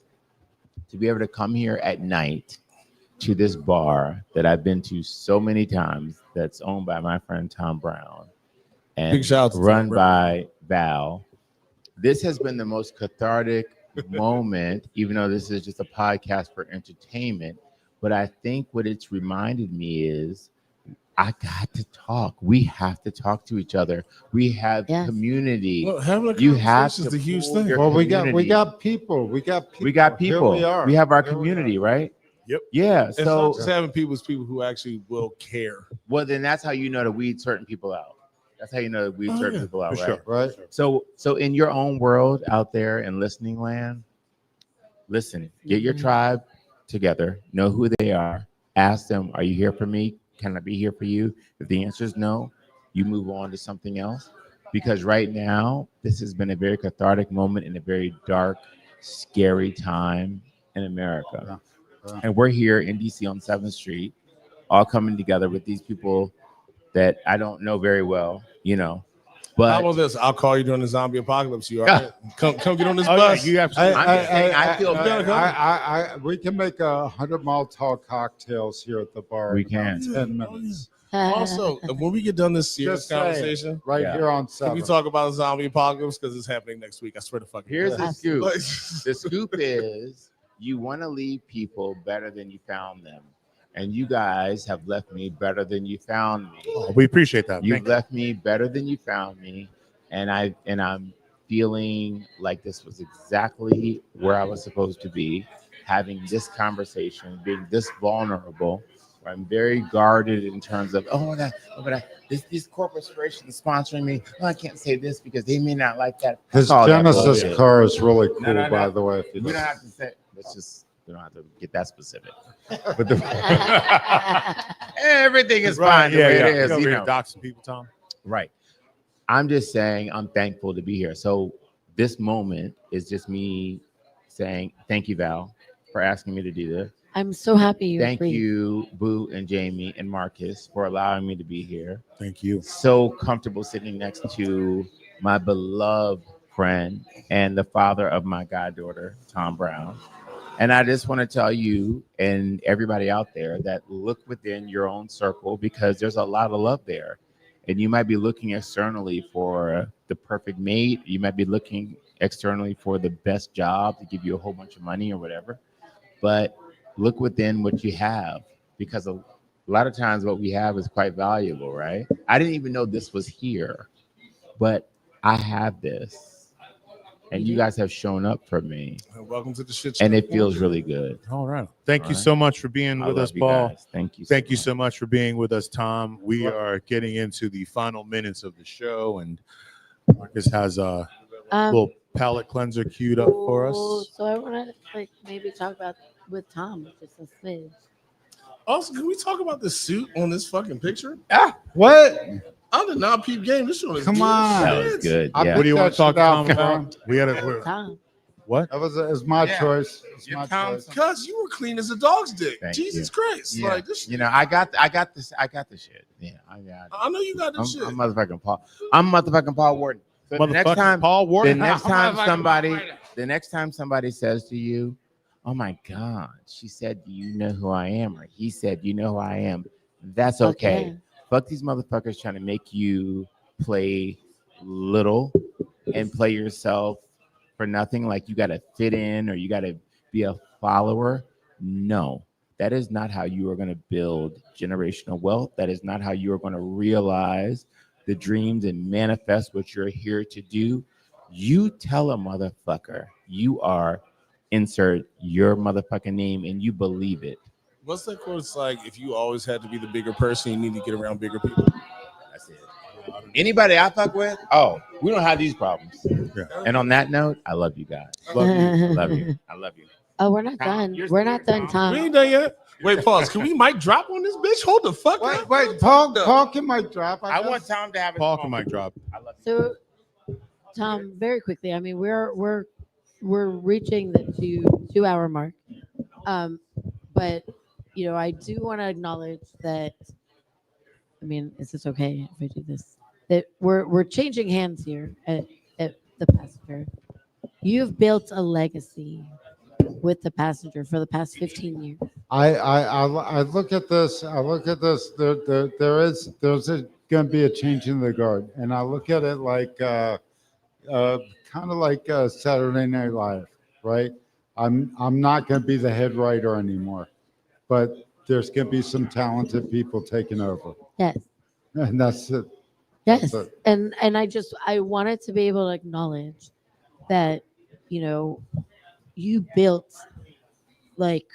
to be able to come here at night to this bar that I've been to so many times, that's owned by my friend Tom Brown and big shout out to run Tom by Val. This has been the most cathartic moment, even though this is just a podcast for entertainment. But I think what it's reminded me is I got to talk. We have to talk to each other. We have community. Well, having a you have is to the huge thing. Well, we got people. We got people. Here we are. We have our community, right? Yep. Yeah. It's So not just having people, it's people who actually will care. Well, then that's how you know to weed certain people out. That's how you know to weed certain people out, right? Sure, right. So in your own world out there in listening land, listen, get your tribe together, know who they are, ask them, are you here for me? Can I be here for you? If the answer is no, you move on to something else. Because right now, this has been a very cathartic moment in a very dark, scary time in America. And we're here in DC on 7th Street, all coming together with these people that I don't know very well, But how about this? I'll call you during the zombie apocalypse. You all right? Come get on this bus. Yeah, you absolutely. I feel we can make 100-mile tall cocktails here at the bar. We in can. about 10 minutes. Also, when we get done this serious Just saying, conversation, here on 7. can we talk about the zombie apocalypse because it's happening next week? I swear to fucking. Here's God. the scoop. Like- The scoop is you want to leave people better than you found them. And you guys have left me better than you found me. Oh, we appreciate that. You've left me better than you found me. And I'm feeling like this was exactly where I was supposed to be, having this conversation, being this vulnerable. I'm very guarded in terms of, this corporation is sponsoring me. Oh, I can't say this because they may not like that. His Genesis car is really cool, by the way. We don't have to say. We don't have to get that specific. But everything is fine the way it is. Doc some people, Tom. Right. I'm just saying I'm thankful to be here. So this moment is just me saying thank you, Val, for asking me to do this. I'm so happy you're Thank free. you, Boo and Jamie and Marcus, for allowing me to be here. Thank you. So comfortable sitting next to my beloved friend and the father of my goddaughter, Tom Brown. And I just want to tell you and everybody out there that look within your own circle because there's a lot of love there. And you might be looking externally for the perfect mate. You might be looking externally for the best job to give you a whole bunch of money or whatever. But look within what you have, because a lot of times what we have is quite valuable, right? I didn't even know this was here, but I have this. and you guys have shown up for me. Welcome to the shit show. And it feels really good. All right. Thank you so much for being with us, Paul. Guys. Thank you. Thank you so much for being with us, Tom. We are getting into the final minutes of the show, and Marcus has a little palate cleanser queued up for us. So I want to maybe talk about with Tom just a smidge. Also, can we talk about the suit on this fucking picture? What? I did not peep game. This one is Come on. That was good. I Yeah. What do you want to talk to Tom shit out about? We had a Tom. what? That was my choice. It's Give my Tom choice. Cuz you were clean as a dog's dick. Thank Jesus Christ. Yeah. Like this. You know, I got this. I got the shit. Yeah, I got it. I know you got I'm, this shit. I'm motherfucking Paul. I'm motherfucking Paul Wharton. So the next Motherfucking time, Paul the Wharton. next time somebody says to you, "Oh my God," she said, "Do you know who I am?" Or he said, "You know who I am." That's okay. Okay. Fuck these motherfuckers trying to make you play little and play yourself for nothing. Like you got to fit in or you got to be a follower. No, that is not how you are going to build generational wealth. That is not how you are going to realize the dreams and manifest what you're here to do. You tell a motherfucker you are insert your motherfucking name and you believe it. What's that quote? It's like if you always had to be the bigger person, you need to get around bigger people. That's it. Anybody I fuck with, we don't have these problems. Yeah. And on that note, I love you guys. Love you. Love you. I love you. Oh, we're not done. We're not done, We Tom. ain't done yet. Wait, pause. Can we mic drop on this bitch? Hold the fuck up. Wait, Paul can mic drop. I want Tom to have his Paul can moment. mic drop. I love you. So, Tom, very quickly. I mean, we're reaching the 2 hour mark. But you know, I do want to acknowledge that. I mean, is this okay if I do this? That we're changing hands here at the Passenger. You've built a legacy with the Passenger for the past 15 years. I look at this. I look at this. There's going to be a change in the guard, and I look at it like kind of like Saturday Night Live, right? I'm not going to be the head writer anymore, but there's going to be some talented people taking over. Yes. And that's it. Yes. That's it. And I wanted to be able to acknowledge that, you know, you built like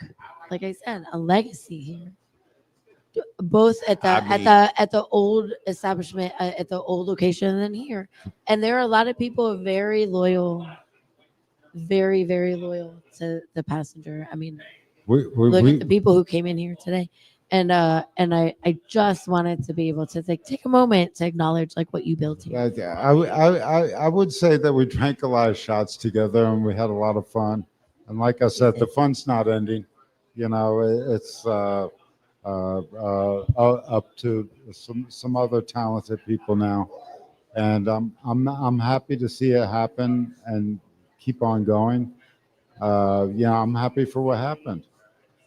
I said, a legacy here. Both at the old establishment, at the old location, and then here. And there are a lot of people very loyal, very, very loyal to the Passenger. I mean, look at the people who came in here today. And I just wanted to be able to take a moment to acknowledge like what you built here. I would say that we drank a lot of shots together and we had a lot of fun. And like I said, the fun's not ending. You know, it's up to some other talented people now, and I'm happy to see it happen and keep on going. I'm happy for what happened.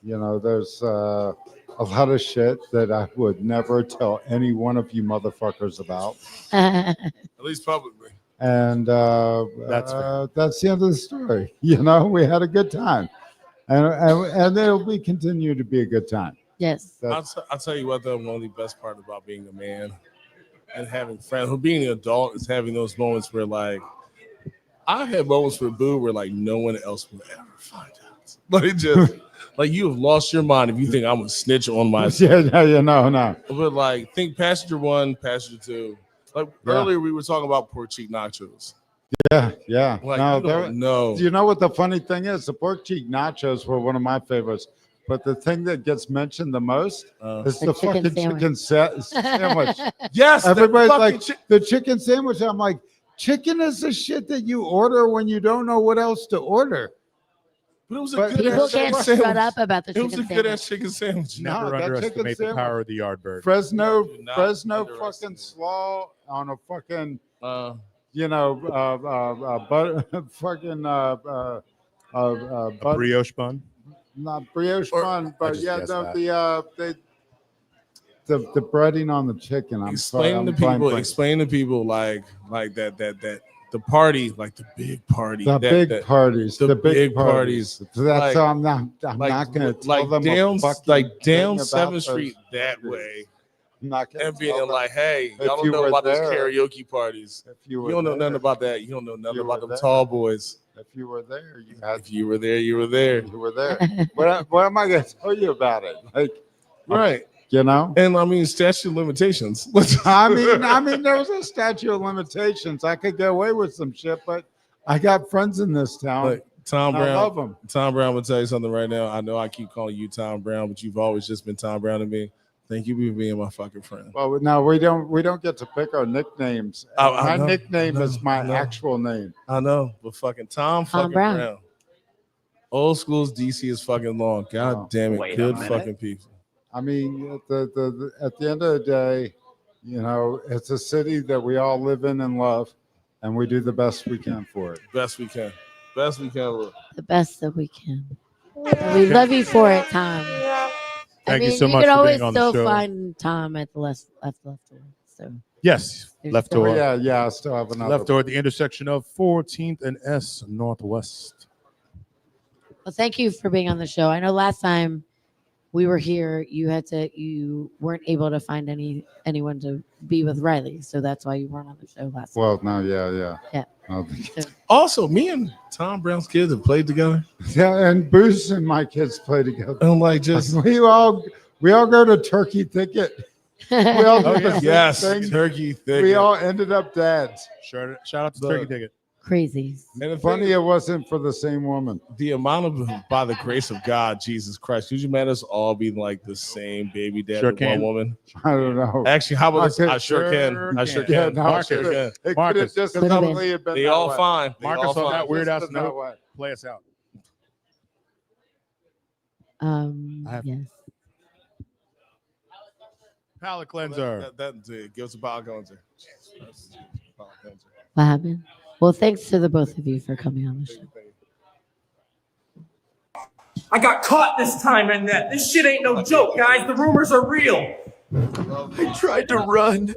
You know, there's a lot of shit that I would never tell any one of you motherfuckers about. At least publicly. And that's the end of the story. You know, we had a good time, and it'll continue to be a good time. Yes. I'll tell you what, though, one of the best part about being a man and having friends, being an adult, is having those moments where, like, I had moments with Boo where, like, no one else will ever find out. Like, just like you have lost your mind if you think I'm a snitch on myself. No. But like, think Passenger 1, Passenger 2. Like earlier, we were talking about pork cheek nachos. Yeah. Like, no. Do you know what the funny thing is? The pork cheek nachos were one of my favorites. But the thing that gets mentioned the most is the fucking chicken sandwich. Yes, everybody's like the chicken sandwich. I'm like, chicken is the shit that you order when you don't know what else to order. But it was a good people can't shut up about the chicken sandwich. It was a good ass chicken sandwich. Never underestimate the power of the Yardbird. Fresno fucking slaw on a fucking brioche bun. Not brioche bun, but the breading on the chicken. Explain to people like that the party, like the big party, the big parties. So that's like, so I'm not gonna tell them down 7th Street that way. not gonna and being tell them. like, hey, If y'all don't you know were about those there- karaoke parties. If you You don't know nothing about that. You don't know nothing about them tall boys. If you were there, you had. If you were there, you were there. You were there. What am I going to tell you about it? Like, Right. you know. And I mean, statute of limitations. I mean, there was a statute of limitations. I could get away with some shit, but I got friends in this town. Like, Tom I Brown. love them. Tom Brown will tell you something right now. I know I keep calling you Tom Brown, but you've always just been Tom Brown to me. Thank you for being my fucking friend. Well, no, we don't get to pick our nicknames. I know, My nickname is my actual name. I know, but fucking Tom fucking Brown. Old school's DC is fucking long. God damn it. Good fucking people. I mean, at the end of the day, you know, it's a city that we all live in and love, and we do the best we can for it. Best we can. Best we can. Look. The best that we can. And we love you for it, Tom. Thank you so much You can for always being on the still show. find Tom at the left door. So Yes, There's left still- door. Yeah, I still have another. Left door at the intersection of 14th and S Northwest. well, thank you for being on the show. I know last time we were here, you weren't able to find anyone to be with Riley, so that's why you weren't on the show last time. Well, no, yeah. No, Also, me and Tom Brown's kids have played together. yeah, and Boost and my kids play together. And like just we all go to Turkey Thicket. We all do the same yes, thing. turkey thicket. We all ended up dads. Shout out to Turkey Ticket. Crazy. And the Funny thing- it wasn't for the same woman. the amount of by the grace of God, Jesus Christ, could you imagine us all being like the same baby dad Sure with can. one woman? I don't know. Actually, how about this? I I sure can. I sure Yeah, can. no, I it sure could've- can. It could have Marcus. just Could've as been. easily have been They that all way. fine. They Marcus all on fine. that weird ass Just been that note. way. Play us out. I have- Yes. Palate cleanser. That gives a bowel cleanser. What happened? Well, thanks to the both of you for coming on the show. I got caught this time in that. This shit ain't no joke, guys. The rumors are real. I tried to run,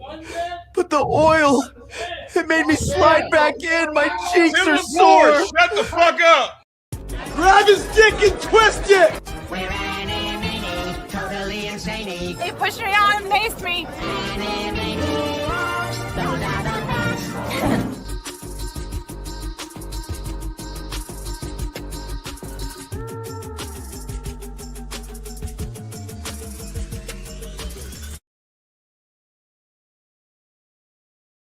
but the oil, it made me slide back in. My cheeks are sore. Shut the fuck up. Grab his dick and twist it. They pushed me out and paced me.